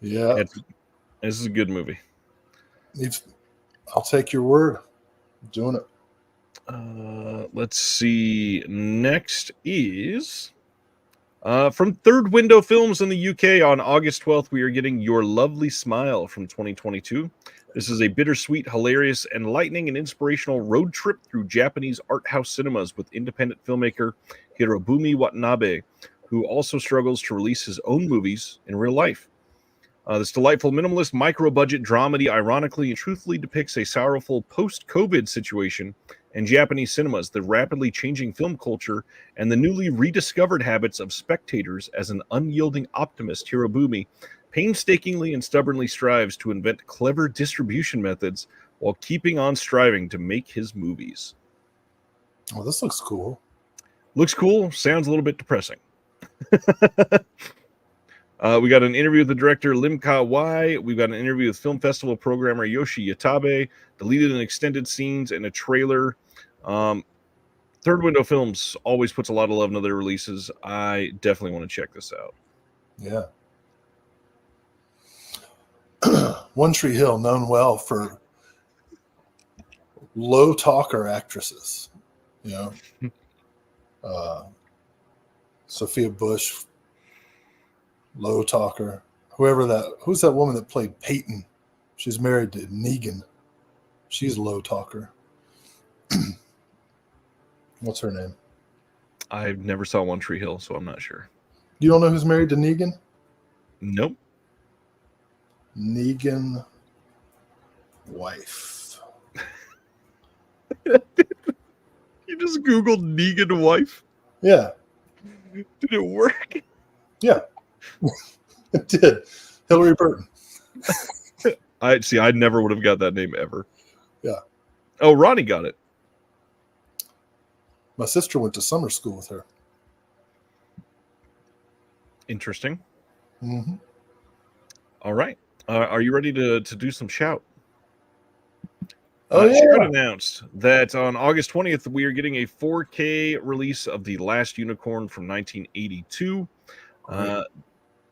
Yeah. This is a good movie. I'll take your word. I'm doing it. Let's see. Next is from Third Window Films in the UK on August 12th. We are getting Your Lovely Smile from 2022. This is a bittersweet, hilarious, enlightening, and inspirational road trip through Japanese art house cinemas with independent filmmaker Hirobumi Watanabe, who also struggles to release his own movies in real life. This delightful, minimalist, micro-budget dramedy ironically and truthfully depicts a sorrowful post-COVID situation in Japanese cinemas, the rapidly changing film culture, and the newly rediscovered habits of spectators. As an unyielding optimist, Hirobumi painstakingly and stubbornly strives to invent clever distribution methods while keeping on striving to make his movies. Oh, this looks cool. Looks cool. Sounds a little bit depressing. We got an interview with the director Lim Ka-wai. We've got an interview with film festival programmer Yoshi Yatabe, deleted and extended scenes, and a trailer. Third Window Films always puts a lot of love into their releases. I definitely want to check this out. Yeah. One Tree Hill, known well for low talker actresses. You know, Sophia Bush, low talker. Who's that woman that played Peyton? She's married to Negan. She's a low talker. What's her name? I never saw One Tree Hill, so I'm not sure. You don't know who's married to Negan? Nope. Negan wife. You just Googled Negan wife? Yeah. Did it work? Yeah. It did. Hillary Burton. I never would have got that name ever. Yeah. Oh, Ronnie got it. My sister went to summer school with her. Interesting. Mm-hmm. All right. Are you ready to do some shout? Oh, yeah. Shout announced that on August 20th, we are getting a 4K release of The Last Unicorn from 1982.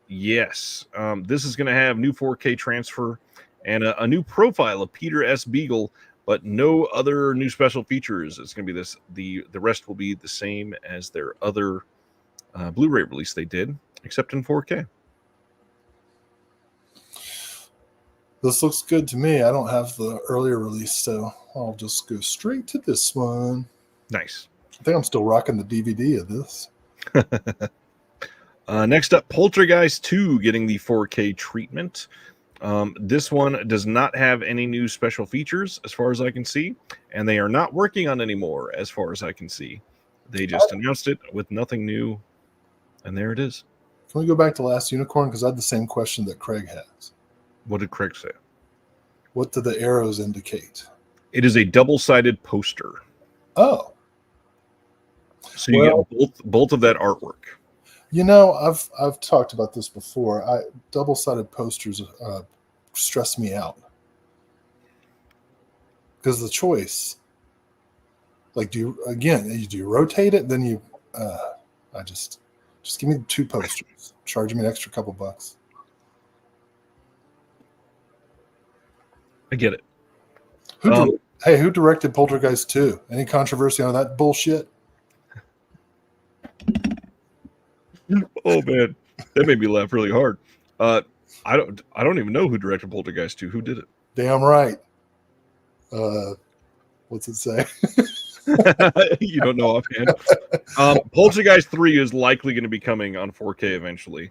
Yes. This is going to have new 4K transfer and a new profile of Peter S. Beagle, but no other new special features. It's going to be this. The rest will be the same as their other Blu-ray release they did, except in 4K. This looks good to me. I don't have the earlier release, so I'll just go straight to this one. Nice. I think I'm still rocking the DVD of this. Next up, Poltergeist 2 getting the 4K treatment. This one does not have any new special features as far as I can see, and they are not working on any more as far as I can see. They just announced it with nothing new, and there it is. Can we go back to Last Unicorn? Because I had the same question that Craig has. What did Craig say? What do the arrows indicate? It is a double-sided poster. Oh. So you get both of that artwork. You know, I've talked about this before. Double-sided posters stress me out. Because the choice, like, do you rotate it? Then just give me 2 posters. Charge me an extra couple bucks. I get it. Who directed Poltergeist 2? Any controversy on that bullshit? Oh man, that made me laugh really hard. I don't even know who directed Poltergeist 2. Who did it? Damn right. What's it say? You don't know offhand. Poltergeist 3 is likely going to be coming on 4K eventually.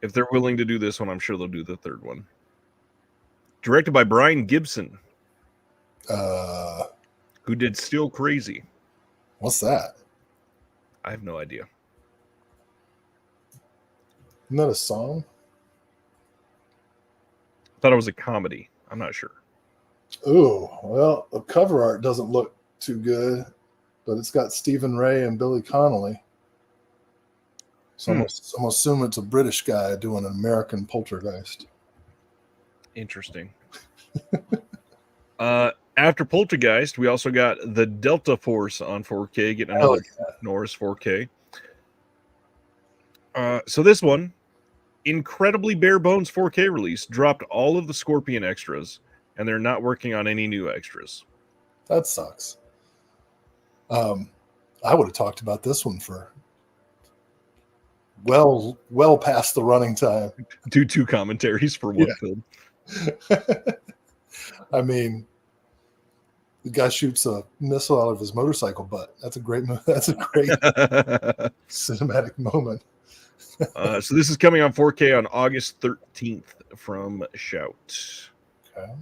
If they're willing to do this one, I'm sure they'll do the third one. Directed by Brian Gibson, who did Still Crazy. What's that? I have no idea. Isn't that a song? I thought it was a comedy. I'm not sure. Ooh, well, the cover art doesn't look too good, but it's got Stephen Ray and Billy Connolly. So I'm going to assume it's a British guy doing an American poltergeist. Interesting. After Poltergeist, we also got the Delta Force on 4K, getting another Norris 4K. So this one, incredibly bare bones 4K release, dropped all of the Scorpion extras, and they're not working on any new extras. That sucks. I would have talked about this one for well past the running time. Do two commentaries for one film. I mean, the guy shoots a missile out of his motorcycle butt. That's a great cinematic moment. So this is coming on 4K on August 13th from Shout. Okay.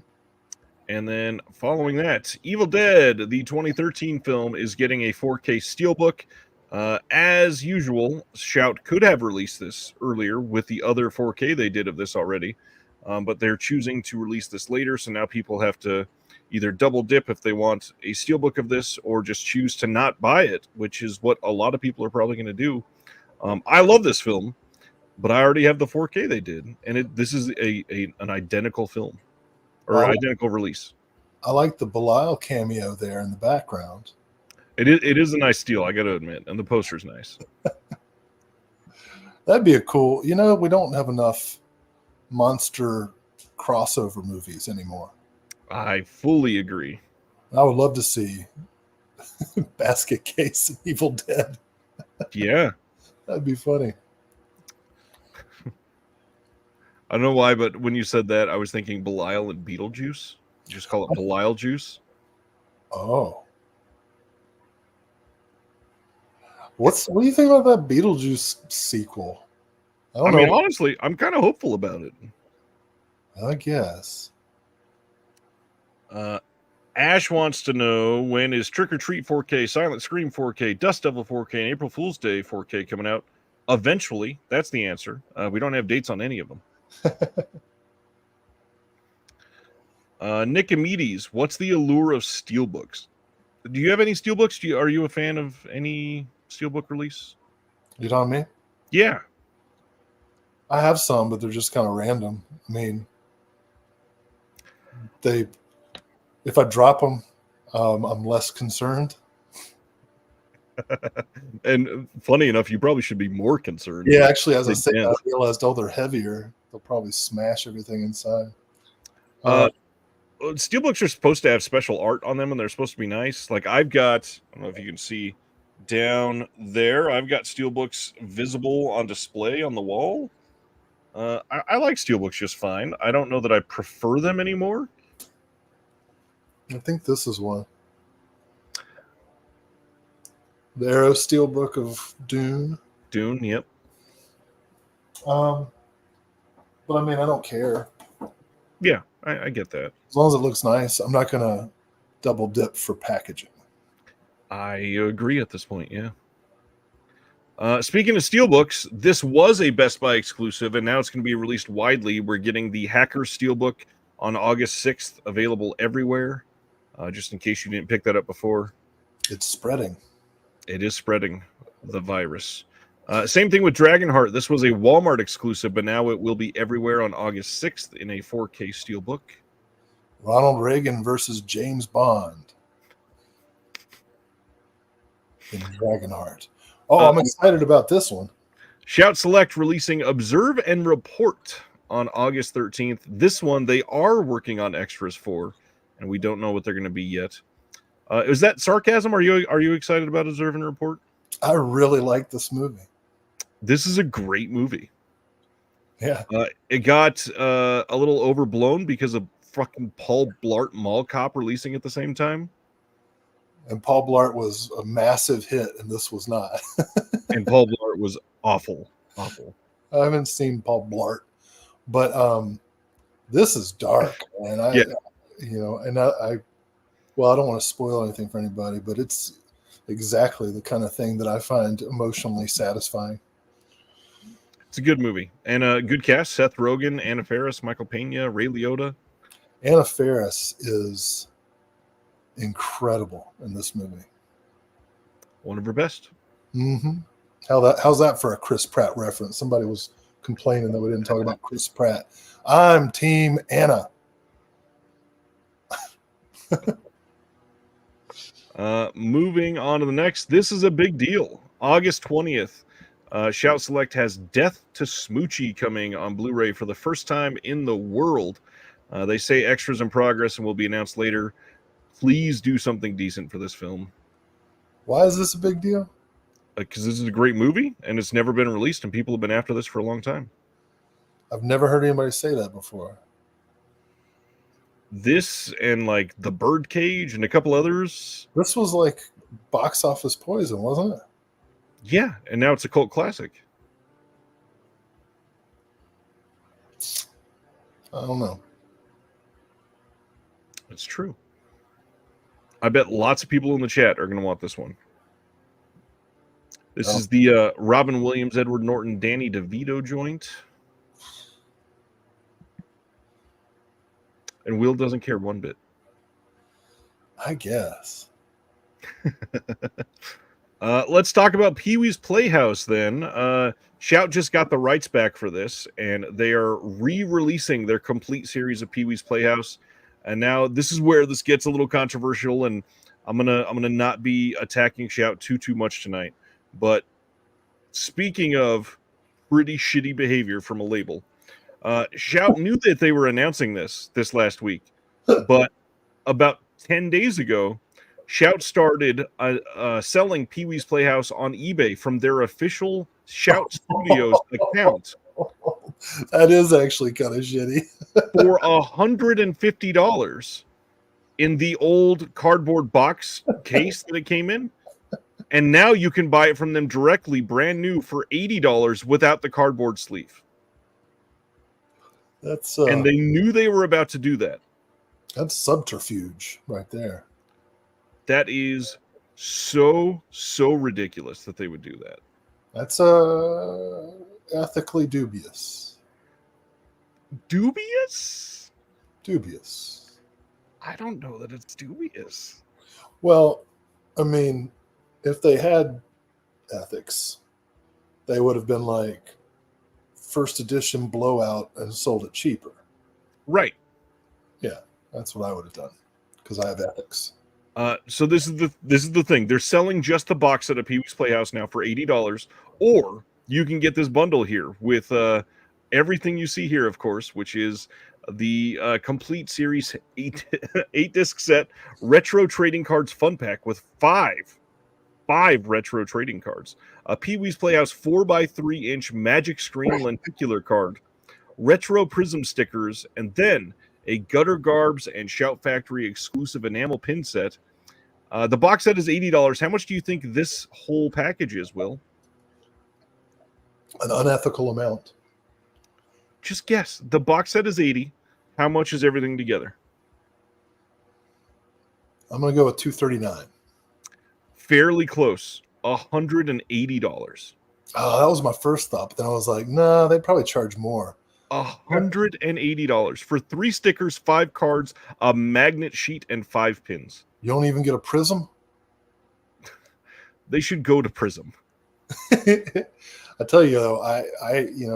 And then following that, Evil Dead, the 2013 film, is getting a 4K steelbook. As usual, Shout could have released this earlier with the other 4K they did of this already, but they're choosing to release this later, so now people have to either double dip if they want a steelbook of this or just choose to not buy it, which is what a lot of people are probably going to do. I love this film, but I already have the 4K they did, and this is an identical film, or identical release. I like the Belial cameo there in the background. It is a nice steal, I got to admit, and the poster's nice. That'd be a cool. You know, we don't have enough monster crossover movies anymore. I fully agree. I would love to see Basket Case and Evil Dead. Yeah. That'd be funny. I don't know why, but when you said that, I was thinking Belial and Beetlejuice. Just call it Belial Juice. Oh. What do you think about that Beetlejuice sequel? I mean, honestly, I'm kind of hopeful about it. I guess. Ash wants to know, when is Trick or Treat 4K, Silent Scream 4K, Dust Devil 4K, and April Fool's Day 4K coming out? Eventually, that's the answer. We don't have dates on any of them. Nicomedes, what's the allure of steelbooks? Do you have any steelbooks? Are you a fan of any steelbook release? You know what I mean? Yeah. I have some, but they're just kind of random. I mean, if I drop them, I'm less concerned. And funny enough, you probably should be more concerned. Yeah, actually, as I said, I realized, they're heavier. They'll probably smash everything inside. Steelbooks are supposed to have special art on them, and they're supposed to be nice. Like I don't know if you can see down there, I've got steelbooks visible on display on the wall. I like steelbooks just fine. I don't know that I prefer them anymore. I think this is one. The Arrow Steelbook of Dune. Dune, yep. But I mean, I don't care. Yeah, I get that. As long as it looks nice, I'm not going to double dip for packaging. I agree at this point, yeah. Speaking of steelbooks, this was a Best Buy exclusive, and now it's going to be released widely. We're getting the Hacker Steelbook on August 6th, available everywhere, just in case you didn't pick that up before. It's spreading. It is spreading the virus. Same thing with Dragonheart. This was a Walmart exclusive, but now it will be everywhere on August 6th in a 4K steelbook. Ronald Reagan versus James Bond in Dragonheart. Oh, I'm excited about this one. Shout Select releasing Observe and Report on August 13th. This one they are working on extras for, and we don't know what they're going to be yet. Is that sarcasm? Are you excited about Observe and Report? I really like this movie. This is a great movie. Yeah. It got a little overblown because of fucking Paul Blart Mall Cop releasing at the same time. And Paul Blart was a massive hit, and this was not. And Paul Blart was awful. Awful. I haven't seen Paul Blart, but this is dark, and Yeah. well, I don't want to spoil anything for anybody, but it's exactly the kind of thing that I find emotionally satisfying. It's a good movie. And a good cast. Seth Rogen, Anna Faris, Michael Pena, Ray Liotta. Anna Faris is incredible in this movie. One of her best. Mm-hmm. How's that for a Chris Pratt reference? Somebody was complaining that we didn't talk about Chris Pratt. I'm Team Anna. Moving on to the next. This is a big deal. August 20th. Shout Select has Death to Smoochie coming on Blu-ray for the first time in the world. They say extras in progress and will be announced later. Please do something decent for this film. Why is this a big deal? Because this is a great movie and it's never been released and people have been after this for a long time. I've never heard anybody say that before. This and like The Birdcage and a couple others. This was like box office poison, wasn't it? Yeah, and now it's a cult classic. I don't know. It's true. I bet lots of people in the chat are going to want this one. This is the Robin Williams, Edward Norton, Danny DeVito joint. And Will doesn't care one bit. I guess. Let's talk about Pee-wee's Playhouse then. Shout just got the rights back for this, and they are re-releasing their complete series of Pee-wee's Playhouse. And now this is where this gets a little controversial, and I'm gonna not be attacking Shout too much tonight. But speaking of pretty shitty behavior from a label, Shout knew that they were announcing this last week, but about 10 days ago, Shout started selling Pee-wee's Playhouse on eBay from their official Shout Studios account. That is actually kind of shitty. For $150 in the old cardboard box case that it came in. And now you can buy it from them directly, brand new, for $80 without the cardboard sleeve. That's and they knew they were about to do that. That's subterfuge right there. That is so ridiculous that they would do that. That's ethically dubious. Dubious? Dubious. I don't know that it's dubious. Well, I mean, if they had ethics, they would have been like first edition blowout and sold it cheaper. Right. Yeah, that's what I would have done because I have ethics. So this is the thing. They're selling just the box set of Pee-wee's Playhouse now for $80, or you can get this bundle here with everything you see here, of course, which is the complete series 8-disc set retro trading cards fun pack with five retro trading cards, a Pee-wee's Playhouse 4x3-inch magic screen lenticular card, retro prism stickers, and then a Gutter Garbs and Shout Factory exclusive enamel pin set. The box set is $80. How much do you think this whole package is, Will? An unethical amount. Just guess. The box set is $80. How much is everything together? I'm going to go with $239. Fairly close. $180. Oh, that was my first thought, but then I was like, no, they'd probably charge more. $180 for 3 stickers, 5 cards, a magnet sheet, and 5 pins. You don't even get a prism? They should go to Prism. I tell you, though, I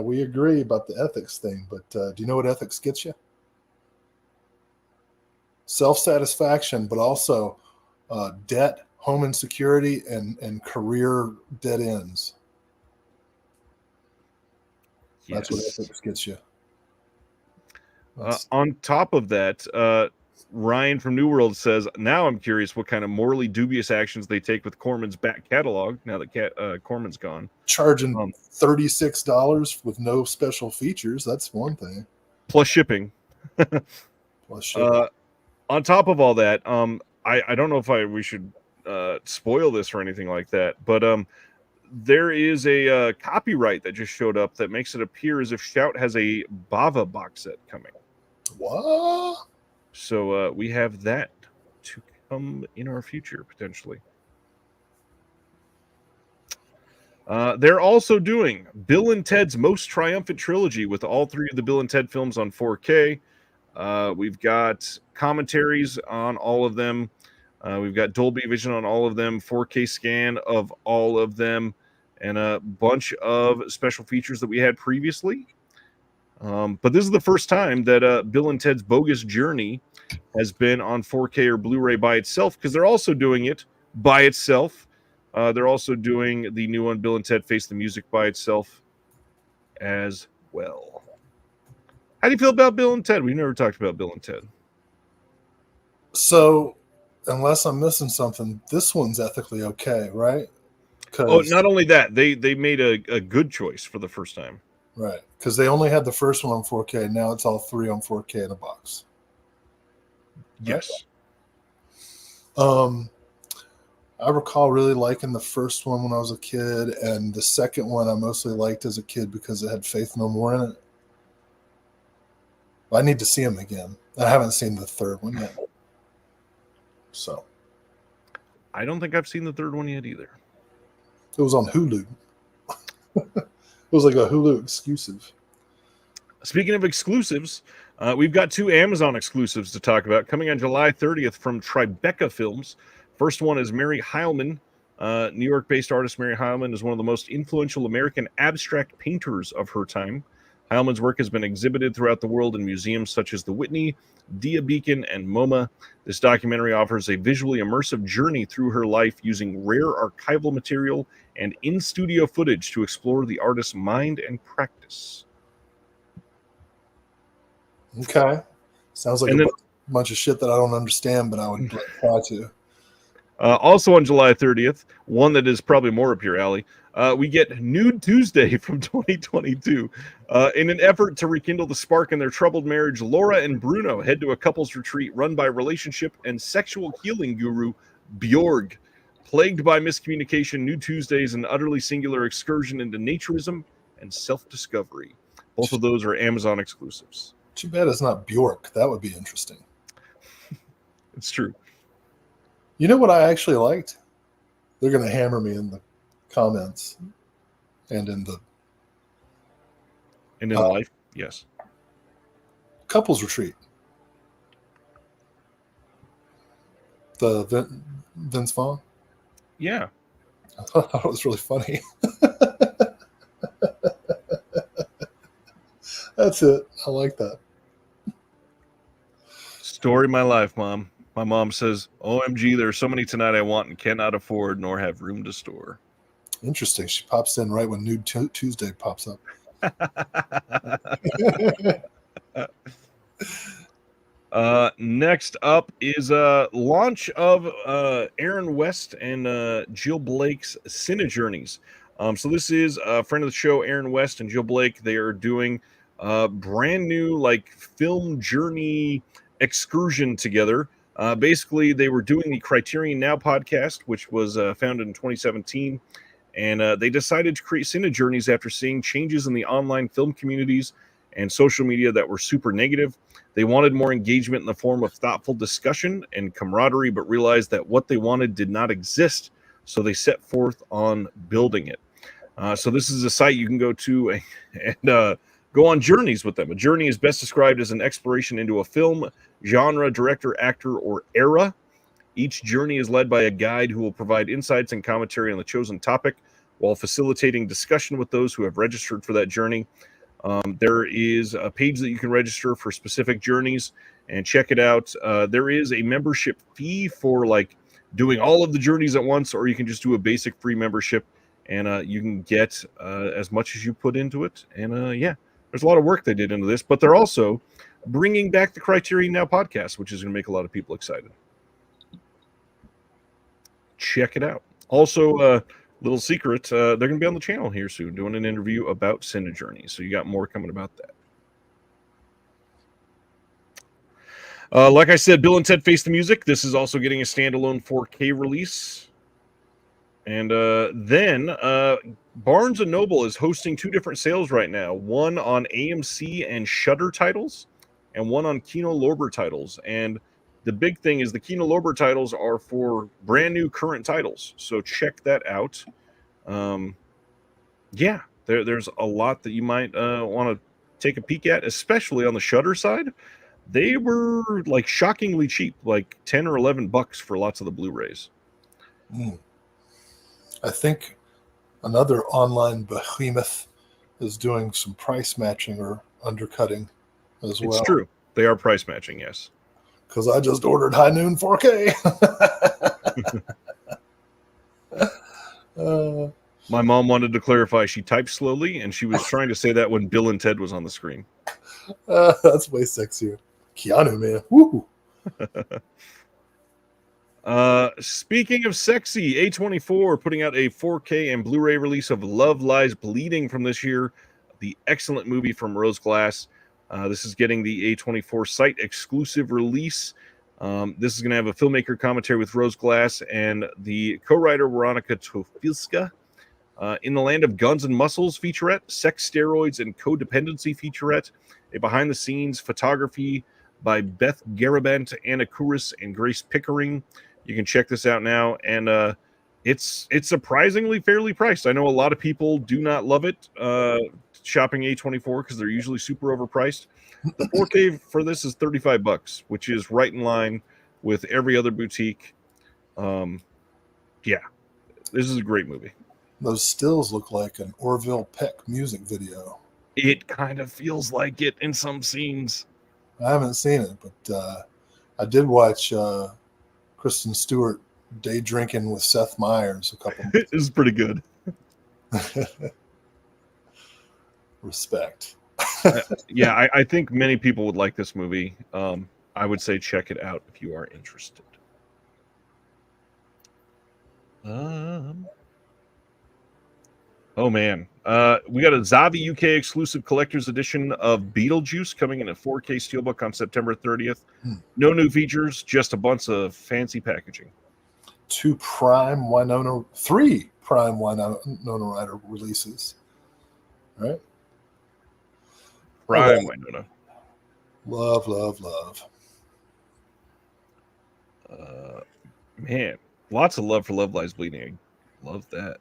we agree about the ethics thing, but do you know what ethics gets you? Self-satisfaction, but also debt, home insecurity, and career dead ends. Yes. That's what ethics gets you. On top of that, Ryan from New World says, now I'm curious what kind of morally dubious actions they take with Corman's back catalog now that Corman's gone. Charging $36 with no special features, that's one thing. Plus shipping. Plus shipping. On top of all that, I don't know if we should spoil this or anything like that, but there is a copyright that just showed up that makes it appear as if Shout has a Bava box set coming. What? So we have that to come in our future, potentially. They're also doing Bill and Ted's Most Triumphant Trilogy with all 3 of the Bill and Ted films on 4K. We've got commentaries on all of them. We've got Dolby Vision on all of them, 4K scan of all of them, and a bunch of special features that we had previously. But this is the first time that Bill and Ted's Bogus Journey has been on 4K or Blu-ray by itself, because they're also doing it by itself. They're also doing the new one, Bill and Ted Face the Music, by itself as well. How do you feel about Bill and Ted? We've never talked about Bill and Ted. So, unless I'm missing something, this one's ethically okay, right? Oh, not only that, they made a good choice for the first time. Right, because they only had the first one on 4K. Now it's all 3 on 4K in a box. Yes. I recall really liking the first one when I was a kid, and the second one I mostly liked as a kid because it had Faith No More in it. I need to see them again. I haven't seen the third one yet. So. I don't think I've seen the third one yet either. It was on Hulu. It was like a Hulu exclusive. Speaking of exclusives, we've got 2 Amazon exclusives to talk about coming on July 30th from Tribeca Films. First one is Mary Heilman. New York-based artist Mary Heilman is one of the most influential American abstract painters of her time. Heilman's work has been exhibited throughout the world in museums such as the Whitney, Dia Beacon, and MoMA. This documentary offers a visually immersive journey through her life using rare archival material and in-studio footage to explore the artist's mind and practice. Okay. Sounds like a bunch of shit that I don't understand, but I would try to. Also on July 30th, one that is probably more up your alley, we get Nude Tuesday from 2022. In an effort to rekindle the spark in their troubled marriage, Laura and Bruno head to a couples retreat run by relationship and sexual healing guru Bjorg. Plagued by miscommunication, Nude Tuesday is an utterly singular excursion into naturism and self-discovery. Both of those are Amazon exclusives. Too bad it's not Bjork. That would be interesting. It's true. You know what I actually liked? They're going to hammer me in the comments and in the life. Yes. Couples retreat. The Vince Vaughn. Yeah. I thought it was really funny. That's it. I like that. Story of my life, Mom. My mom says, OMG, there are so many tonight I want and cannot afford nor have room to store. Interesting. She pops in right when Nude Tuesday pops up. Next up is launch of Aaron West and Jill Blake's Cine Journeys. So this is a friend of the show, Aaron West and Jill Blake. They are doing a brand new film journey excursion together. Basically, they were doing the Criterion Now podcast, which was founded in 2017. And they decided to create Cine Journeys after seeing changes in the online film communities and social media that were super negative. They wanted more engagement in the form of thoughtful discussion and camaraderie, but realized that what they wanted did not exist. So they set forth on building it. So this is a site you can go to and go on journeys with them. A journey is best described as an exploration into a film, genre, director, actor, or era. Each journey is led by a guide who will provide insights and commentary on the chosen topic while facilitating discussion with those who have registered for that journey. There is a page that you can register for specific journeys and check it out. There is a membership fee for doing all of the journeys at once, or you can just do a basic free membership and you can get as much as you put into it. And yeah, there's a lot of work they did into this, but they're also bringing back the Criterion Now podcast, which is going to make a lot of people excited. Check it out. Also, little secret, they're going to be on the channel here soon doing an interview about Cine Journey. So you got more coming about that. Like I said, Bill and Ted Face the Music. This is also getting a standalone 4K release. And then Barnes & Noble is hosting 2 different sales right now. One on AMC and Shudder titles, and one on Kino Lorber titles. And the big thing is the Kino Lorber titles are for brand new current titles. So check that out. Yeah, there's a lot that you might want to take a peek at, especially on the Shudder side. They were like shockingly cheap, like $10 or $11 for lots of the Blu-rays. I think another online behemoth is doing some price matching or undercutting as well. It's true. They are price matching, yes. Because I just ordered High Noon 4K. My mom wanted to clarify she typed slowly, and she was trying to say that when Bill and Ted was on the screen. That's way sexier. Keanu, man. Woo. Speaking of sexy, A24 putting out a 4K and Blu-ray release of Love Lies Bleeding from this year, the excellent movie from Rose Glass. This is getting the A24 site exclusive release. This is going to have a filmmaker commentary with Rose Glass and the co-writer Veronica Tofilska. In the Land of Guns and Muscles featurette, sex, steroids, and codependency featurette, a behind-the-scenes photography by Beth Garabant, Anna Kouris, and Grace Pickering. You can check this out now, and it's surprisingly fairly priced. I know a lot of people do not love it shopping A24 because they're usually super overpriced. The 4K for this is $35, which is right in line with every other boutique. Yeah, this is a great movie. Those stills look like an Orville Peck music video. It kind of feels like it in some scenes. I haven't seen it, but I did watch Kristen Stewart day drinking with Seth Meyers a couple months. It was pretty good. Respect. Yeah, I think many people would like this movie. I would say check it out if you are interested. Oh man, we got a Zavi UK exclusive collector's edition of Beetlejuice coming in a 4K steelbook on September 30th. No new features, just a bunch of fancy packaging. 3 Prime Winona Ryder releases. Right? Prime Winona. Love. Man, lots of love for Love Lies Bleeding. Love that.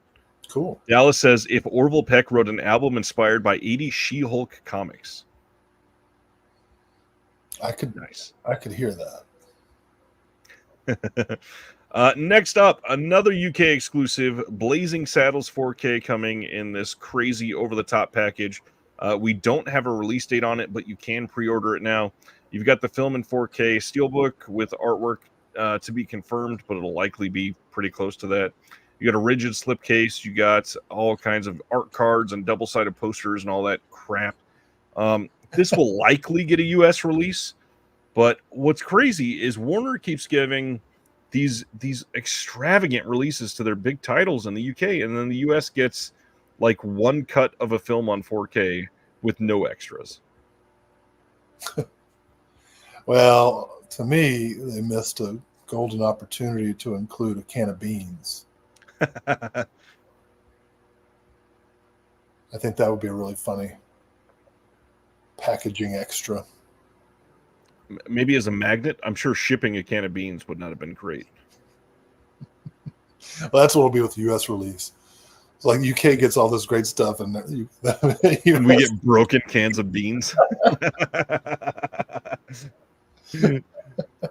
Cool. Dallas says, if Orville Peck wrote an album inspired by 80s She-Hulk comics. I could hear that. Next up, another UK exclusive, Blazing Saddles 4K coming in this crazy over-the-top package. We don't have a release date on it, but you can pre-order it now. You've got the film in 4K steelbook with artwork to be confirmed, but it'll likely be pretty close to that. You got a rigid slipcase. You got all kinds of art cards and double-sided posters and all that crap. This will likely get a U.S. release, but what's crazy is Warner keeps giving these extravagant releases to their big titles in the UK, and then the U.S. gets like one cut of a film on 4K with no extras. Well, to me, they missed a golden opportunity to include a can of beans. I think that would be a really funny packaging extra. Maybe as a magnet. I'm sure shipping a can of beans would not have been great. Well, that's what it'll be with the U.S. release. It's like UK gets all this great stuff, and we get broken cans of beans.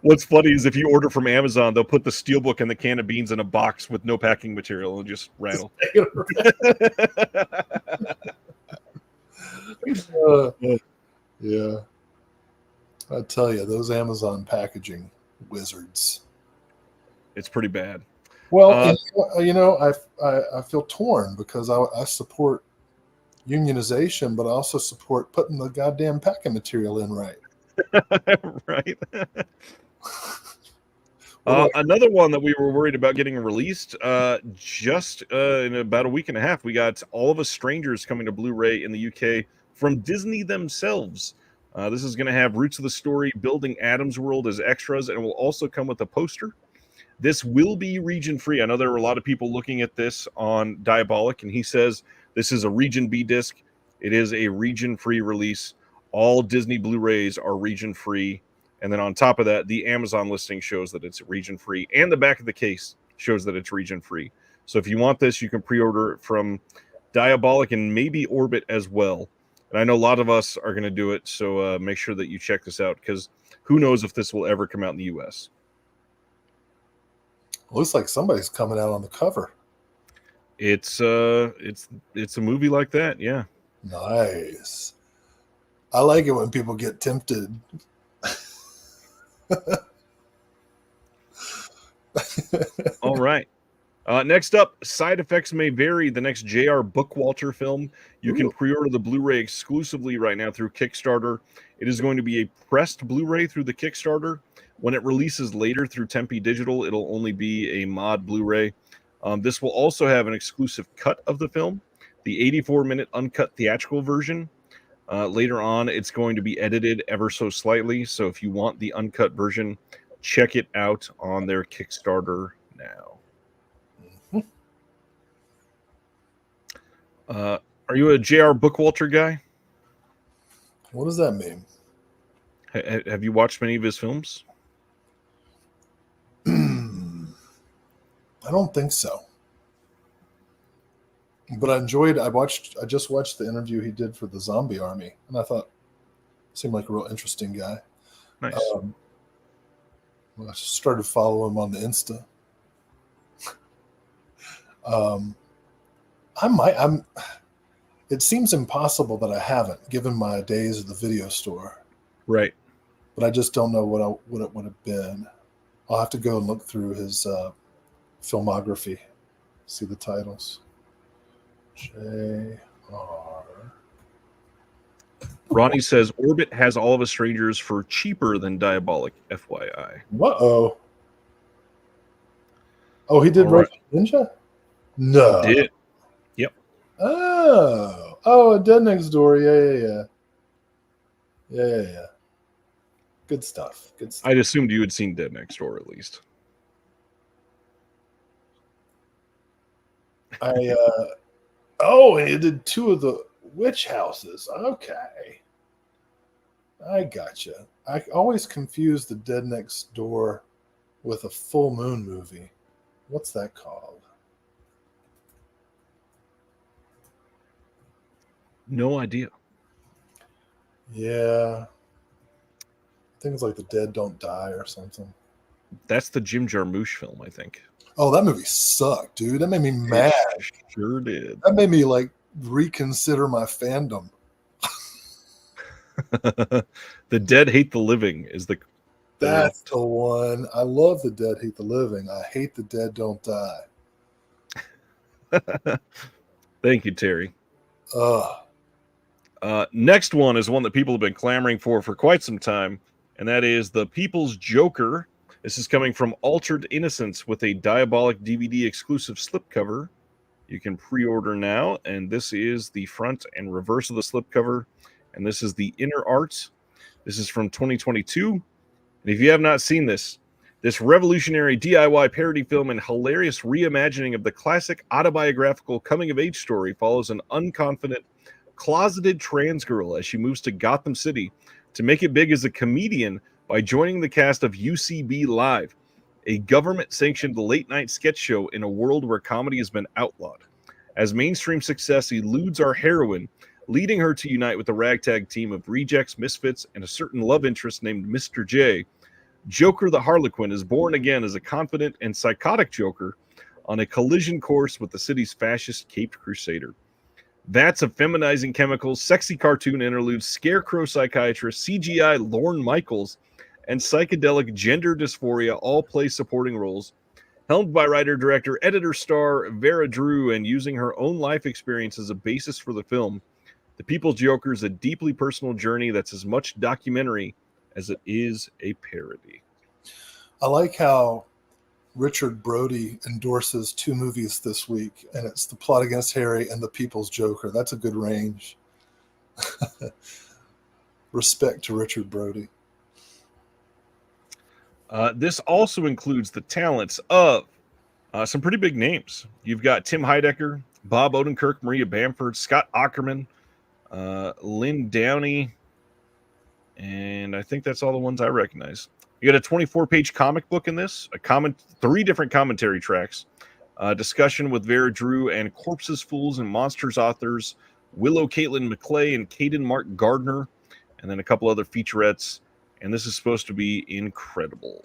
What's funny is if you order from Amazon, they'll put the steelbook and the can of beans in a box with no packing material and just rattle. Yeah. I tell you, those Amazon packaging wizards. It's pretty bad. Well, I feel torn because I support unionization, but I also support putting the goddamn packing material in right. Right. What do I- Another one that we were worried about getting released just in about a week and a half, we got All of Us Strangers coming to Blu-ray in the UK from Disney themselves. This is going to have roots of the story, building Adam's World as extras, and will also come with a poster. This will be region free. I know there were a lot of people looking at this on Diabolic, and he says this is a region B disc. It is a region free release. All Disney Blu-rays are region free. And then on top of that, the Amazon listing shows that it's region free, and the back of the case shows that it's region free. So if you want this, you can pre-order it from Diabolic and maybe Orbit as well. And I know a lot of us are going to do it, so make sure that you check this out, because who knows if this will ever come out in the U.S. Looks like somebody's coming out on the cover. It's a movie like that, yeah. Nice. I like it when people get tempted. All right. Next up, Side Effects May Vary, the next J.R. Bookwalter film. You can pre-order the Blu-ray exclusively right now through Kickstarter. It is going to be a pressed Blu-ray through the Kickstarter. When it releases later through Tempe Digital, it'll only be a mod Blu-ray. This will also have an exclusive cut of the film, the 84-minute uncut theatrical version. Later on, it's going to be edited ever so slightly. So if you want the uncut version, check it out on their Kickstarter now. Are you a J.R. Bookwalter guy? What does that mean? Have you watched many of his films? I don't think so. But I just watched the interview he did for the Zombie Army, and I thought he seemed like a real interesting guy. Nice. I started following him on the Insta. It seems impossible that I haven't, given my days at the video store. Right. But I just don't know what it would have been. I'll have to go and look through his filmography, see the titles. J.R. Ronnie says Orbit has All of Us Strangers for cheaper than Diabolic, FYI. Uh-oh. Oh, he did All right. Ninja? No. He did. Yep. Oh, Dead Next Door. Yeah. Good stuff. I'd assumed you had seen Dead Next Door at least. And he did 2 of the witch houses. Okay. I gotcha. I always confuse the Dead Next Door with a full moon movie. What's that called? No idea. Yeah. I think it's like The Dead Don't Die or something. That's the Jim Jarmusch film, I think. Oh, that movie sucked, dude. That made me mad. It sure did. That made me reconsider my fandom. The Dead Hate the Living is the... That's the one. I love The Dead Hate the Living. I hate The Dead Don't Die. Thank you, Terry. Ugh. Next one is one that people have been clamoring for quite some time, and that is The People's Joker. This is coming from Altered Innocence with a Diabolic DVD exclusive slipcover. You can pre-order now, and this is the front and reverse of the slipcover, and this is the inner art. This is from 2022, and if you have not seen this revolutionary DIY parody film and hilarious reimagining of the classic autobiographical coming-of-age story follows an unconfident, closeted trans girl as she moves to Gotham City to make it big as a comedian by joining the cast of UCB Live, a government-sanctioned late-night sketch show in a world where comedy has been outlawed. As mainstream success eludes our heroine, leading her to unite with a ragtag team of rejects, misfits, and a certain love interest named Mr. J, Joker the Harlequin is born again as a confident and psychotic Joker on a collision course with the city's fascist caped crusader. Vats of feminizing chemicals, sexy cartoon interludes, scarecrow psychiatrist, CGI Lorne Michaels, and psychedelic gender dysphoria all play supporting roles. Helmed by writer, director, editor, star Vera Drew, and using her own life experience as a basis for the film, The People's Joker is a deeply personal journey that's as much documentary as it is a parody. I like how Richard Brody endorses 2 movies this week, and it's The Plot Against Harry and The People's Joker. That's a good range. Respect to Richard Brody. This also includes the talents of some pretty big names. You've got Tim Heidecker, Bob Odenkirk, Maria Bamford, Scott Ackerman, Lynn Downey, and I think that's all the ones I recognize. You got a 24-page comic book in this, 3 different commentary tracks, discussion with Vera Drew and Corpses, Fools, and Monsters authors Willow Caitlin McClay and Caden Mark Gardner, and then a couple other featurettes. And this is supposed to be incredible.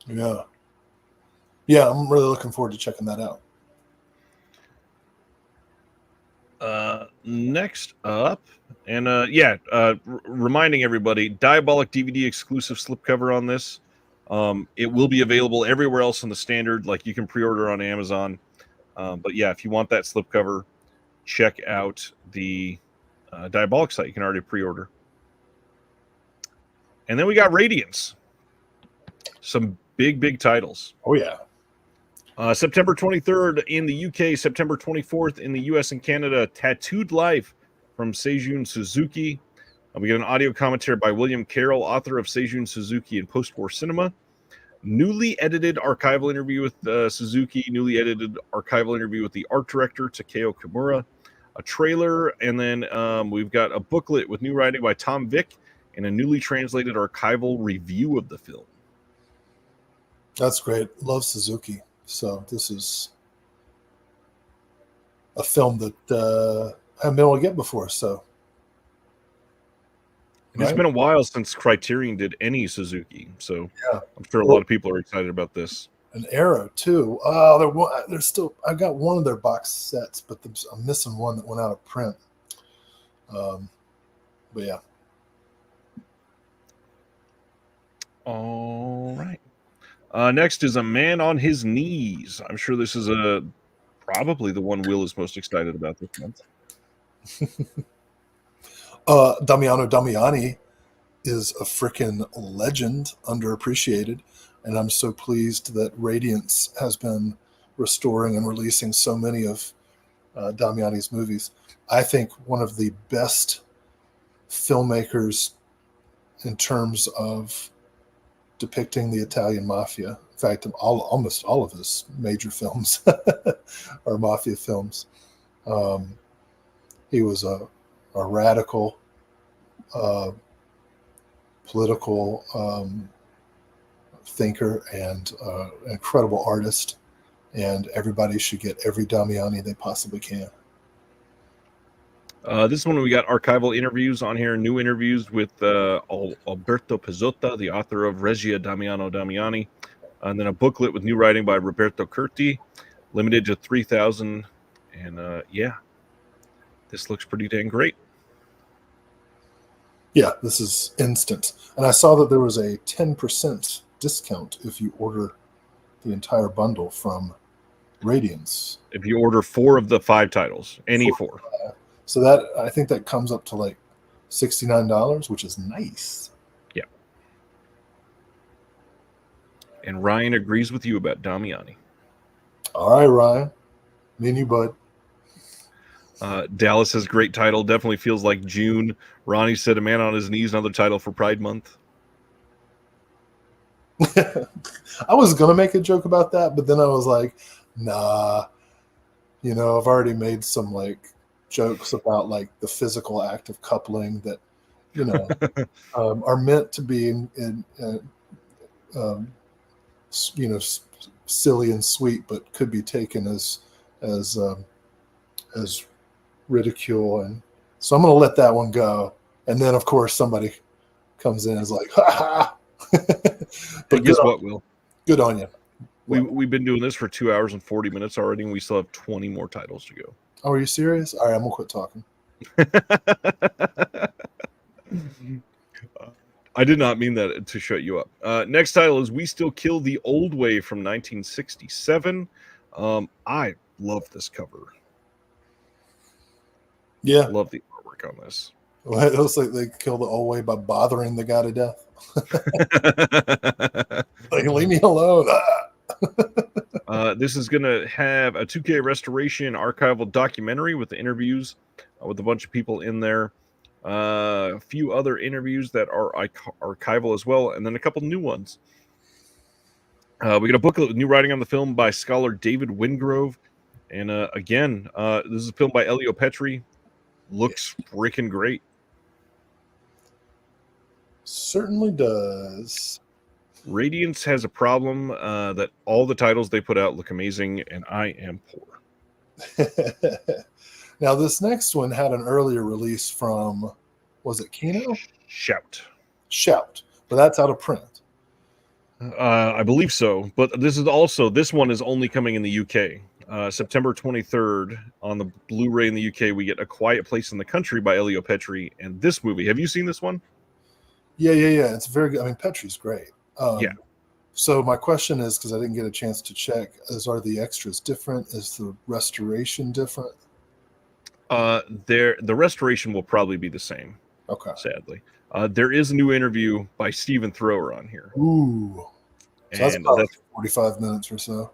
Yeah. Yeah, I'm really looking forward to checking that out. Next up, and reminding everybody, Diabolic DVD exclusive slipcover on this. It will be available everywhere else in the standard, like you can pre-order on Amazon. But yeah, if you want that slipcover, check out the Diabolic site. You can already pre-order. And then we got Radiance. Some big titles. Oh, yeah. September 23rd in the UK, September 24th in the US and Canada, Tattooed Life from Seijun Suzuki. We get an audio commentary by William Carroll, author of Seijun Suzuki and Post-War Cinema. Newly edited archival interview with Suzuki, newly edited archival interview with the art director, Takeo Kimura, a trailer, and then we've got a booklet with new writing by Tom Vick and a newly translated archival review of the film. That's great. Love Suzuki. So this is a film that I haven't been able to get before. So It's been a while since Criterion did any Suzuki, so yeah. I'm sure a lot of people are excited about this. An Arrow too. Oh, there's still. I got one of their box sets, but I'm missing one that went out of print. But yeah. All right. Next is A Man on His Knees. I'm sure this is probably the one Will is most excited about this month. Damiano Damiani is a freaking legend, underappreciated, and I'm so pleased that Radiance has been restoring and releasing so many of Damiani's movies. I think one of the best filmmakers in terms of depicting the Italian mafia. In fact, almost all of his major films are mafia films. He was a radical political thinker and incredible artist, and everybody should get every Damiani they possibly can. This one we got archival interviews on here, new interviews with Alberto Pizzotta, the author of Regia Damiano Damiani, and then a booklet with new writing by Roberto Curti, limited to 3,000. And this looks pretty dang great. Yeah, this is instant. And I saw that there was a 10% discount if you order the entire bundle from Radiance. If you order 4 of the 5 titles, any 4. So that, I think that comes up to like $69, which is nice. Yeah. And Ryan agrees with you about Damiani. All right, Ryan. Me and you, bud. Dallas has great title. Definitely feels like June. Ronnie said A Man on His Knees, another title for Pride Month. I was going to make a joke about that, but then I was like, nah. I've already made some like jokes about like the physical act of coupling that, are meant to be silly and sweet, but could be taken as ridicule. And so I'm going to let that one go. And then of course somebody comes in and is like, ha ha. But guess what, Will? Good on you. We've been doing this for 2 hours and 40 minutes already, and we still have 20 more titles to go. Oh, are you serious? All right, I'm going to quit talking. I did not mean that to shut you up. Next title is We Still Kill the Old Way from 1967. I love this cover. Yeah. Love the artwork on this. Well, it looks like they killed the old way by bothering the guy to death. Like, leave me alone. This is going to have a 2K restoration archival documentary with the interviews with a bunch of people in there. A few other interviews that are archival as well, and then a couple new ones. We got a booklet with new writing on the film by scholar David Wingrove. And again, this is a film by Elio Petri. Looks freaking great. Certainly does. Radiance has a problem that all the titles they put out look amazing, and I am poor. Now, this next one had an earlier release from, was it Kino? Shout. But that's out of print. I believe so. But this one is only coming in the UK. September 23rd on the Blu-ray in the UK, we get A Quiet Place in the Country by Elio Petri. And this movie, have you seen this one? Yeah. It's very good. I mean, Petri's great. Yeah. So my question is, because I didn't get a chance to check, are the extras different? Is the restoration different? The restoration will probably be the same. Okay. Sadly. There is a new interview by Stephen Thrower on here. Ooh. So that's about 45 minutes or so.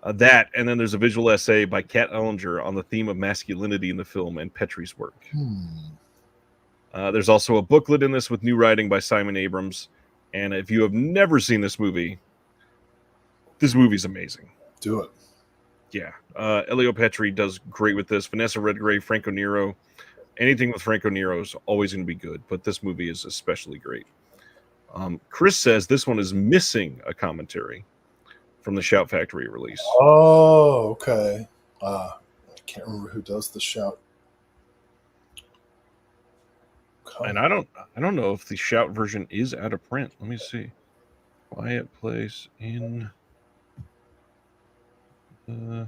That, and then there's a visual essay by Kat Ellinger on the theme of masculinity in the film and Petri's work. There's also a booklet in this with new writing by Simon Abrams. And if you have never seen this movie's amazing. Do it. Yeah. Elio Petri does great with this. Vanessa Redgrave, Franco Nero. Anything with Franco Nero is always going to be good, but this movie is especially great. Chris says this one is missing a commentary from the Shout Factory release. Oh, okay. I can't remember who does the Shout. And I don't know if the Shout version is out of print. Let me see. Quiet Place in the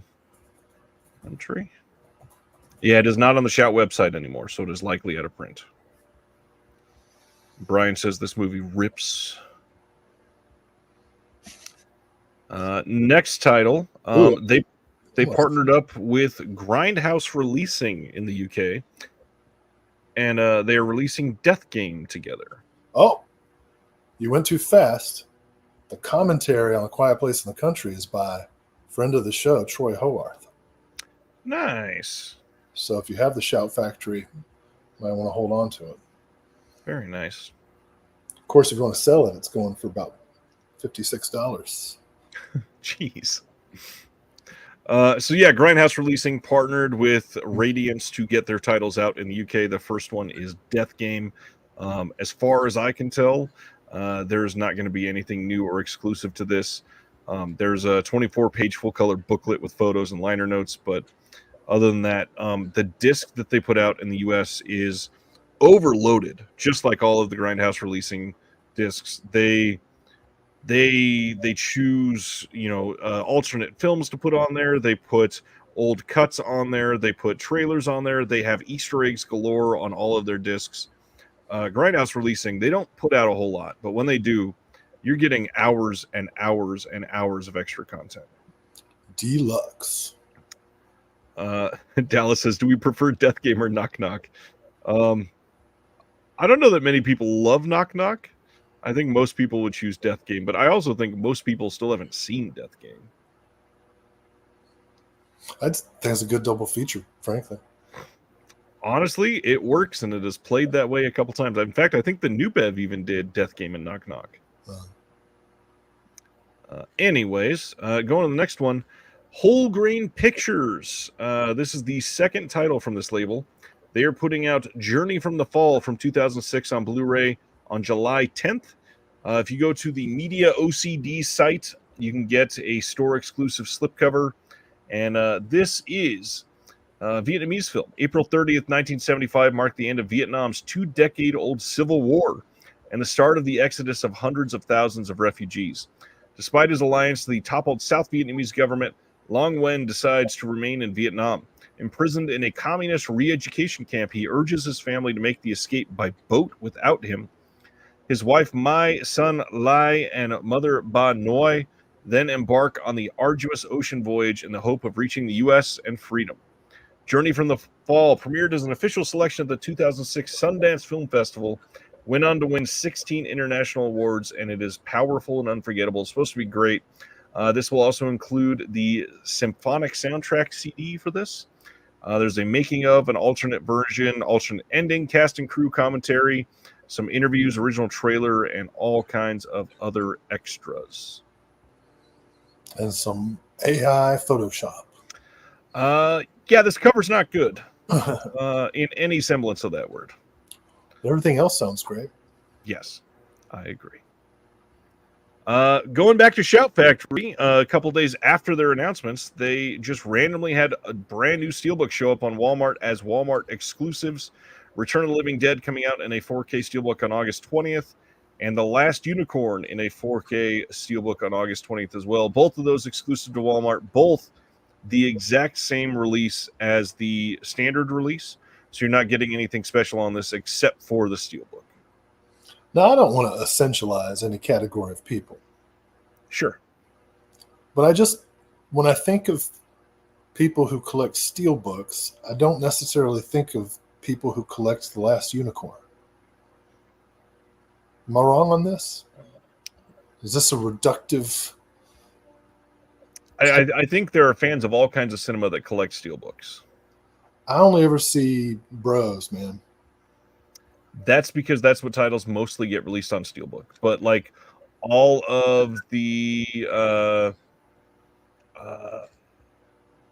Country. Yeah, it is not on the Shout website anymore, so it is likely out of print. Brian says this movie rips. Next title, they partnered up with Grindhouse Releasing in the UK, and they are releasing Death Game together. Oh, you went too fast. The commentary on A Quiet Place in the Country is by friend of the show, Troy Howarth. Nice. So if you have the Shout Factory, you might want to hold on to it. Very nice. Of course, if you want to sell it, it's going for about $56. Jeez. So yeah, Grindhouse Releasing partnered with Radiance to get their titles out in the UK. The first one is Death Game. As far as I can tell, there's not going to be anything new or exclusive to this. There's a 24-page full-color booklet with photos and liner notes, but other than that, the disc that they put out in the US is overloaded, just like all of the Grindhouse Releasing discs. They choose, alternate films to put on there. They put old cuts on there. They put trailers on there. They have Easter eggs galore on all of their discs. Grindhouse Releasing, they don't put out a whole lot, but when they do, you're getting hours and hours and hours of extra content. Deluxe. Dallas says, do we prefer Death Game or Knock Knock? I don't know that many people love Knock Knock. I think most people would choose Death Game, but I also think most people still haven't seen Death Game. I think it's a good double feature, frankly. Honestly, it works, and it has played that way a couple times. In fact, I think the New Bev even did Death Game and Knock Knock. Anyways, going to the next one, Whole Grain Pictures. This is the second title from this label. They are putting out Journey from the Fall from 2006 on Blu-ray on July 10th. If you go to the Media OCD site, you can get a store-exclusive slipcover. And this is a Vietnamese film. April 30th, 1975 marked the end of Vietnam's 2-decade-old civil war and the start of the exodus of hundreds of thousands of refugees. Despite his alliance to the toppled South Vietnamese government, Long Nguyen decides to remain in Vietnam. Imprisoned in a communist re-education camp, he urges his family to make the escape by boat without him. His wife Mai, son Lai, and mother Ba Noi then embark on the arduous ocean voyage in the hope of reaching the U.S. and freedom. Journey from the Fall premiered as an official selection of the 2006 Sundance Film Festival. Went on to win 16 international awards, and it is powerful and unforgettable. It's supposed to be great. This will also include the symphonic soundtrack CD for this. There's a making of, an alternate version, alternate ending, cast and crew commentary, some interviews, original trailer, and all kinds of other extras. And some AI Photoshop. Yeah, this cover's not good in any semblance of that word. Everything else sounds great. Yes, I agree. Going back to Shout Factory, a couple days after their announcements, they just randomly had a brand new Steelbook show up on Walmart as Walmart exclusives. Return of the Living Dead coming out in a 4K Steelbook on August 20th, and The Last Unicorn in a 4K Steelbook on August 20th as well. Both of those exclusive to Walmart, both the exact same release as the standard release. So you're not getting anything special on this except for the Steelbook. Now, I don't want to essentialize any category of people. Sure. But when I think of people who collect Steelbooks, I don't necessarily think of people who collect The Last Unicorn. Am I wrong on this? Is this a reductive? I think there are fans of all kinds of cinema that collect Steelbooks. I only ever see bros, man. That's because that's what titles mostly get released on Steelbook. But like all of the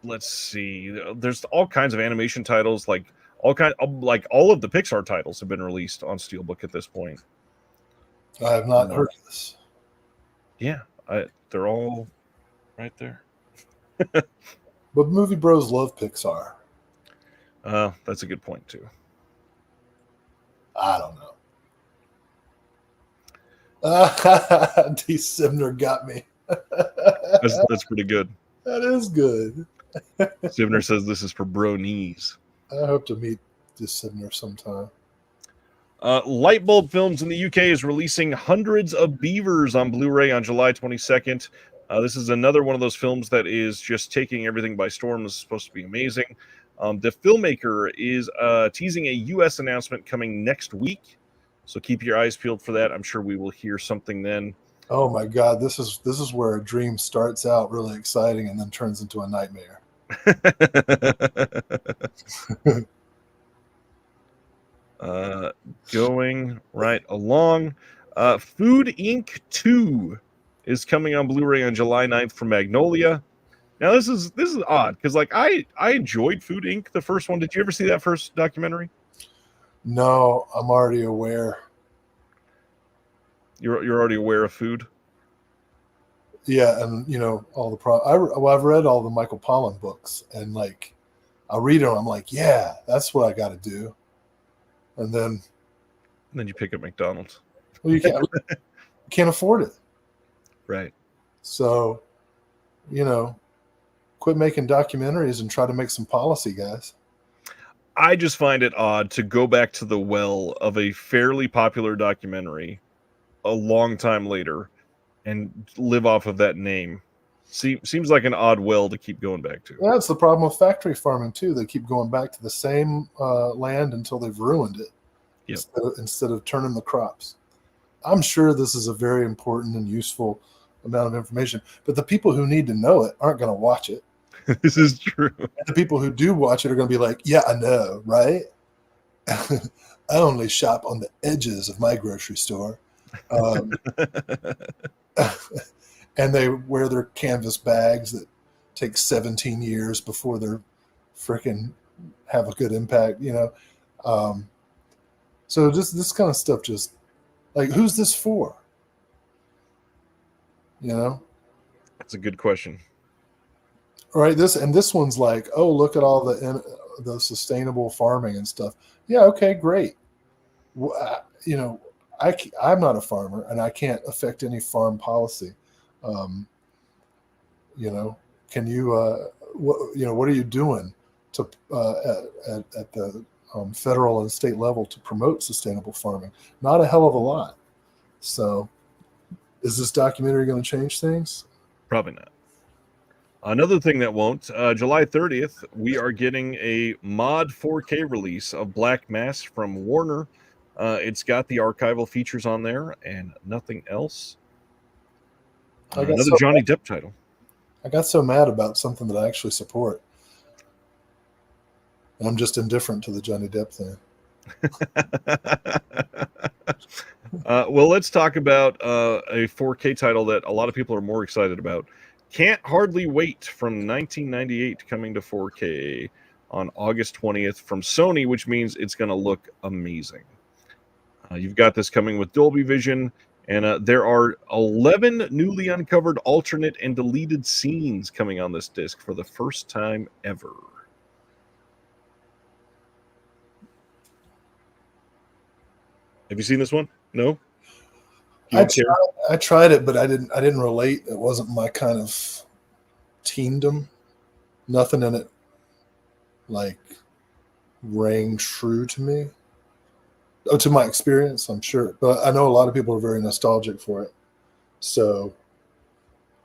let's see, there's all kinds of animation titles, like all of the Pixar titles have been released on Steelbook at this point. I have not heard of this. Yeah, they're all right there. But movie bros love Pixar. That's a good point too. I don't know. D. Sibner got me. That's pretty good. That is good. Sibner says this is for bro knees. I hope to meet D. Sibner sometime. Lightbulb Films in the UK is releasing Hundreds of Beavers on Blu-ray on July 22nd. This is another one of those films that is just taking everything by storm. This is supposed to be amazing. The filmmaker is teasing a U.S. announcement coming next week, so keep your eyes peeled for that. I'm sure we will hear something then. Oh my God, this is where a dream starts out really exciting and then turns into a nightmare. Going right along, Food Inc. 2 is coming on Blu-ray on July 9th from Magnolia. Now this is odd because like I enjoyed Food Inc. the first one. Did you ever see that first documentary? No, I'm already aware. You're already aware of food. Yeah, and you know all the I've read all the Michael Pollan books, and like I read them, I'm like, yeah, that's what I got to do. And then you pick up McDonald's. Well, you can't afford it, right? So, you know, quit making documentaries and try to make some policy, guys. I just find it odd to go back to the well of a fairly popular documentary a long time later and live off of that name. Seems like an odd well to keep going back to. That's the problem with factory farming too. They keep going back to the same land until they've ruined it. Yep. Instead of turning the crops. I'm sure this is a very important and useful amount of information, but the people who need to know it aren't going to watch it. This is true. And the people who do watch it are going to be like, yeah, I know, right? I only shop on the edges of my grocery store. And they wear their canvas bags that take 17 years before they're freaking have a good impact, you know? So just this kind of stuff, just like, who's this for? You know? That's a good question. All right. This one's like, oh, look at all the sustainable farming and stuff. Yeah. Okay, great. You know, I'm not a farmer and I can't affect any farm policy. You know, can you, what are you doing to at the federal and state level to promote sustainable farming? Not a hell of a lot. So, is this documentary going to change things? Probably not. Another thing that won't, July 30th, we are getting a mod 4K release of Black Mass from Warner. It's got the archival features on there and nothing else. Another Johnny Depp title. I got so mad about something that I actually support. And I'm just indifferent to the Johnny Depp thing. Well, let's talk about a 4K title that a lot of people are more excited about. Can't Hardly Wait from 1998 coming to 4K on August 20th from Sony, which means it's going to look amazing. You've got this coming with Dolby Vision, and there are 11 newly uncovered alternate and deleted scenes coming on this disc for the first time ever. Have you seen this one? No? I tried it, but I didn't relate. It wasn't my kind of teendom. Nothing in it like rang true to me. Oh, to my experience, I'm sure. But I know a lot of people are very nostalgic for it. So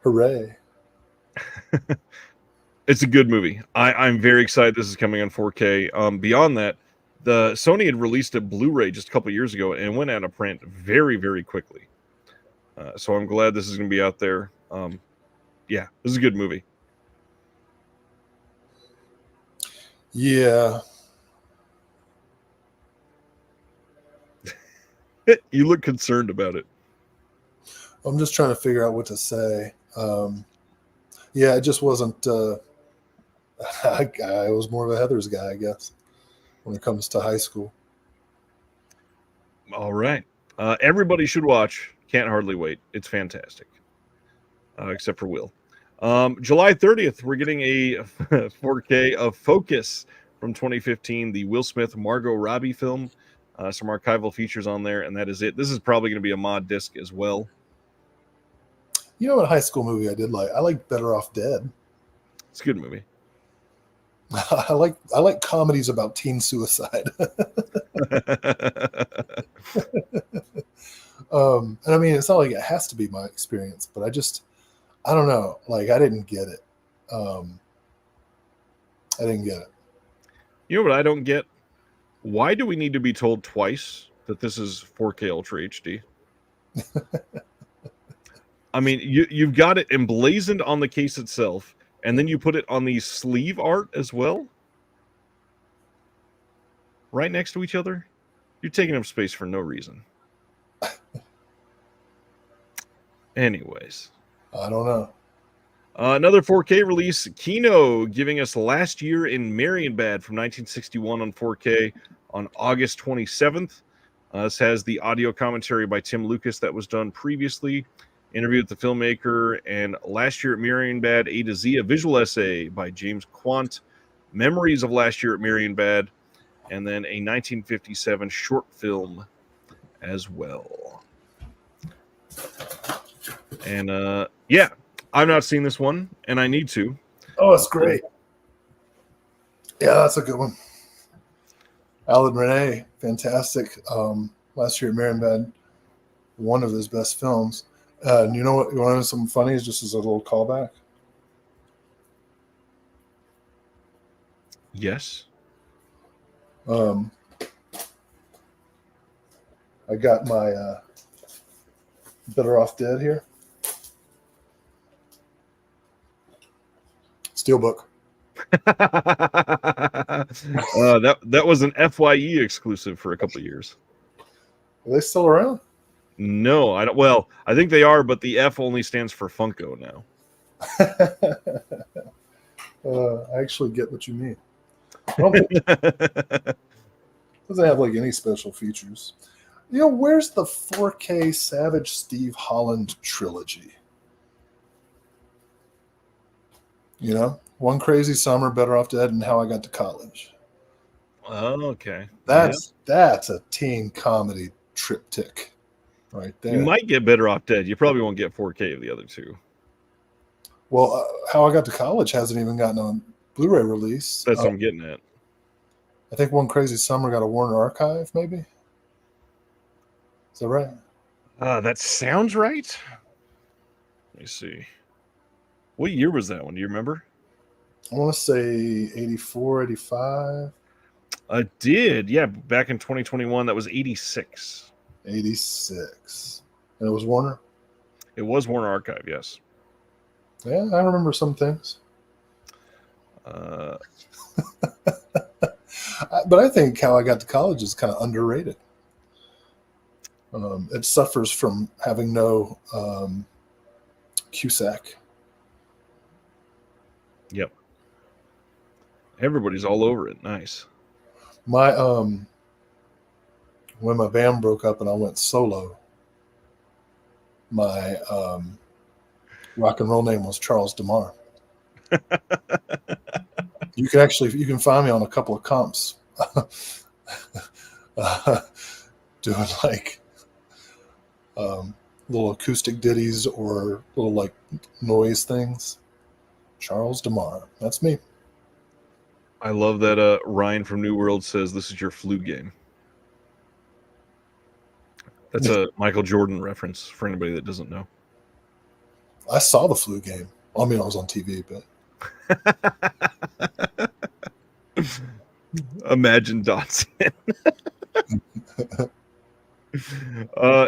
hooray. It's a good movie. I'm very excited this is coming on 4K. Beyond that, the Sony had released a Blu-ray just a couple years ago and went out of print very, very quickly. So I'm glad this is going to be out there. Yeah, this is a good movie. Yeah. You look concerned about it. I'm just trying to figure out what to say. Yeah, it just wasn't. I was more of a Heathers guy, I guess, when it comes to high school. All right. Everybody should watch Can't Hardly Wait. It's fantastic. Except for Will. July 30th, we're getting a 4K of Focus from 2015, the Will Smith Margot Robbie film. Some archival features on there, and that is it. This is probably going to be a mod disc as well. You know what high school movie I did like? I like Better Off Dead. It's a good movie. I like comedies about teen suicide. And I mean, it's not like it has to be my experience, but I don't know. Like, I didn't get it. I didn't get it. You know what I don't get? Why do we need to be told twice that this is 4K Ultra HD? I mean, you've got it emblazoned on the case itself, and then you put it on the sleeve art as well? Right next to each other? You're taking up space for no reason. Anyways. I don't know. Another 4K release, Kino, giving us Last Year in Marienbad from 1961 on 4K on August 27th. This has the audio commentary by Tim Lucas that was done previously, interview with the filmmaker, and Last Year at Marienbad A to Z, a visual essay by James Quant, memories of Last Year at Marienbad, and then a 1957 short film as well. And yeah, I've not seen this one, and I need to. Oh, it's great. Yeah, that's a good one. Alan Renee, fantastic. Last Year at Marienbad, one of his best films. And you know what? You want to know something funny? Is just as a little callback. Yes. I got my Better Off Dead here. Steelbook. That was an FYE exclusive for a couple of years. Are they still around? No, I don't. Well, I think they are, but the F only stands for Funko now. I actually get what you mean. I don't think it doesn't have like any special features. You know, where's the 4K Savage Steve Holland trilogy? You know, One Crazy Summer, Better Off Dead, and How I Got to College. Oh, okay. That's a teen comedy triptych right there. You might get Better Off Dead. You probably won't get 4K of the other two. Well, How I Got to College hasn't even gotten a Blu-ray release. That's what I'm getting at. I think One Crazy Summer got a Warner Archive, maybe. Is that right? That sounds right. Let me see. What year was that one? Do you remember? I want to say 84, 85. I did. Yeah, back in 2021, that was 86. 86. And it was Warner? It was Warner Archive, yes. Yeah, I remember some things. Uh, But I think How I Got to College is kind of underrated. It suffers from having no Cusack. yep. Everybody's all over it. Nice. My when my band broke up and I went solo, my rock and roll name was Charles DeMar. You can find me on a couple of comps doing like little acoustic ditties or little like noise things. Charles DeMar, that's me. I love that Ryan from New World says this is your flu game. That's a Michael Jordan reference for anybody that doesn't know. I saw the flu game. I mean, I was on TV, but Imagine Dodson.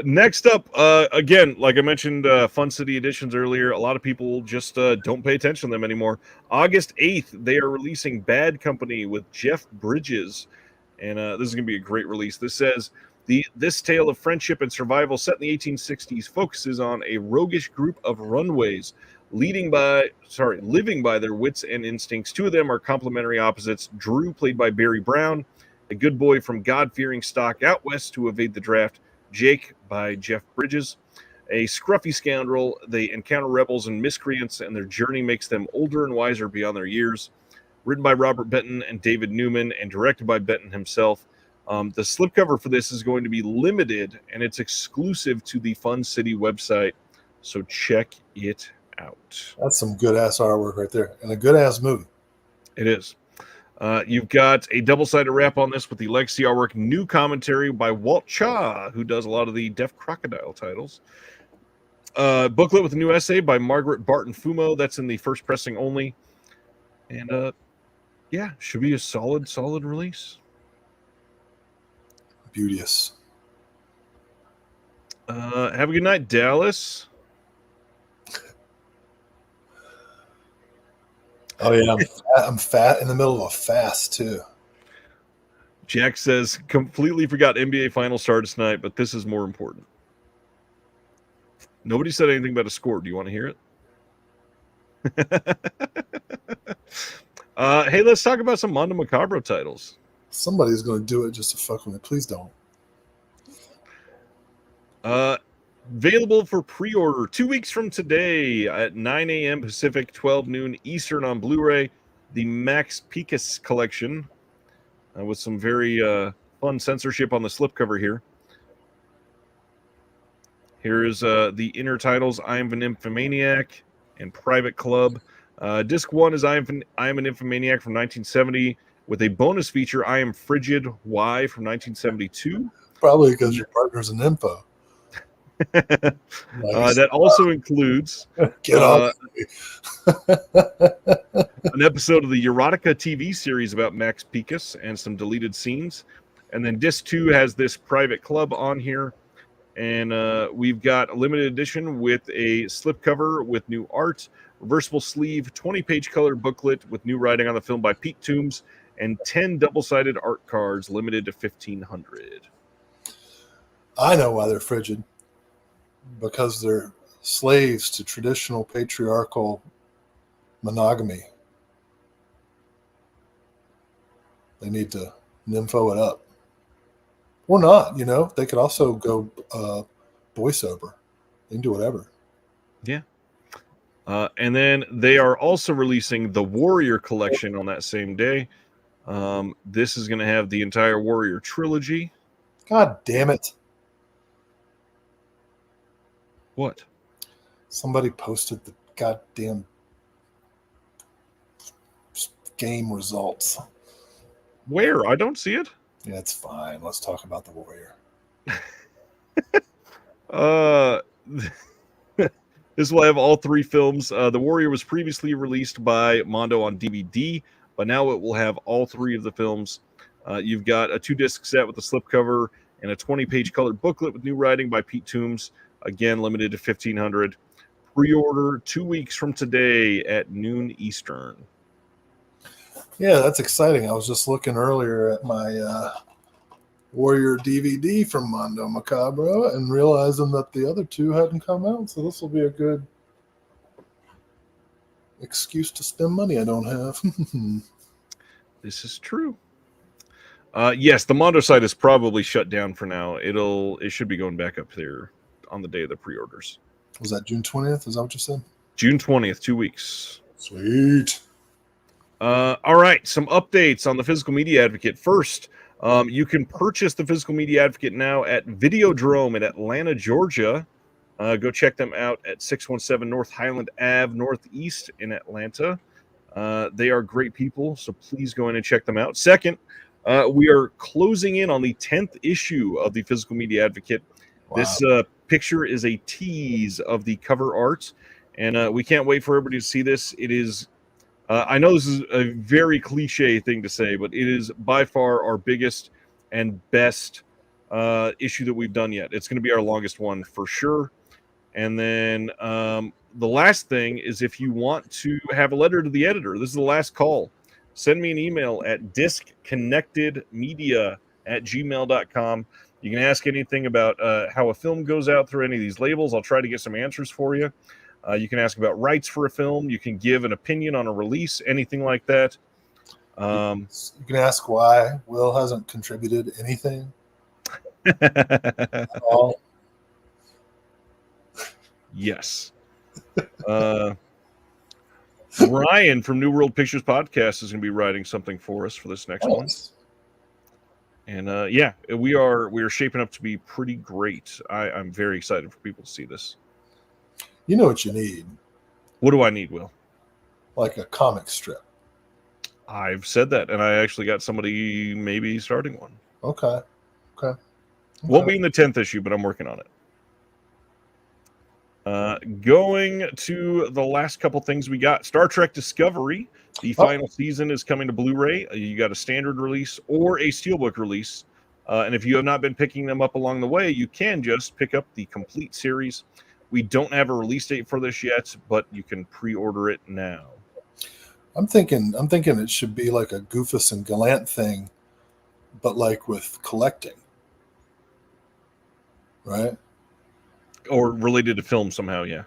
Next up, again, like I mentioned, Fun City editions earlier, a lot of people just don't pay attention to them anymore. August 8th, they are releasing Bad Company with Jeff Bridges, and this is going to be a great release. This says, this tale of friendship and survival set in the 1860s focuses on a roguish group of runaways living by their wits and instincts. Two of them are complementary opposites. Drew, played by Barry Brown, a good boy from God-fearing stock out west to evade the draft. Jake, by Jeff Bridges, a scruffy scoundrel. They encounter rebels and miscreants, and their journey makes them older and wiser beyond their years. Written by Robert Benton and David Newman, and directed by Benton himself. The slipcover for this is going to be limited, and it's exclusive to the Fun City website, so check it out. that's some good ass artwork right there, and a good ass movie. It is. You've got a double-sided wrap on this with the legacy artwork, new commentary by Walt Cha, who does a lot of the Deaf Crocodile titles. Booklet with a new essay by Margaret Barton Fumo. That's in the first pressing only. And yeah, should be a solid release. Beauteous. Have a good night, Dallas. Oh yeah, I'm fat in the middle of a fast too. Jack says, completely forgot NBA final started tonight, but this is more important. Nobody said anything about a score. Do you want to hear it? Hey, let's talk about some Mondo Macabro titles. Somebody's going to do it just to fuck with me. Please don't. Available for pre-order 2 weeks from today at 9 a.m. Pacific, 12 noon Eastern on Blu-ray. The Max Picus collection with some very fun censorship on the slipcover here. Here is the inner titles: I Am an Infomaniac and Private Club. Disc 1 is I Am an Infomaniac from 1970 with a bonus feature, I Am Frigid Y from 1972. Probably because your partner's an info. That also includes Get off. an episode of the Erotica TV series about Max Picus and some deleted scenes. And then disc 2 has this Private Club on here. And we've got a limited edition with a slipcover with new art, reversible sleeve, 20-page color booklet with new writing on the film by Pete Toombs, and 10 double-sided art cards limited to 1,500. I know why they're frigid. Because they're slaves to traditional patriarchal monogamy. They need to nympho it up. Or not, you know. They could also go boy sober. They can do whatever. Yeah. And then they are also releasing the Warrior collection on that same day. This is going to have the entire Warrior trilogy. God damn it. What? Somebody posted the goddamn game results. Where? I don't see it. Yeah, it's fine. Let's talk about the Warrior. This will have all 3 films. The Warrior was previously released by Mondo on DVD, but now it will have all 3 of the films. You've got a 2-disc set with a slipcover and a 20-page colored booklet with new writing by Pete Toombs. Again, limited to 1,500. Pre-order 2 weeks from today at noon Eastern. Yeah, that's exciting. I was just looking earlier at my Warrior DVD from Mondo Macabro and realizing that the other 2 hadn't come out. So this will be a good excuse to spend money I don't have. This is true. Yes, the Mondo site is probably shut down for now. It should be going back up there on the day of the pre-orders. Was that June 20th? Is that what you said? June 20th, 2 weeks. Sweet. All right, some updates on the Physical Media Advocate. First, you can purchase the Physical Media Advocate now at Videodrome in Atlanta, Georgia. Go check them out at 617 North Highland Ave, Northeast in Atlanta. They are great people, so please go in and check them out. Second, we are closing in on the 10th issue of the Physical Media Advocate. Wow. This picture is a tease of the cover art, and we can't wait for everybody to see this. It is, I know this is a very cliche thing to say, but it is by far our biggest and best issue that we've done yet. It's going to be our longest one for sure. And then the last thing is, if you want to have a letter to the editor, this is the last call. Send me an email at disconnectedmedia@gmail.com. You can ask anything about how a film goes out through any of these labels. I'll try to get some answers for you. You can ask about rights for a film. You can give an opinion on a release, anything like that. You can ask why Will hasn't contributed anything at all. Yes. Ryan from New World Pictures Podcast is going to be writing something for us for this next one. And yeah, we are shaping up to be pretty great. I'm very excited for people to see this. You know what you need? What do I need, Will? Like a comic strip. I've said that, and I actually got somebody maybe starting one. Okay. Won't be in the 10th issue, but I'm working on it. Going to the last couple things we got. Star Trek Discovery. The final season is coming to Blu-ray. You got a standard release or a steelbook release. And if you have not been picking them up along the way, you can just pick up the complete series. We don't have a release date for this yet, but you can pre-order it now. I'm thinking it should be like a Goofus and Gallant thing, but like with collecting. Right? Or related to film somehow, yeah.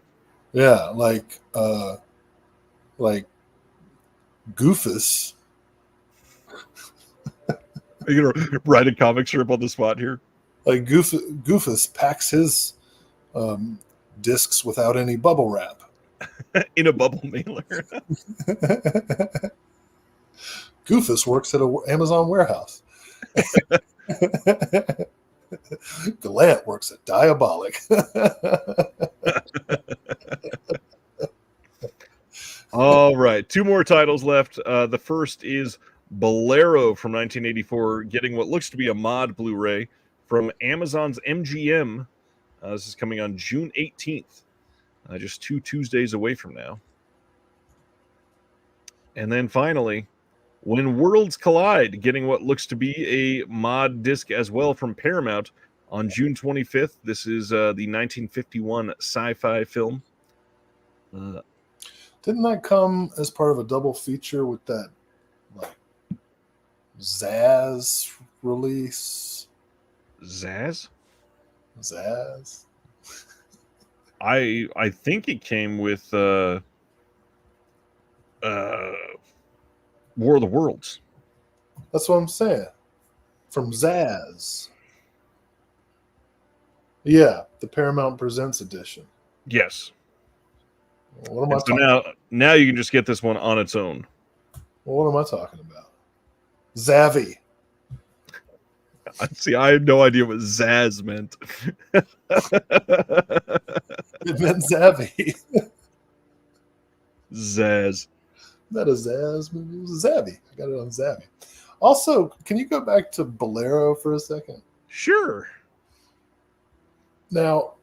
Yeah, like Goofus. Are you gonna write a comic strip on the spot here? Like Goofus packs his discs without any bubble wrap. In a bubble mailer. Goofus works at an Amazon warehouse. Gallant works at Diabolic. All right, 2 more titles left. The first is Bolero from 1984, getting what looks to be a mod Blu-ray from Amazon's MGM. This is coming on June 18th, just 2 Tuesdays away from now. And then finally, When Worlds Collide, getting what looks to be a mod disc as well from Paramount on June 25th. This is the 1951 sci-fi film. Didn't that come as part of a double feature with that like Zaz release? Zaz? I think it came with War of the Worlds. That's what I'm saying. From Zaz. Yeah, the Paramount Presents edition. Yes. What am I talking about? Now you can just get this one on its own. Well, what am I talking about? Zavvy. See, I had no idea what Zaz meant. It meant Zavvy. Zaz. Not a Zaz movie. It was a Zavvy. I got it on Zavvy. Also, can you go back to Bolero for a second? Sure. Now,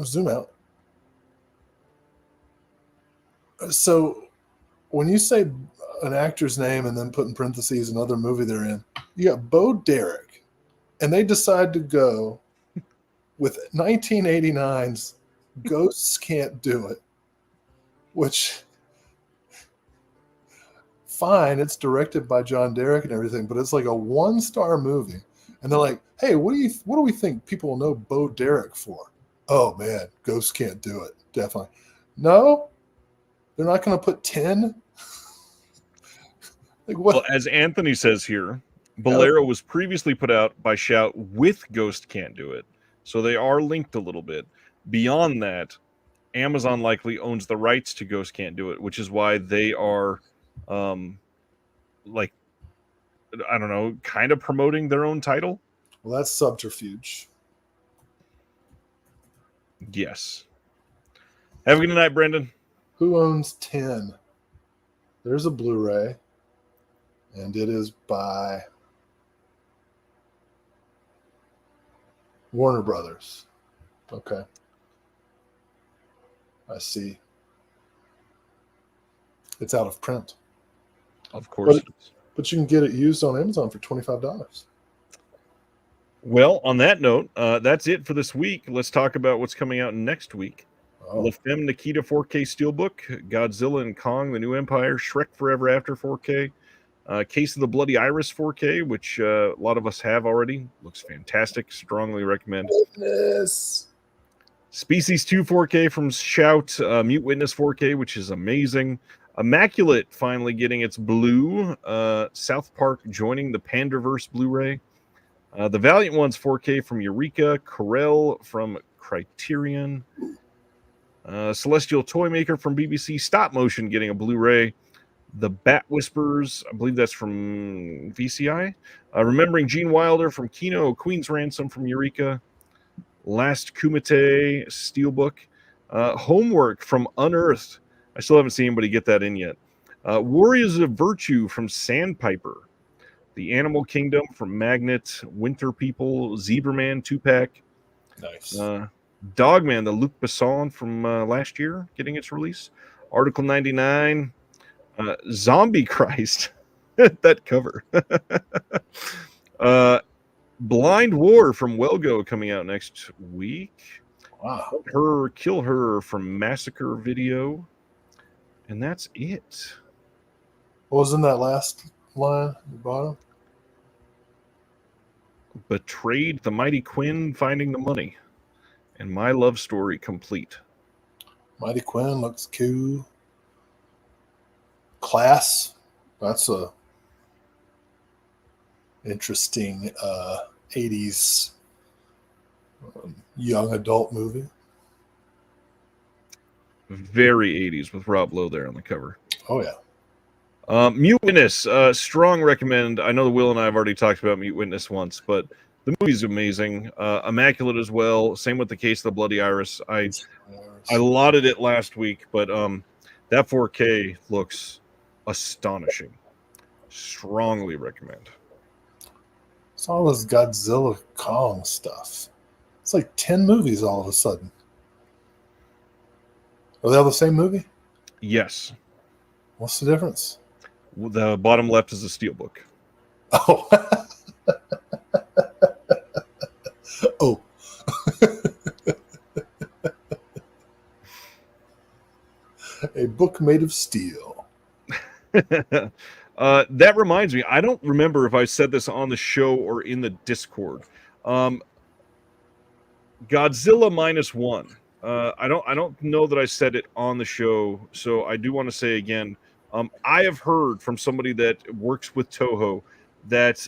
Zoom out. So when you say an actor's name and then put in parentheses another movie they're in, you got Bo Derek, and they decide to go with 1989's Ghosts Can't Do It, which, fine, it's directed by John Derek and everything, but it's like a 1-star movie. And they're like, hey, what do we think people will know Bo Derek for? Oh man, Ghosts Can't Do It. Definitely. No, they're not going to put 10. Like what? Well, as Anthony says here, Bolero was previously put out by Shout with Ghost Can't Do It. So they are linked a little bit. Beyond that, Amazon likely owns the rights to Ghost Can't Do It, which is why they are, like, I don't know, kind of promoting their own title. Well, that's subterfuge. Yes. Have a good night, Brendan. Who owns 10? There's a Blu-ray, and it is by Warner Brothers. Okay. I see. It's out of print. Of course. But you can get it used on Amazon for $25. Well, on that note, that's it for this week. Let's talk about what's coming out next week. La Femme Nikita 4K Steelbook, Godzilla and Kong, The New Empire, Shrek Forever After 4K, Case of the Bloody Iris 4K, which a lot of us have already. Looks fantastic. Strongly recommend. Goodness. Species 2 4K from Shout, Mute Witness 4K, which is amazing. Immaculate finally getting its blue. South Park joining the Panderverse Blu-ray. The Valiant Ones 4K from Eureka. Corel from Criterion. Celestial Toymaker from BBC. Stop Motion getting a Blu-ray. The Bat Whispers, I believe that's from VCI. Remembering Gene Wilder from Kino. Queen's Ransom from Eureka. Last Kumite Steelbook. Homework from Unearthed. I still haven't seen anybody get that in yet. Warriors of Virtue from Sandpiper. The Animal Kingdom from Magnet. Winter People. Zebraman 2-pack. Nice. Dogman, the Luc Besson from last year, getting its release. Article 99. Zombie Christ. That cover. Blind War from Welgo coming out next week. Wow. Kill Her from Massacre Video. And that's it. What was in that last line at the bottom? Betrayed, The Mighty Quinn, Finding the Money. And My Love Story complete. Mighty Quinn looks cool. Class. That's a interesting 80s young adult movie. Very 80s with Rob Lowe there on the cover. Oh, yeah. Mute Witness, strong recommend. I know Will and I have already talked about Mute Witness once, but the movie's amazing. Immaculate as well. Same with the Case of the Bloody Iris. I lauded it last week, but that 4K looks astonishing. Strongly recommend. It's all this Godzilla Kong stuff. It's like 10 movies all of a sudden. Are they all the same movie? Yes. What's the difference? The bottom left is a steelbook. Oh. Oh. A book made of steel. That reminds me, I don't remember if I said this on the show or in the Discord. Godzilla -1. I don't know that I said it on the show, so I do want to say again. I have heard from somebody that works with Toho that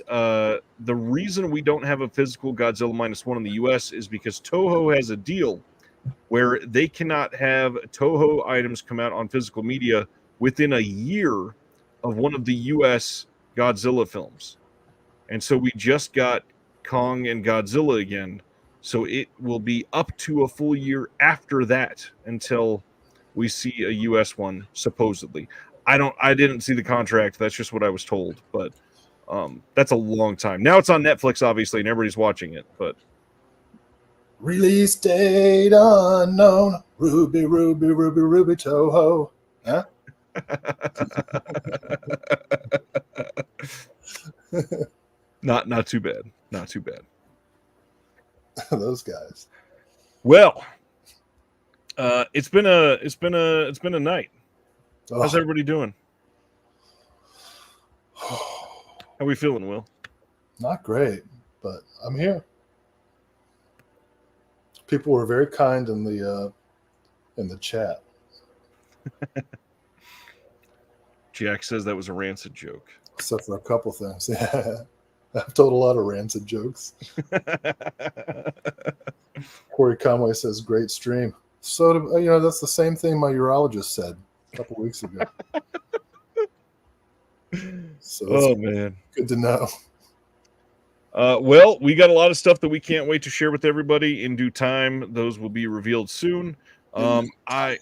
the reason we don't have a physical Godzilla -1 in the U.S. is because Toho has a deal where they cannot have Toho items come out on physical media within a year of one of the U.S. Godzilla films. And so we just got Kong and Godzilla again. So it will be up to a full year after that until we see a U.S. one, supposedly. I didn't see the contract. That's just what I was told. But that's a long time. Now it's on Netflix, obviously, and everybody's watching it. But Release date unknown. Ruby, Ruby, Ruby, Ruby Toho. Huh? Not too bad. Not too bad. Those guys. Well, it's been a night. How's everybody doing? How we feeling, Will? Not great, but I'm here. People were very kind in the chat. Jack says that was a rancid joke. Except for a couple things. Yeah. I've told a lot of rancid jokes. Corey Conway says, great stream. So, that's the same thing my urologist said a couple weeks ago. So man. Good to know. Well, we got a lot of stuff that we can't wait to share with everybody in due time. Those will be revealed soon. I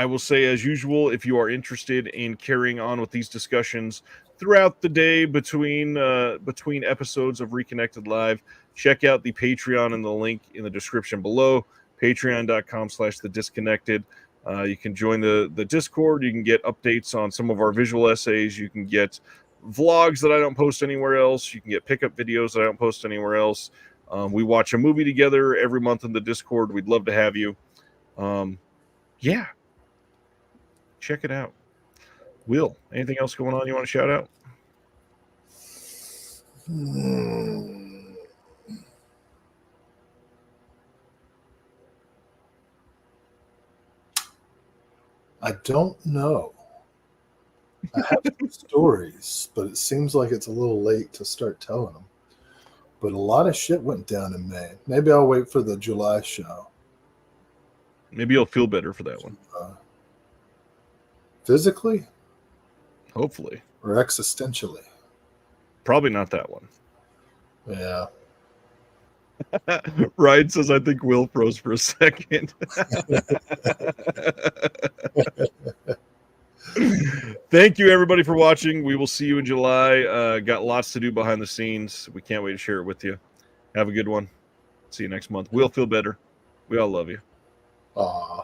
will say, as usual, if you are interested in carrying on with these discussions throughout the day between episodes of Reconnected Live, check out the Patreon and the link in the description below, patreon.com/thedisconnected. You can join the Discord. You can get updates on some of our visual essays. You can get vlogs that I don't post anywhere else. You can get pickup videos that I don't post anywhere else. We watch a movie together every month in the Discord. We'd love to have you. Yeah. Check it out. Will, anything else going on you want to shout out? I don't know. I have some stories, but it seems like it's a little late to start telling them. But a lot of shit went down in May. Maybe I'll wait for the July show. Maybe you'll feel better for that one. Physically? Hopefully. Or existentially? Probably not that one. Yeah. Ryan says, I think Will froze for a second. Thank you, everybody, for watching. We will see you in July. Got lots to do behind the scenes. We can't wait to share it with you. Have a good one. See you next month. We'll feel better. We all love you. Aww.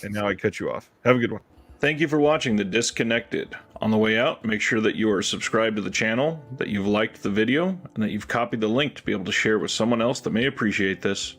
And now I cut you off. Have a good one. Thank you for watching The Disconnected. On the way out, make sure that you are subscribed to the channel, that you've liked the video, and that you've copied the link to be able to share with someone else that may appreciate this.